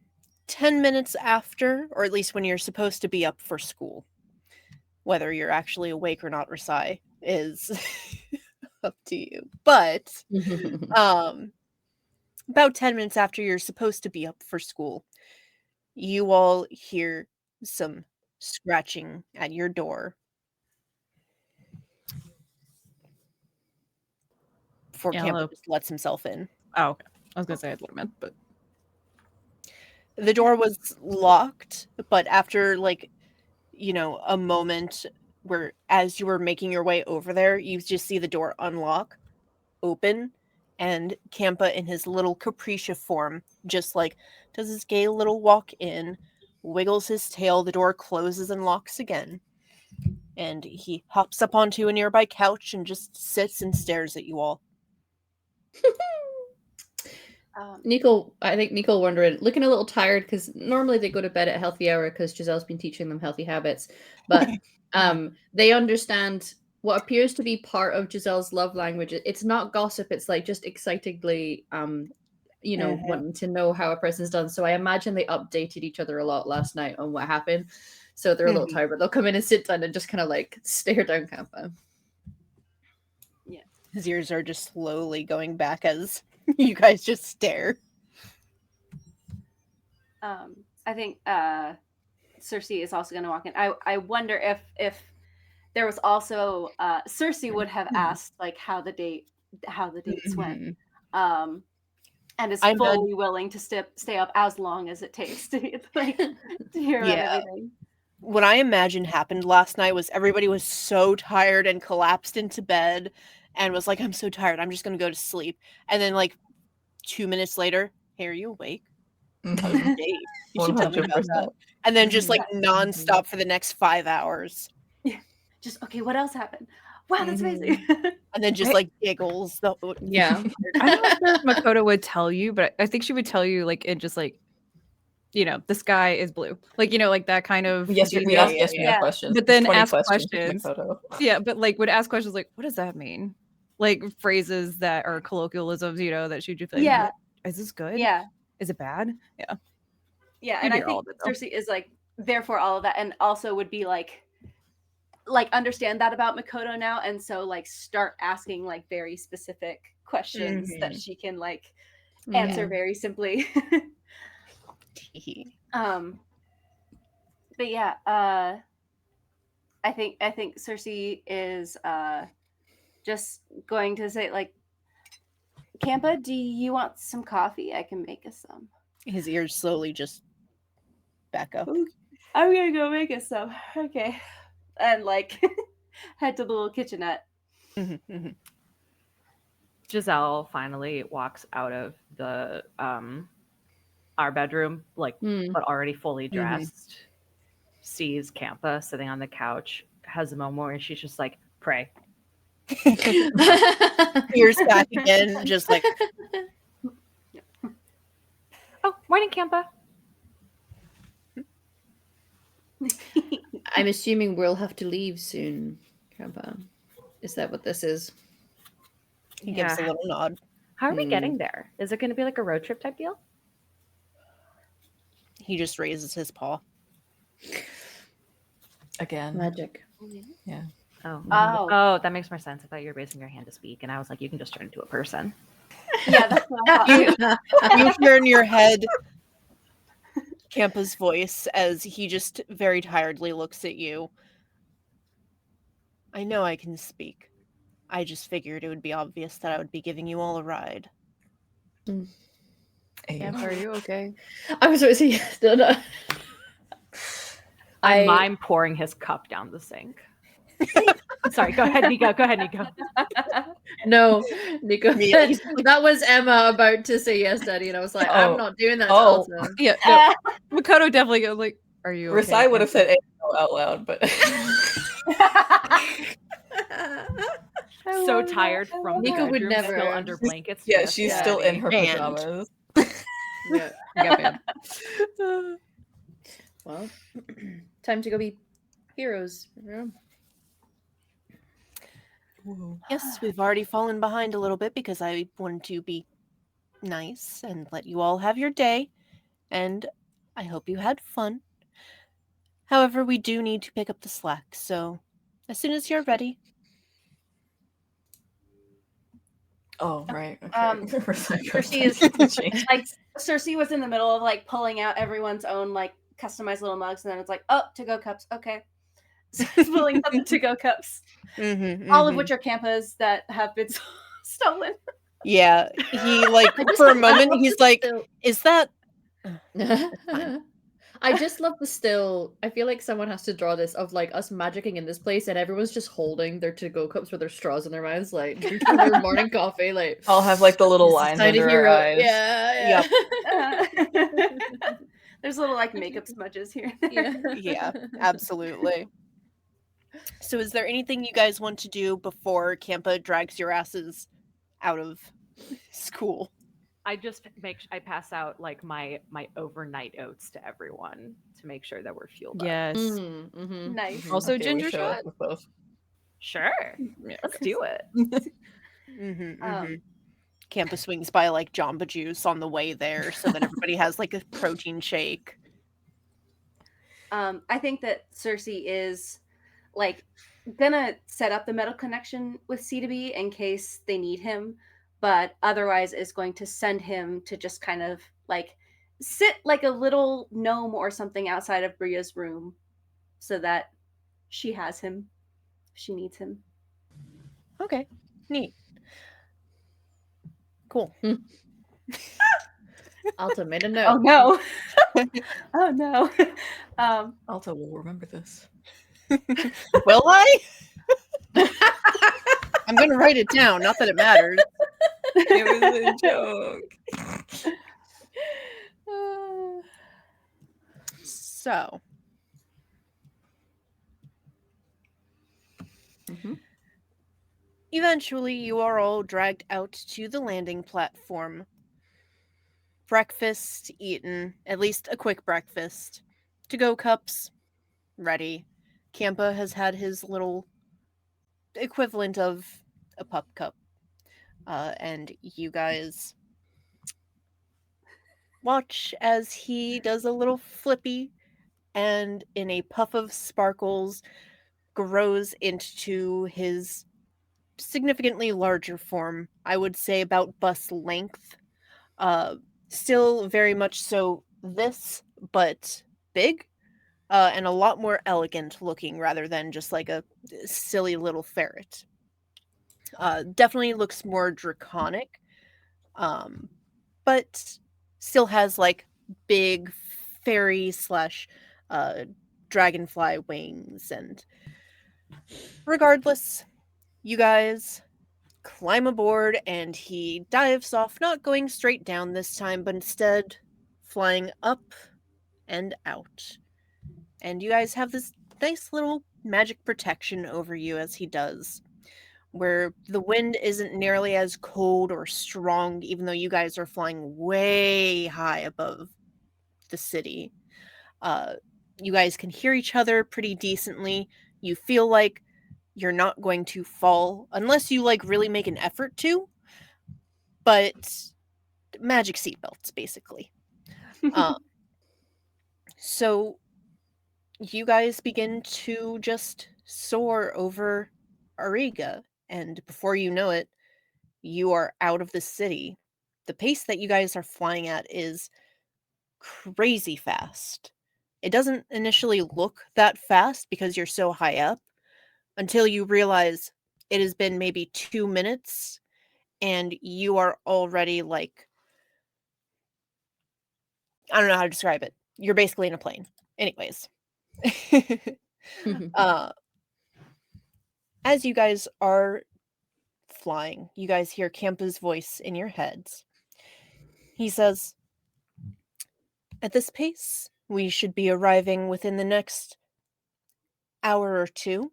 10 minutes after, or at least when you're supposed to be up for school, whether you're actually awake or not, Rasai, is up to you. But about 10 minutes after you're supposed to be up for school, you all hear some scratching at your door. Before Yeah, Campa hello. just lets himself in. Oh, okay. I was gonna say I had what I meant, but The door was locked, but after a moment where as you were making your way over there, you just see the door unlock, open, and Campa in his little capricia form just does his gay little walk in, wiggles his tail, the door closes and locks again. And he hops up onto a nearby couch and just sits and stares at you all. I think Nico wondering, looking a little tired because normally they go to bed at a healthy hour because Giselle's been teaching them healthy habits. But they understand what appears to be part of Giselle's love language. It's not gossip, it's like just excitedly wanting to know how a person's done. So I imagine they updated each other a lot last night on what happened. So they're a little tired, but they'll come in and sit down and just kind of like stare down Campa. Yeah. His ears are just slowly going back as you guys just stare. I think Cersei is also going to walk in. I wonder if there was also Cersei would have asked like how the dates went, and is fully willing to stay up as long as it takes to hear about everything. What I imagine happened last night was everybody was so tired and collapsed into bed and was like, I'm so tired, I'm just gonna go to sleep. And then 2 minutes later, hey, are you awake? How was your date? You should tell me about that. And then just nonstop for the next 5 hours. Yeah. Just okay, what else happened? Wow, that's amazing. And then just giggles. Yeah. I'm not sure if Makoto would tell you, but I think she would tell you in just the sky is blue. That kind of Yes, we ask yes, we have questions. But then 20 ask questions. questions. Yeah, but would ask questions like, what does that mean? Phrases that are colloquialisms, that she'd just be like, Yeah. Is this good? Yeah. Is it bad? Yeah. Yeah, and I think Cersei is there for all of that, and also would be understand that about Makoto now, and so start asking very specific questions that she can answer very simply. But yeah, I think Cersei is just going to say Campa, do you want some coffee? I can make us some. His ears slowly just back up. I'm gonna go make us some. Okay. And head to the little kitchenette. Giselle finally walks out of the our bedroom, but already fully dressed, sees Campa sitting on the couch, has a moment where she's just like, pray. Ears back again, just oh, morning, Campa. I'm assuming we'll have to leave soon, Campa. Is that what this is? He gives a little nod. How are we getting there? Is it going to be a road trip type deal? He just raises his paw. Again. Magic. Yeah. Oh, that makes more sense. I thought you were raising your hand to speak, and I was like, you can just turn into a person. Yeah, that's what I thought. You hear in your head Campa's voice as he just very tiredly looks at you. I know I can speak. I just figured it would be obvious that I would be giving you all a ride. Campa, are you okay? I was going to say, no. I mime pouring his cup down the sink. Sorry, go ahead, Nico. No, Nico. Yeah, he's That was Emma about to say yes, Daddy, and I was like, I'm Oh. not doing that to Oh. Elsa. Yeah, no, Makoto definitely goes like, "Are you okay?" Rasai would have Campbell?" said AO out loud, but So tired from the Nico would bedroom, never. still under blankets. yeah, just she's Yeah. still in ready. her And- pajamas. Yeah. Yeah, man. Well, time to go be heroes. Yes, we've already fallen behind a little bit because I wanted to be nice and let you all have your day, and I hope you had fun. However, we do need to pick up the slack, so as soon as you're ready. Oh, right. Okay. Cersei Rasai is- goes to change. Like Cersei was in the middle of like pulling out everyone's own like customized little mugs, and then it's like, oh, to-go cups. Okay. So it's pulling out the to-go cups, all of which are Campa's that have been stolen. Yeah, he like I just- for a I moment love he's the like, still- "Is that?" I just love the still. I feel like someone has to draw this of like us magicking in this place, and everyone's just holding their to-go cups with their straws in their mouths, like drinking their morning coffee. Like I'll have like the little this is lines kind of under her hero. eyes. Yeah, There's little like makeup smudges here. and there. Yeah, absolutely. So, is there anything you guys want to do before Campa drags your asses out of school? I just I pass out like my overnight oats to everyone to make sure that we're fueled up. Yes. Mm-hmm. Nice. Also, Okay, we ginger show up shot. with both. Sure, Yeah, let's okay. do it. Campa swings by like Jamba Juice on the way there, so that everybody has like a protein shake. I think that Cersei is like gonna set up the metal connection with C2B in case they need him, but otherwise is going to send him to just kind of like sit like a little gnome or something outside of Bria's room so that she has him if she needs him. Okay, neat, cool. Alta made a note. Oh no. Oh no. Alta will remember this. Will I? I'm gonna write it down. Not that it matters. It was a joke. So, eventually, you are all dragged out to the landing platform. Breakfast eaten, at least a quick breakfast. To-go cups ready. Campa has had his little equivalent of a pup cup. And you guys watch as he does a little flippy and in a puff of sparkles grows into his significantly larger form. I would say about bust length. Still very much so this, but big. And a lot more elegant looking rather than just like a silly little ferret. Definitely looks more draconic, but still has like big fairy slash dragonfly wings. And regardless, you guys climb aboard and he dives off, not going straight down this time, but instead flying up and out. And you guys have this nice little magic protection over you as he does, where the wind isn't nearly as cold or strong, even though you guys are flying way high above the city. You guys can hear each other pretty decently. You feel like you're not going to fall unless you like really make an effort to, but magic seatbelts basically. So you guys begin to just soar over Auriga, and before you know it, you are out of the city. The pace that you guys are flying at is crazy fast. It doesn't initially look that fast because you're so high up until you realize it has been maybe 2 minutes and you are already like, I don't know how to describe it. You're basically in a plane. Anyways. As you guys are flying, you guys hear Campa's voice in your heads. He says, "At this pace, we should be arriving within the next hour or two.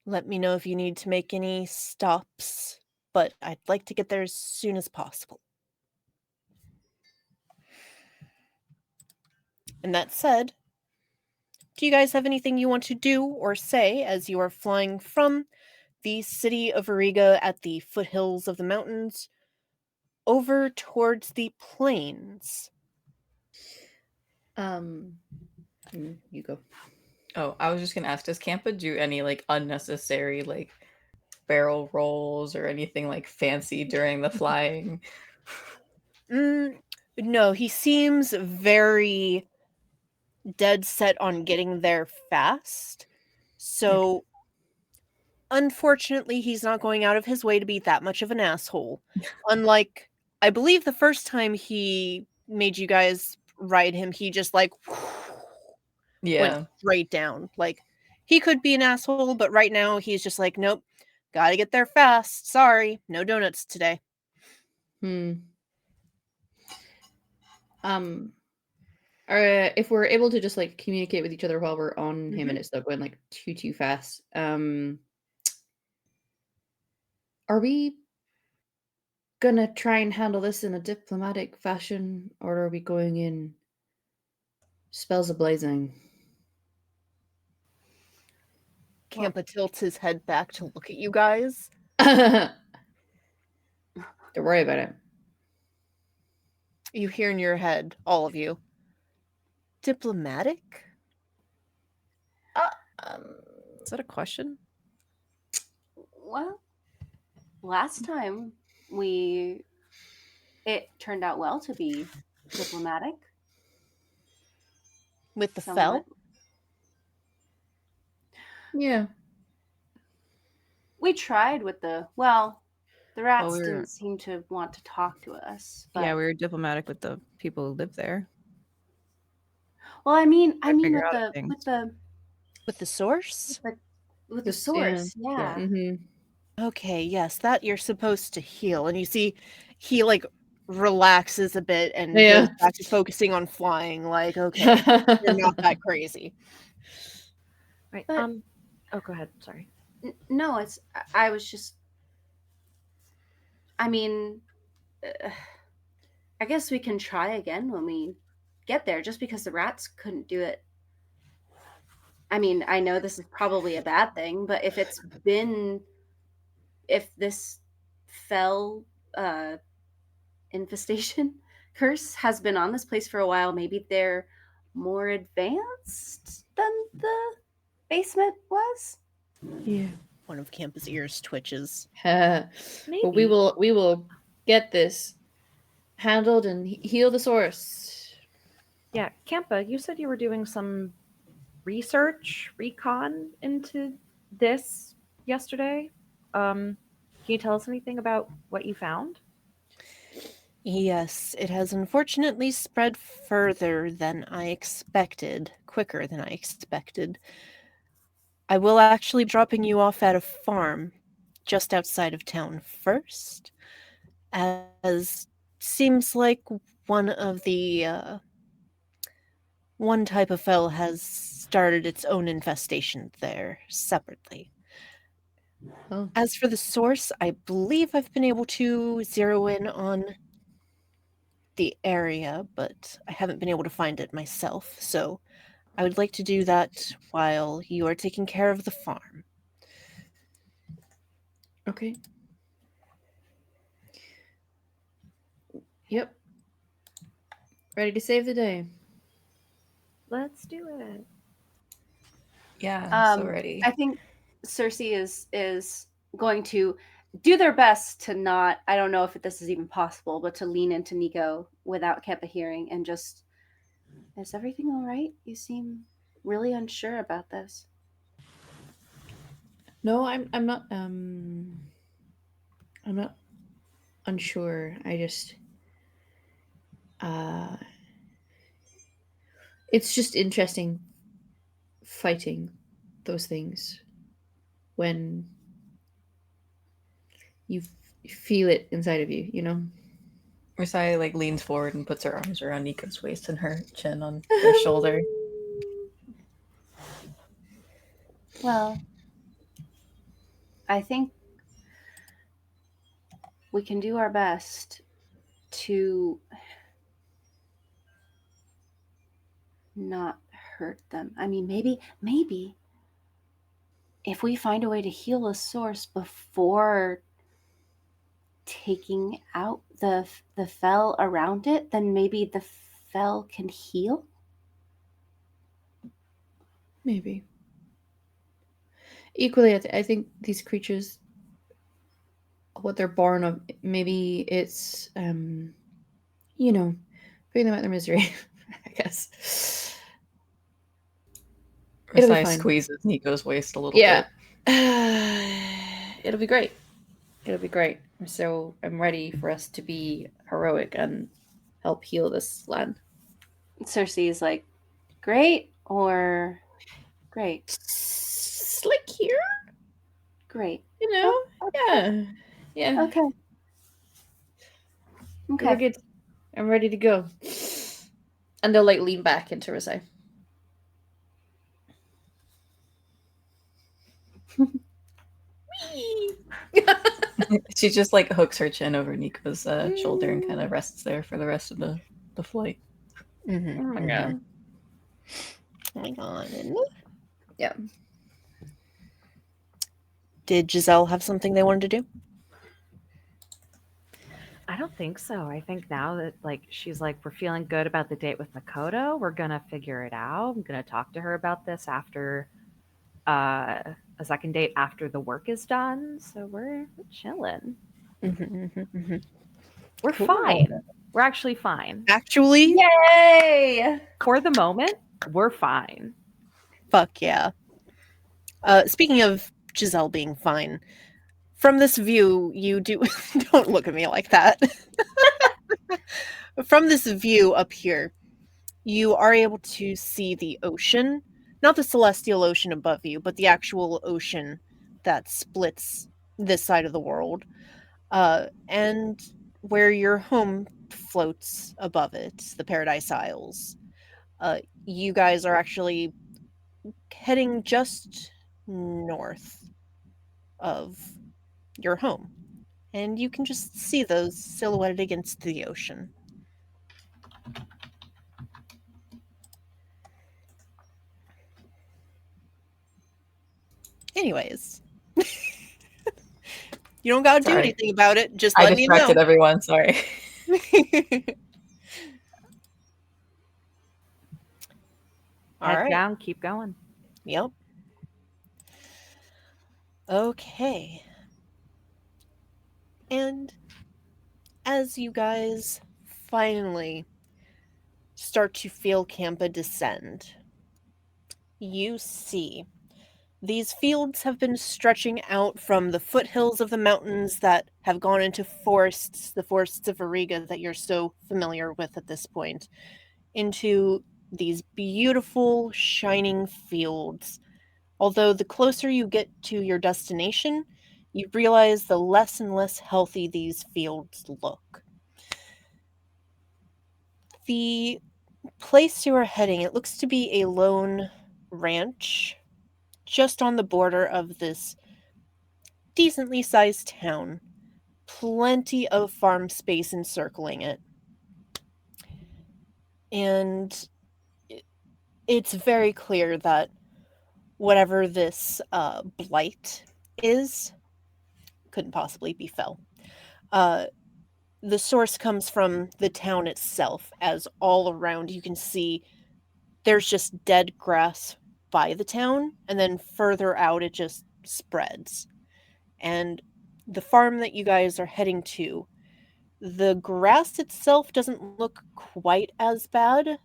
Let me know if you need to make any stops, but I'd like to get there as soon as possible." And that said, do you guys have anything you want to do or say as you are flying from the city of Auriga at the foothills of the mountains over towards the plains? You go. Oh, I was just gonna ask, does Campa do any like unnecessary like barrel rolls or anything like fancy during the flying? No, he seems very dead set on getting there fast. So, unfortunately, he's not going out of his way to be that much of an asshole. Unlike, I believe the first time he made you guys ride him, he just like went Yeah. straight down. Like, he could be an asshole, but right now he's just like, nope, gotta get there fast. Sorry, no donuts today. If we're able to just like communicate with each other while we're on him and it's not going like too fast, are we gonna try and handle this in a diplomatic fashion, or are we going in spells ablazing? Campa tilts his head back to look at you guys. Don't worry about it. You hear in your head, all of you, diplomatic? Is that a question? Well, last time it turned out well to be diplomatic. With the Somewhat. fell? Yeah. We tried with the rats we're- didn't seem to want to talk to us. But Yeah, we were diplomatic with the people who live there. well, I mean figure with out things. With the source? with the source, yeah. Okay, yes, that you're supposed to heal. And you see he like relaxes a bit and goes back to focusing on flying. Like, okay, you're not that crazy. Right. But- Oh, go ahead. Sorry. No, it's. I was just. I mean, I guess we can try again when we get there. Just because the rats couldn't do it. I mean, I know this is probably a bad thing, but if this fell infestation curse has been on this place for a while, maybe they're more advanced than the basement was. Yeah. One of Campa's ears twitches. But we will get this handled and heal the source. Yeah, Campa, you said you were doing some recon into this yesterday. Can you tell us anything about what you found? Yes, it has unfortunately spread further than I expected, quicker than I expected. I will actually be dropping you off at a farm just outside of town first, as seems like one of the one type of fell has started its own infestation there separately. Oh. As for the source, I believe I've been able to zero in on the area, but I haven't been able to find it myself, so I would like to do that while you are taking care of the farm. Okay. Yep. Ready to save the day. Let's do it. Yeah, I'm so ready. I think Cersei is going to do their best to not. I don't know if this is even possible, but to lean into Nico without Keppa hearing and just. Is everything all right? You seem really unsure about this. No, I'm not unsure. I just it's just interesting fighting those things when you feel it inside of you, you know. Risai like leans forward and puts her arms around Nico's waist and her chin on her shoulder. Well, I think we can do our best to not hurt them. I mean, maybe if we find a way to heal a source before taking out the fell around it, then maybe the fell can heal. Maybe. Equally, I think these creatures, what they're born of, maybe it's, you know, bring them out of their misery, I guess. It'll be Risai fine. squeezes Nico's waist a little Yeah. bit. It'll be great. It'll be great. So I'm ready for us to be heroic and help heal this land. Cersei is like, great or great? Like here, Great. you know? Okay. Yeah. Okay. We're good. I'm ready to go. And they'll like lean back into Risai. She just like hooks her chin over Nico's shoulder and kind of rests there for the rest of the flight. Mm-hmm. Oh my god. Oh my god. Yeah. Did Giselle have something they wanted to do? I don't think so. I think now that like she's like we're feeling good about the date with Makoto, we're gonna figure it out. I'm gonna talk to her about this after a second date after the work is done. So we're chilling. Mm-hmm. We're Cool. fine. We're actually fine. Actually, Yay! For the moment, we're fine. fuck yeah. Speaking of Giselle being fine, from this view, you do. Don't look at me like that. From this view up here, you are able to see the ocean. Not the celestial ocean above you, but the actual ocean that splits this side of the world. And where your home floats above it, the Paradise Isles. You guys are actually heading just north of your home. And you can just see those silhouetted against the ocean. Anyways. You don't gotta do Sorry. anything about it, just I let me know. distracted everyone, sorry. All Head right. down, keep going. Yep. Okay. And as you guys finally start to feel Campa descend, you see these fields have been stretching out from the foothills of the mountains that have gone into forests, the forests of Auriga that you're so familiar with at this point, into these beautiful, shining fields. Although the closer you get to your destination, you realize the less and less healthy these fields look. The place you are heading, it looks to be a lone ranch just on the border of this decently sized town. Plenty of farm space encircling it. And it's very clear that whatever this blight is couldn't possibly be fell. The source comes from the town itself, as all around you can see there's just dead grass by the town, and then further out it just spreads. And the farm that you guys are heading to, the grass itself doesn't look quite as bad,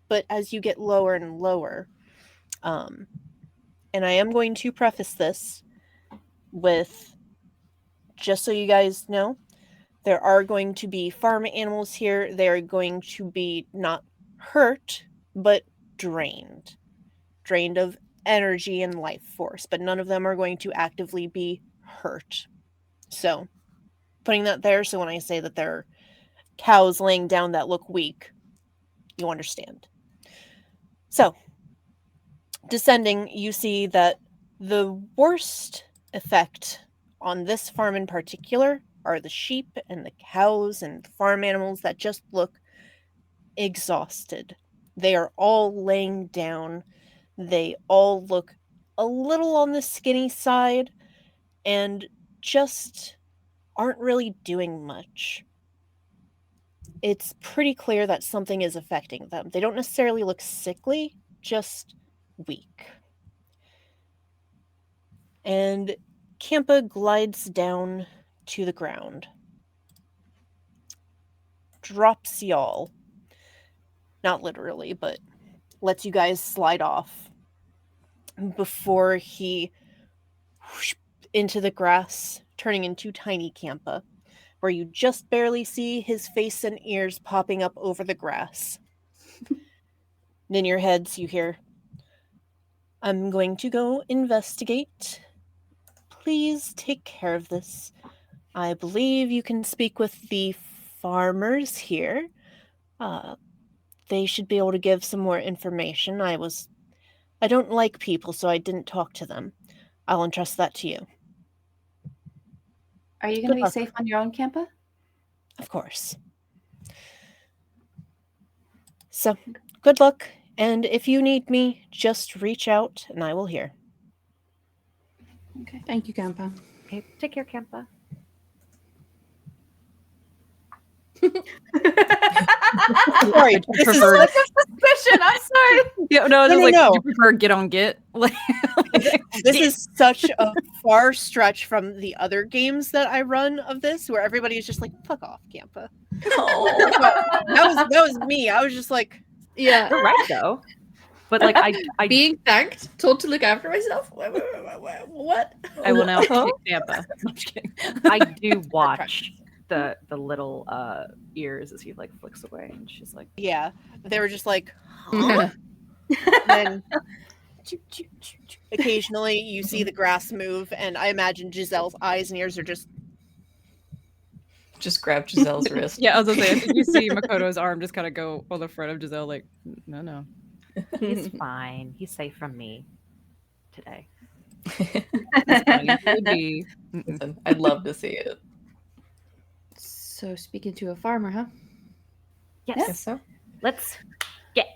but as you get lower and lower, and I am going to preface this with, just so you guys know, there are going to be farm animals here. They are going to be not hurt, but drained. Drained of energy and life force, but none of them are going to actively be hurt. So, putting that there, so when I say that there are cows laying down that look weak, you understand. So, descending, you see that the worst effect on this farm in particular are the sheep and the cows and the farm animals that just look exhausted. They are all laying down. They all look a little on the skinny side and just aren't really doing much. It's pretty clear that something is affecting them. They don't necessarily look sickly, just weak. And Kampa glides down to the ground. Drops y'all. Not literally, but lets you guys slide off before he whoosh into the grass, turning into tiny Kampa, where you just barely see his face and ears popping up over the grass. And in your heads, you hear, "I'm going to go investigate. Please take care of this. I believe you can speak with the farmers here. They should be able to give some more information. I don't like people, so I didn't talk to them. I'll entrust that to you." Are you going Good to be luck. safe on your own, Kampa? Of course. So, good luck, and if you need me, just reach out and I will hear. Okay. Thank you, Kampa. Okay, take care, Kampa. Sorry, Would you this is prefer- such Suspicion. I'm sorry. Yeah, no, I was No, just like, no, would you prefer get on get? Like, this is such a far stretch from the other games that I run of this, where everybody is just like, "Fuck off, Kampa." That was me. I was just like, Yeah. You're right though. But like I Being thanked, told to look after myself. What? I will now Huh? pick Tampa. I'm just kidding. I do watch the little ears as he like flicks away, and she's like, yeah. They were just like, huh? And then occasionally you see the grass move, and I imagine Giselle's eyes and ears are just Just grab Giselle's wrist. yeah, I was gonna say, I think you see Makoto's arm just kind of go on the front of Giselle, like, no. he's fine. He's safe from me today. That's funny. It would be. Listen, I'd love to see it. So speaking to a farmer, huh? Yes. Guess so. Let's get.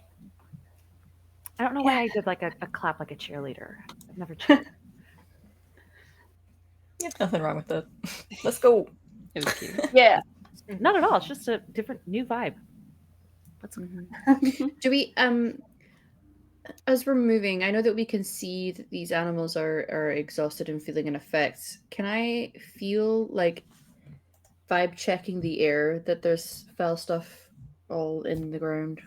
I don't know why I did like a clap like a cheerleader. I've never cheered. Yeah, nothing wrong with that. Let's go. It was cute. Yeah. Not at all. It's just a different, new vibe. Let's. Do we as we're moving, I know that we can see that these animals are exhausted and feeling an effect. Can I feel like vibe checking the air that there's foul stuff all in the ground?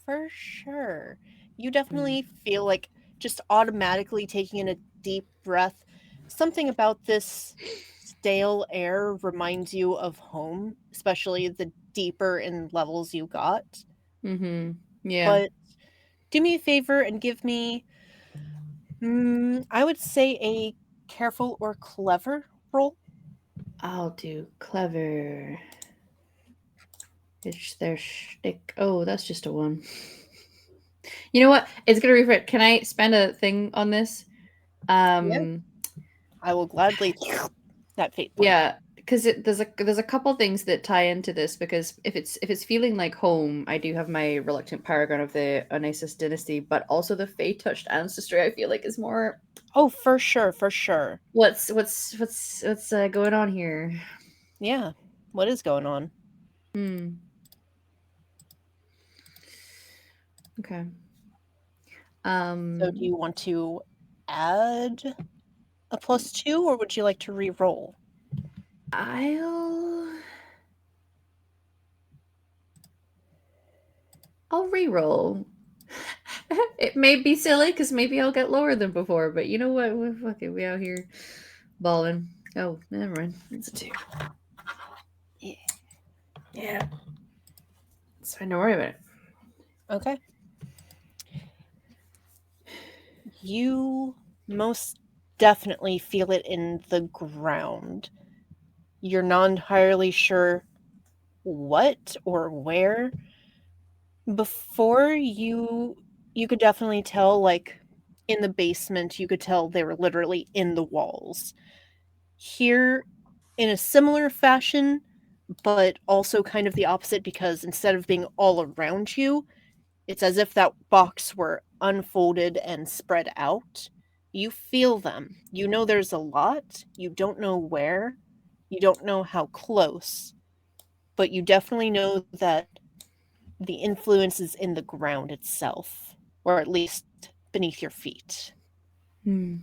for sure. You definitely feel like just automatically taking in a deep breath. Something about this stale air reminds you of home, especially the deeper in levels you got. Mm-hmm. Yeah. But do me a favor and give me, I would say, a careful or clever roll. I'll do clever. It's their shtick. Oh, that's just a 1. You know what? It's gonna refresh. Can I spend a thing on this? I will gladly that fate point. Yeah, because there's a couple things that tie into this, because if it's feeling like home, I do have my reluctant paragon of the Onesis dynasty, but also the Fey touched ancestry. I feel like is more. Oh, for sure, for sure. What's going on here? Yeah. What is going on? Okay. So do you want to add a +2, or would you like to re-roll? I'll re-roll. It may be silly because maybe I'll get lower than before, but you know what? We out here balling. Oh, never mind. It's a 2. Yeah. It's fine. Don't worry about it. Okay. You most definitely feel it in the ground. You're not entirely sure what or where. Before you could definitely tell, like, in the basement, you could tell they were literally in the walls. Here, in a similar fashion, but also kind of the opposite, because instead of being all around you, it's as if that box were unfolded and spread out. You feel them. You know there's a lot. You don't know where. You don't know how close. But you definitely know that the influence is in the ground itself, or at least beneath your feet. Hmm.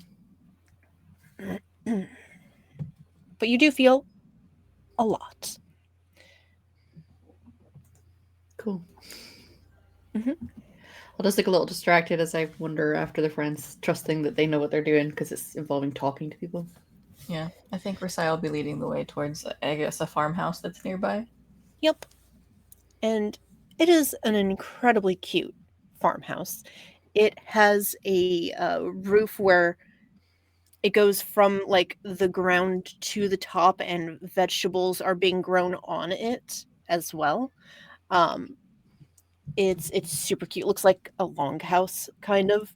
But you do feel a lot. Cool. Mhm. I'll just look a little distracted as I wander after the friends, trusting that they know what they're doing because it's involving talking to people. Yeah, I think Rasai will be leading the way towards, I guess, a farmhouse that's nearby. Yep. And it is an incredibly cute farmhouse. It has a roof where it goes from like the ground to the top, and vegetables are being grown on it as well. Um, it's super cute. Looks like a longhouse kind of.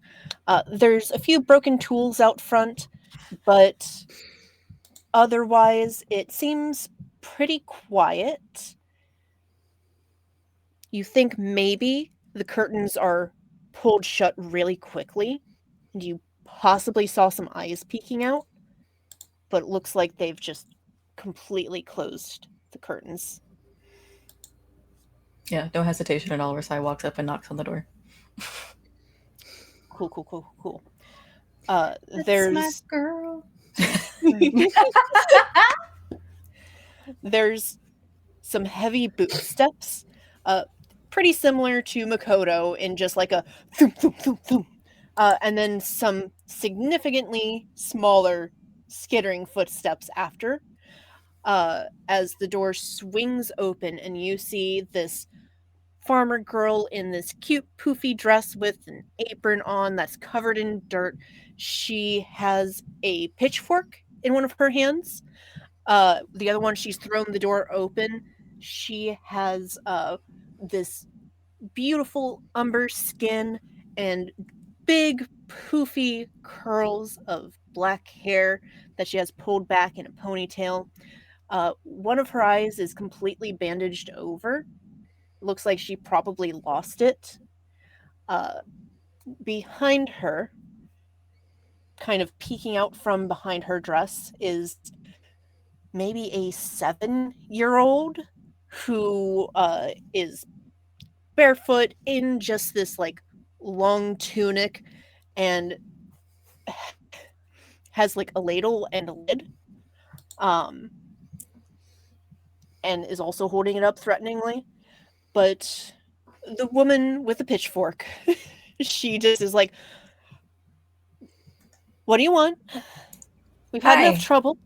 There's a few broken tools out front, but otherwise it seems pretty quiet. You think maybe the curtains are pulled shut really quickly, and you possibly saw some eyes peeking out, but it looks like they've just completely closed the curtains. Yeah, no hesitation at all. Rasai walks up and knocks on the door. Cool, cool, cool, cool. That's my There's girl. there's some heavy boot steps, uh, pretty similar to Makoto in just like a thump, thump, thump, thump. And then some significantly smaller skittering footsteps after, as the door swings open and you see this farmer girl in this cute poofy dress with an apron on that's covered in dirt. She has a pitchfork in one of her hands. The other one, she's thrown the door open. She has this beautiful umber skin and big poofy curls of black hair that she has pulled back in a ponytail. One of her eyes is completely bandaged over. Looks like she probably lost it. Uh, Behind her, kind of peeking out from behind her dress, is maybe a 7-year-old who is barefoot in just this like long tunic and has like a ladle and a lid, um, and is also holding it up threateningly. But the woman with the pitchfork, she just is like, "What do you want? We've had enough Hi. trouble."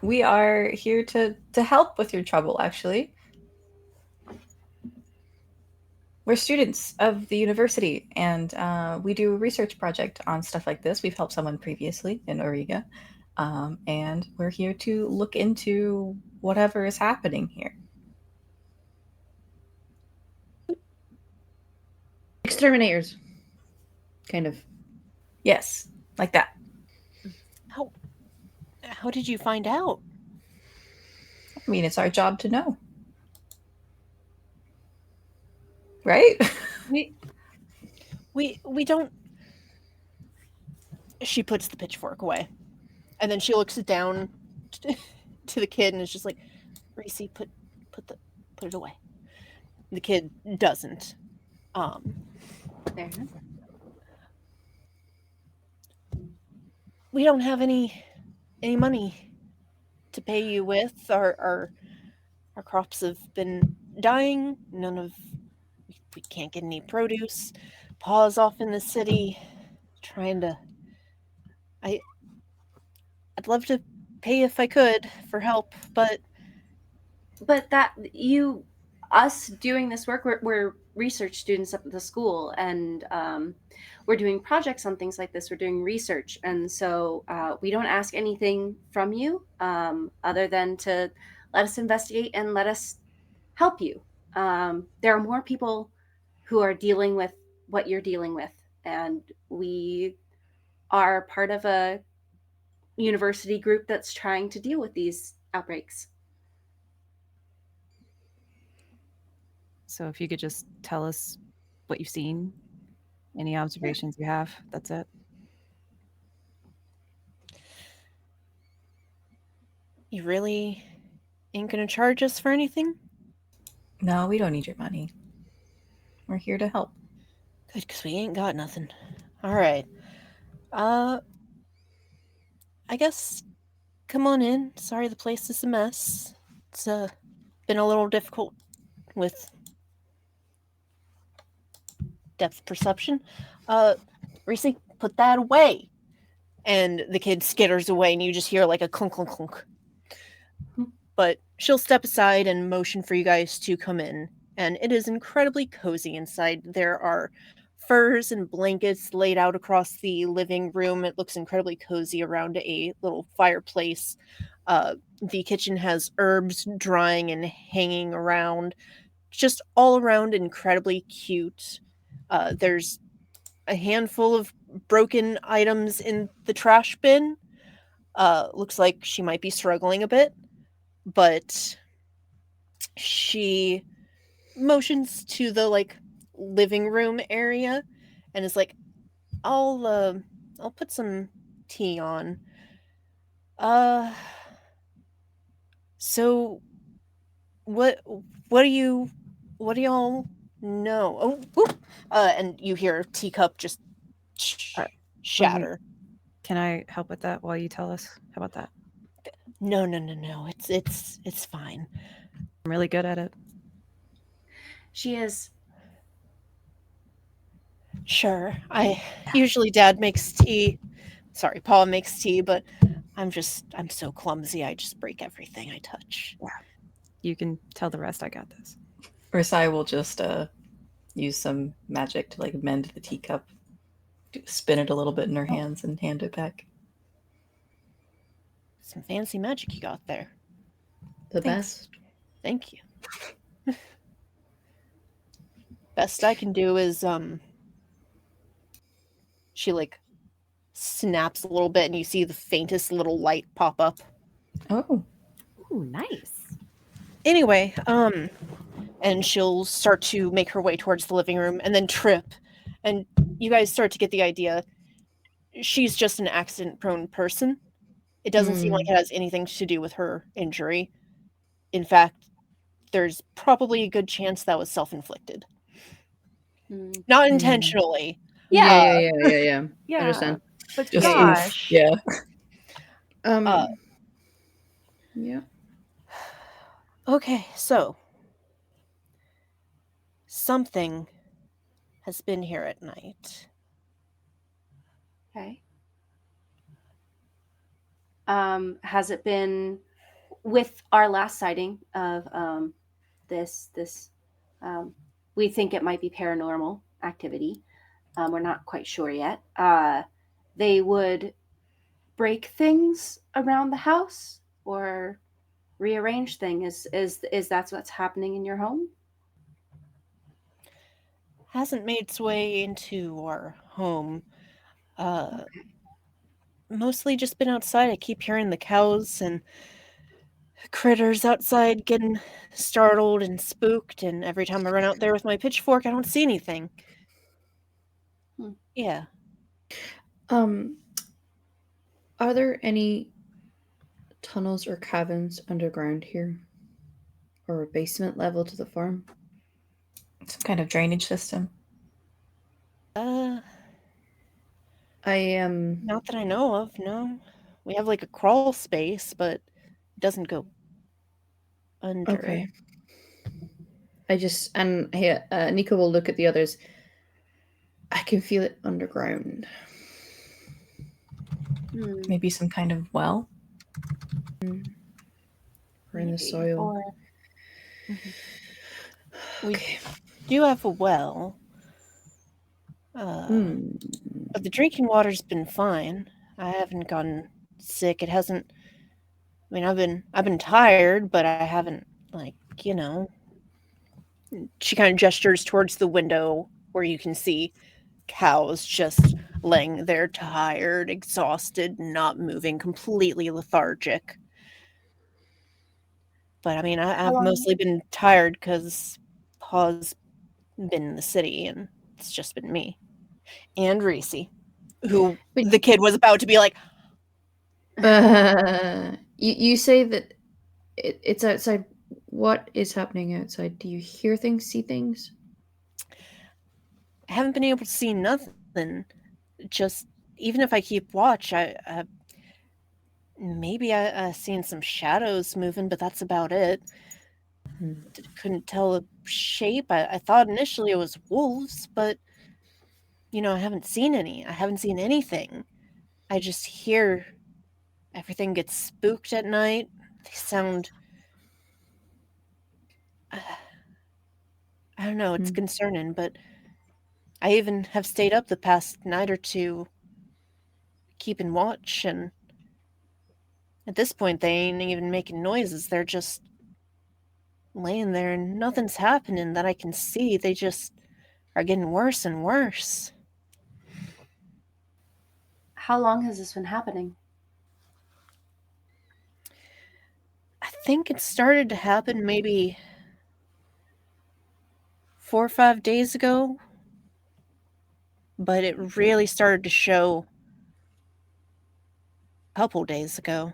We are here to help with your trouble, actually. We're students of the university, and we do a research project on stuff like this. We've helped someone previously in Auriga, and we're here to look into whatever is happening here. Exterminators. Kind of. Yes, like that. How did you find out? I mean, it's our job to know. Right? We don't. She puts the pitchfork away, and then she looks down to the kid and is just like, "Reese, put it away." The kid doesn't. There. We don't have any money to pay you with. Our crops have been dying. We can't get any produce. Pa's off in the city trying to. I I'd love to pay if I could for help, but But us doing this work, we're research students up at the school, and we're doing projects on things like this. We're doing research, and so we don't ask anything from you other than to let us investigate and let us help you. There are more people who are dealing with what you're dealing with, and we are part of a university group that's trying to deal with these outbreaks. So if you could just tell us what you've seen, any observations you have, that's it. You really ain't gonna charge us for anything? No, we don't need your money. We're here to help. Good, because we ain't got nothing. All right. I guess come on in. Sorry the place is a mess. It's been a little difficult with depth perception. Reese, put that away. And the kid skitters away, and you just hear like a clunk, clunk, clunk. But she'll step aside and motion for you guys to come in. And it is incredibly cozy inside. There are furs and blankets laid out across the living room. It looks incredibly cozy around a little fireplace. The kitchen has herbs drying and hanging around. Just all around incredibly cute. There's a handful of broken items in the trash bin. Looks like she might be struggling a bit, but she motions to the like living room area and is like, I'll put some tea on. So what do y'all know? Oh, whoop. And you hear teacup just shatter. Can I help with that while you tell us? How about that? No. It's fine. I'm really good at it. She is. Sure. Usually Dad makes tea. Sorry, Paul makes tea, but I'm so clumsy. I just break everything I touch. Yeah. You can tell the rest I got this. Risai will just use some magic to like mend the teacup, spin it a little bit in her hands, and hand it back. Some fancy magic you got there. The Thanks. best. Thank you. Best I can do is she like snaps a little bit and you see the faintest little light pop up. Oh. Ooh, nice. Anyway, and she'll start to make her way towards the living room and then trip. And you guys start to get the idea. She's just an accident-prone person. It doesn't seem like it has anything to do with her injury. In fact, there's probably a good chance that was self-inflicted. Not intentionally. Yeah. Yeah. Understand. But Just gosh. yeah. Yeah. Okay, so something has been here at night. Okay. Has it been with our last sighting of this? We think it might be paranormal activity. We're not quite sure yet. They would break things around the house or rearrange things. Is that what's happening in your home? Hasn't made its way into our home. Mostly just been outside. I keep hearing the cows and critters outside getting startled and spooked, and every time I run out there with my pitchfork, I don't see anything. Yeah. Are there any tunnels or caverns underground here? Or a basement level to the farm? Some kind of drainage system. I am Not that I know of, no. We have like a crawl space, but it doesn't go under. okay. Nico will look at the others. I can feel it underground. Maybe some kind of well. Or in the soil. We do have a well. But the drinking water's been fine. I haven't gotten sick. It hasn't. I mean, I've been tired, but I haven't, like, you know. She kind of gestures towards the window where you can see cows just laying there, tired, exhausted, not moving, completely lethargic. But I mean, I've mostly been tired because Pa's been in the city, and it's just been me and Reese, who But- the kid was about to be like, you say that it's outside. What is happening outside? Do you hear things, see things? I haven't been able to see nothing. Just even if I keep watch, I maybe I seen some shadows moving, but that's about it. Couldn't tell the shape. I thought initially it was wolves, but you know, I haven't seen any. I haven't seen anything. I just hear everything gets spooked at night. They sound. I don't know. It's concerning, but I even have stayed up the past night or two, keeping watch, and at this point, they ain't even making noises. They're just laying there, and nothing's happening that I can see. They just are getting worse and worse. How long has this been happening? I think it started to happen maybe 4 or 5 days ago, but it really started to show a couple days ago.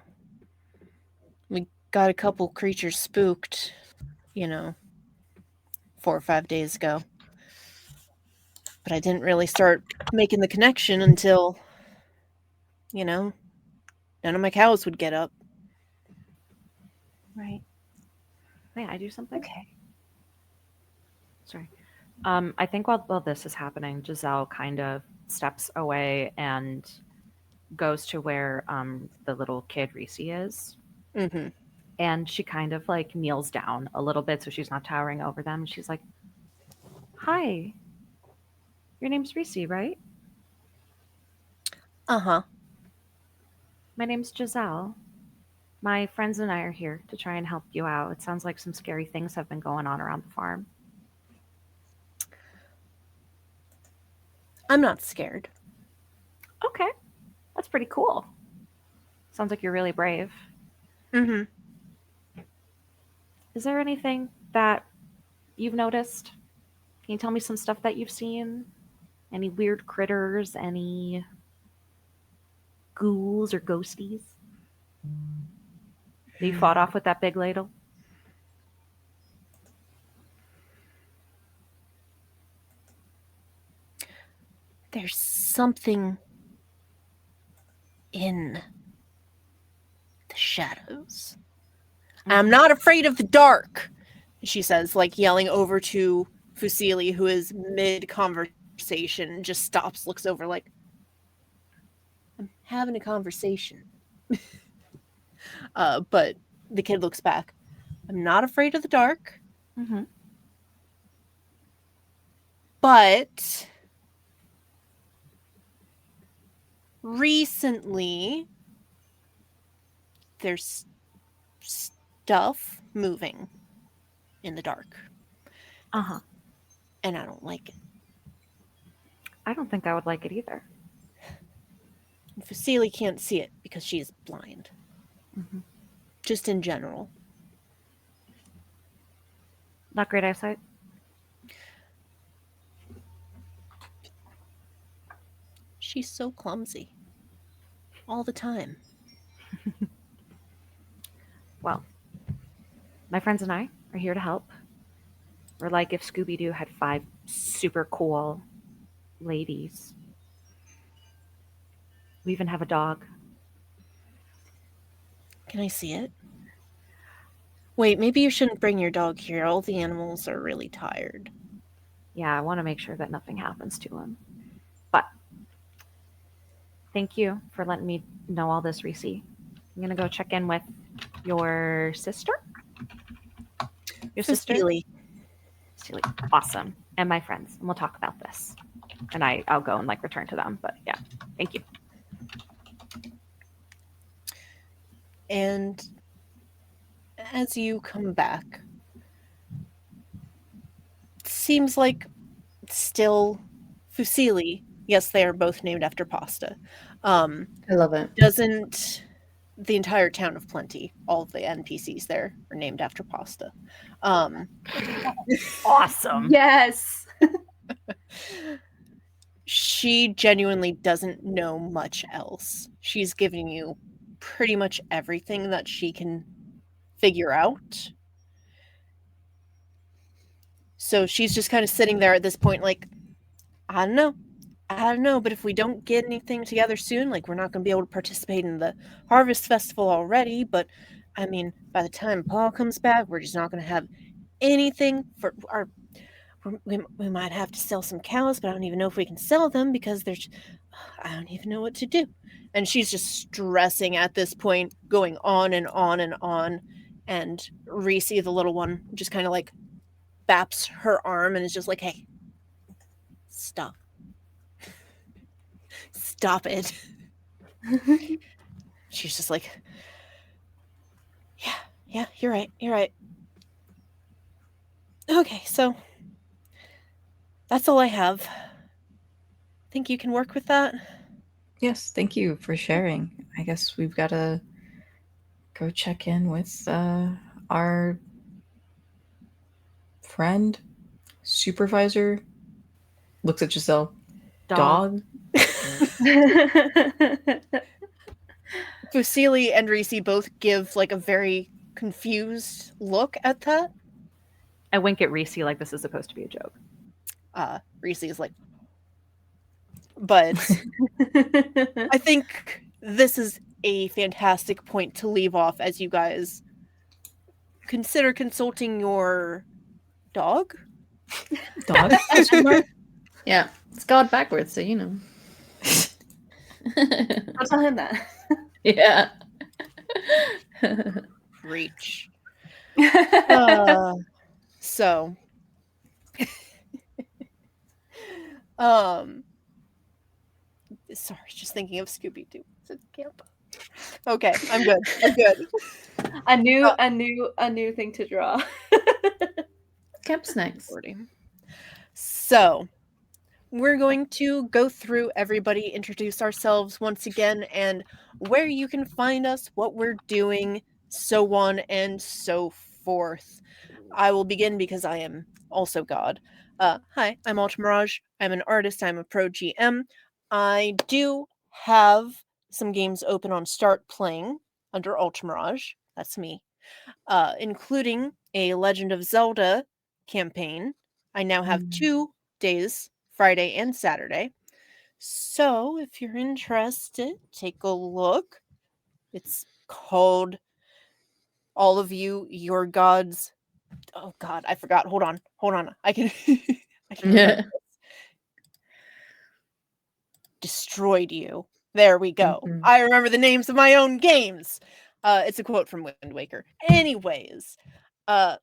We got a couple creatures spooked, you know, 4 or 5 days ago. But I didn't really start making the connection until, you know, none of my cows would get up. Right. May I do something? Okay. Sorry. I think while this is happening, Giselle kind of steps away and goes to where the little kid Reese is. Mm-hmm. And she kind of like kneels down a little bit so she's not towering over them. And she's like, "Hi, your name's Reese, right? Uh-huh. My name's Giselle. My friends and I are here to try and help you out. It sounds like some scary things have been going on around the farm." I'm not scared. Okay, that's pretty cool. Sounds like you're really brave. Mm-hmm. Is there anything that you've noticed? Can you tell me some stuff that you've seen? Any weird critters? Any ghouls or ghosties? That you fought off with that big ladle? There's something in the shadows. I'm not afraid of the dark, she says, like yelling over to Fusili, who is mid-conversation, just stops, looks over like, I'm having a conversation. But the kid looks back. I'm not afraid of the dark, Mm-hmm. but recently there's stuff moving in the dark, Uh-huh. and I don't like it. I don't think I would like it either. Fusili can't see it because she's blind. Mm-hmm. Just in general. Not great eyesight? She's so clumsy. All the time. Well, my friends and I are here to help. We're like if Scooby-Doo had 5 super cool ladies. We even have a dog. Can I see it? Wait, maybe you shouldn't bring your dog here. All the animals are really tired. Yeah, I want to make sure that nothing happens to him. But thank you for letting me know all this, Reese. I'm going to go check in with your sister. Your sister? Fusili. Silly. Awesome. And my friends. And we'll talk about this. and I'll go and like return to them. But yeah, thank you. And as you come back, it seems like still fusilli. Yes, they are both named after pasta. I love it. Doesn't the entire town of Plenty, all of the NPCs there are named after pasta. Um, Awesome. Yes. she genuinely doesn't know much else. She's giving you pretty much everything that she can figure out. So she's just kind of sitting there at this point, like, I don't know. I don't know, but if we don't get anything together soon, like, we're not going to be able to participate in the Harvest Festival already. But I mean, by the time Paul comes back, we're just not going to have anything for our. We might have to sell some cows, but I don't even know if we can sell them because there's. I don't even know what to do. And she's just stressing at this point, going on and on and on. And Reese, the little one, just kind of like baps her arm and is just like, hey, stop. Stop it. She's just like, yeah, you're right. Okay, so that's all I have. Think you can work with that? Yes, thank you for sharing. I guess we've got to go check in with our friend, supervisor. Looks at Giselle. Dog. Fusili and Reese both give like a very confused look at that. I wink at Reese like this is supposed to be a joke. Reese is like, but I think this is a fantastic point to leave off as you guys consider consulting your dog. Dog? Yeah, it's God backwards, so you know. I'll tell him that. Yeah. Reach. So, sorry, just thinking of Scooby Doo. Camp. Okay, I'm good. a new thing to draw. Camp snacks. So, we're going to go through everybody, introduce ourselves once again, and where you can find us, what we're doing, so on and so forth. I will begin because I am also God. Hi, I'm Altamirage. I'm an artist. I'm a pro GM. I do have some games open on Start Playing under Altamirage. That's me. Including a Legend of Zelda campaign. I now have 2 days, Friday and Saturday. So if you're interested, take a look. It's called All of You, Your Gods. Oh God, I forgot. Hold on. I can I can remember. Destroyed You. There we go. I remember the names of my own games. It's a quote from Wind Waker. Anyways, I'm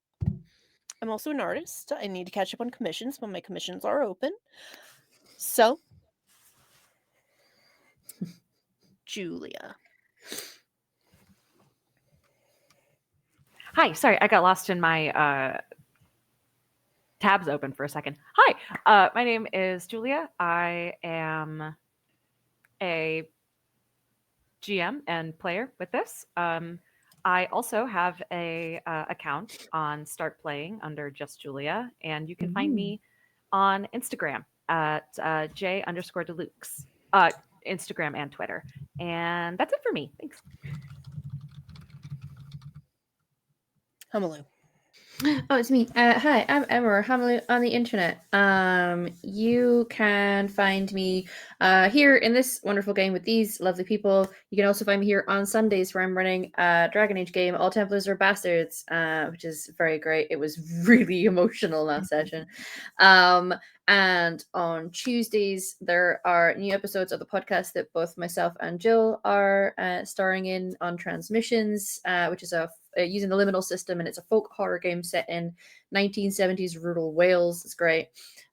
also an artist. I need to catch up on commissions when my commissions are open. So, Julia. Hi, sorry, I got lost in my tabs open for a second. Hi, my name is Julia. I am a GM and player with this. I also have a account on Start Playing under just Julia, and you can find me on Instagram at J_Deluxe, Instagram and Twitter. And that's it for me. Thanks. Hamalu. Oh, it's me. Hi, I'm Emma Hamalu on the internet. You can find me here in this wonderful game with these lovely people. You can also find me here on Sundays where I'm running a Dragon Age game, All Templars Are Bastards, which is very great. It was really emotional that session. And on Tuesdays, there are new episodes of the podcast that both myself and Jill are starring in on Transmissions, which is using the liminal system, and it's a folk horror game set in 1970s rural Wales. It's great.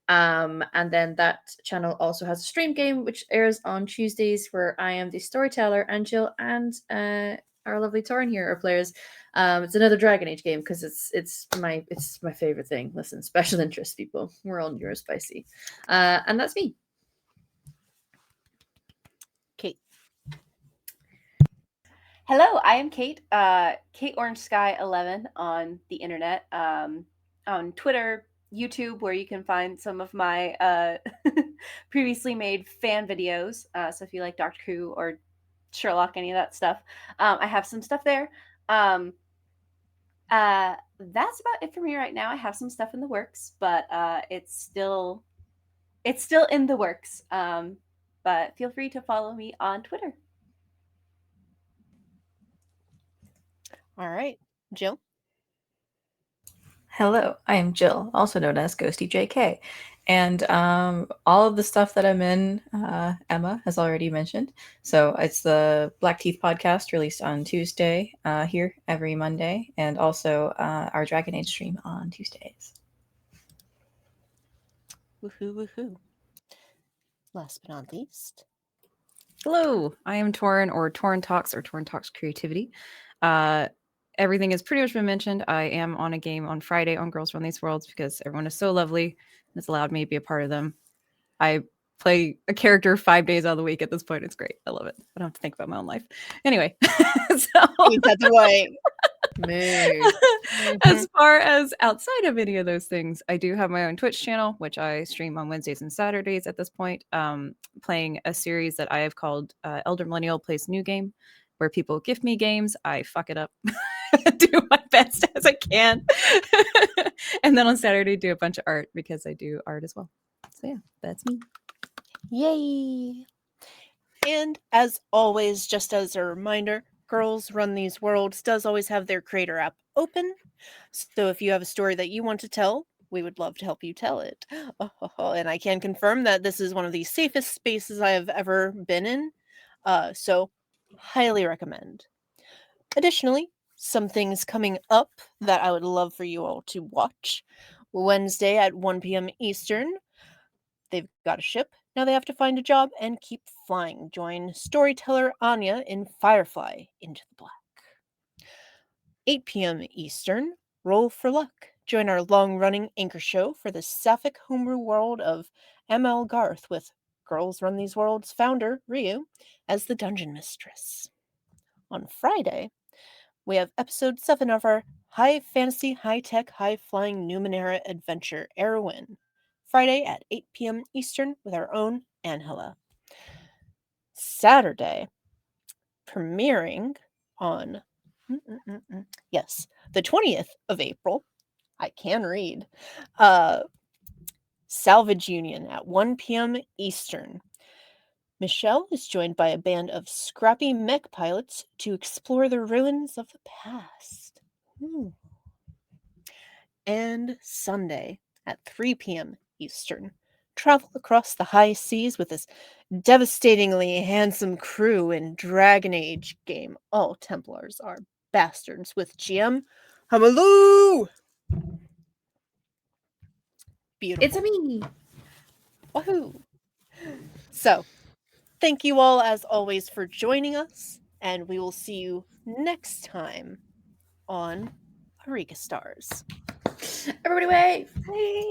And then that channel also has a stream game which airs on Tuesdays, where I am the storyteller, and Jill and our lovely Torin here are players. It's another Dragon Age game because it's my favorite thing. Listen, special interest people, we're all neurospicy, and that's me. Kate. Hello, I am Kate. Kate Orange Sky 11 on the internet, on Twitter, YouTube, where you can find some of my previously made fan videos. So if you like Doctor Who or Sherlock, any of that stuff, I have some stuff there. That's about it for me right now. I have some stuff in the works, but it's still in the works. But feel free to follow me on Twitter. All right, Jill. Hello, I am Jill, also known as Ghosty JK. And all of the stuff that I'm in, Emma has already mentioned. So it's the Black Teeth podcast released on Tuesday here every Monday, and also our Dragon Age stream on Tuesdays. Woohoo, woohoo. Last but not least. Hello, I am Torin, or Torin Talks, or Torin Talks Creativity. Everything has pretty much been mentioned. I am on a game on Friday on Girls Run These Worlds because everyone is so lovely and it's allowed me to be a part of them. I play a character 5 days out of the week at this point. It's great. I love it. I don't have to think about my own life. Anyway, so Ain't that the way? as far as outside of any of those things, I do have my own Twitch channel, which I stream on Wednesdays and Saturdays at this point, playing a series that I have called Elder Millennial Plays New Game, where people gift me games. I fuck it up, do my best as I can. And then on Saturday, do a bunch of art because I do art as well. So yeah, that's me. Yay! And as always, just as a reminder, Girls Run These Worlds does always have their creator app open. So if you have a story that you want to tell, we would love to help you tell it. And I can confirm that this is one of the safest spaces I have ever been in. So highly recommend. Additionally, some things coming up that I would love for you all to watch. Wednesday at 1 p.m. Eastern, they've got a ship. Now they have to find a job and keep flying. Join storyteller Anya in Firefly Into the Black. 8 p.m. Eastern, Roll for Luck. Join our long-running anchor show for the sapphic homebrew world of ML Garth with Girls Run These Worlds founder Ryu as the dungeon mistress. On Friday, we have episode 7 of our high fantasy, high-tech, high-flying Numenera adventure, Erwin. Friday at 8 p.m. Eastern with our own Angela. Saturday, premiering on, yes, the 20th of April. I can read. Salvage Union at 1 p.m. Eastern. Michelle is joined by a band of scrappy mech pilots to explore the ruins of the past. And Sunday at 3 p.m. Eastern. Travel across the high seas with this devastatingly handsome crew in Dragon Age game. All Templars are bastards with GM Hamaloo! Beautiful. It's a me. Woohoo! So, thank you all as always for joining us, and we will see you next time on Auriga Stars. Everybody wave. Hey.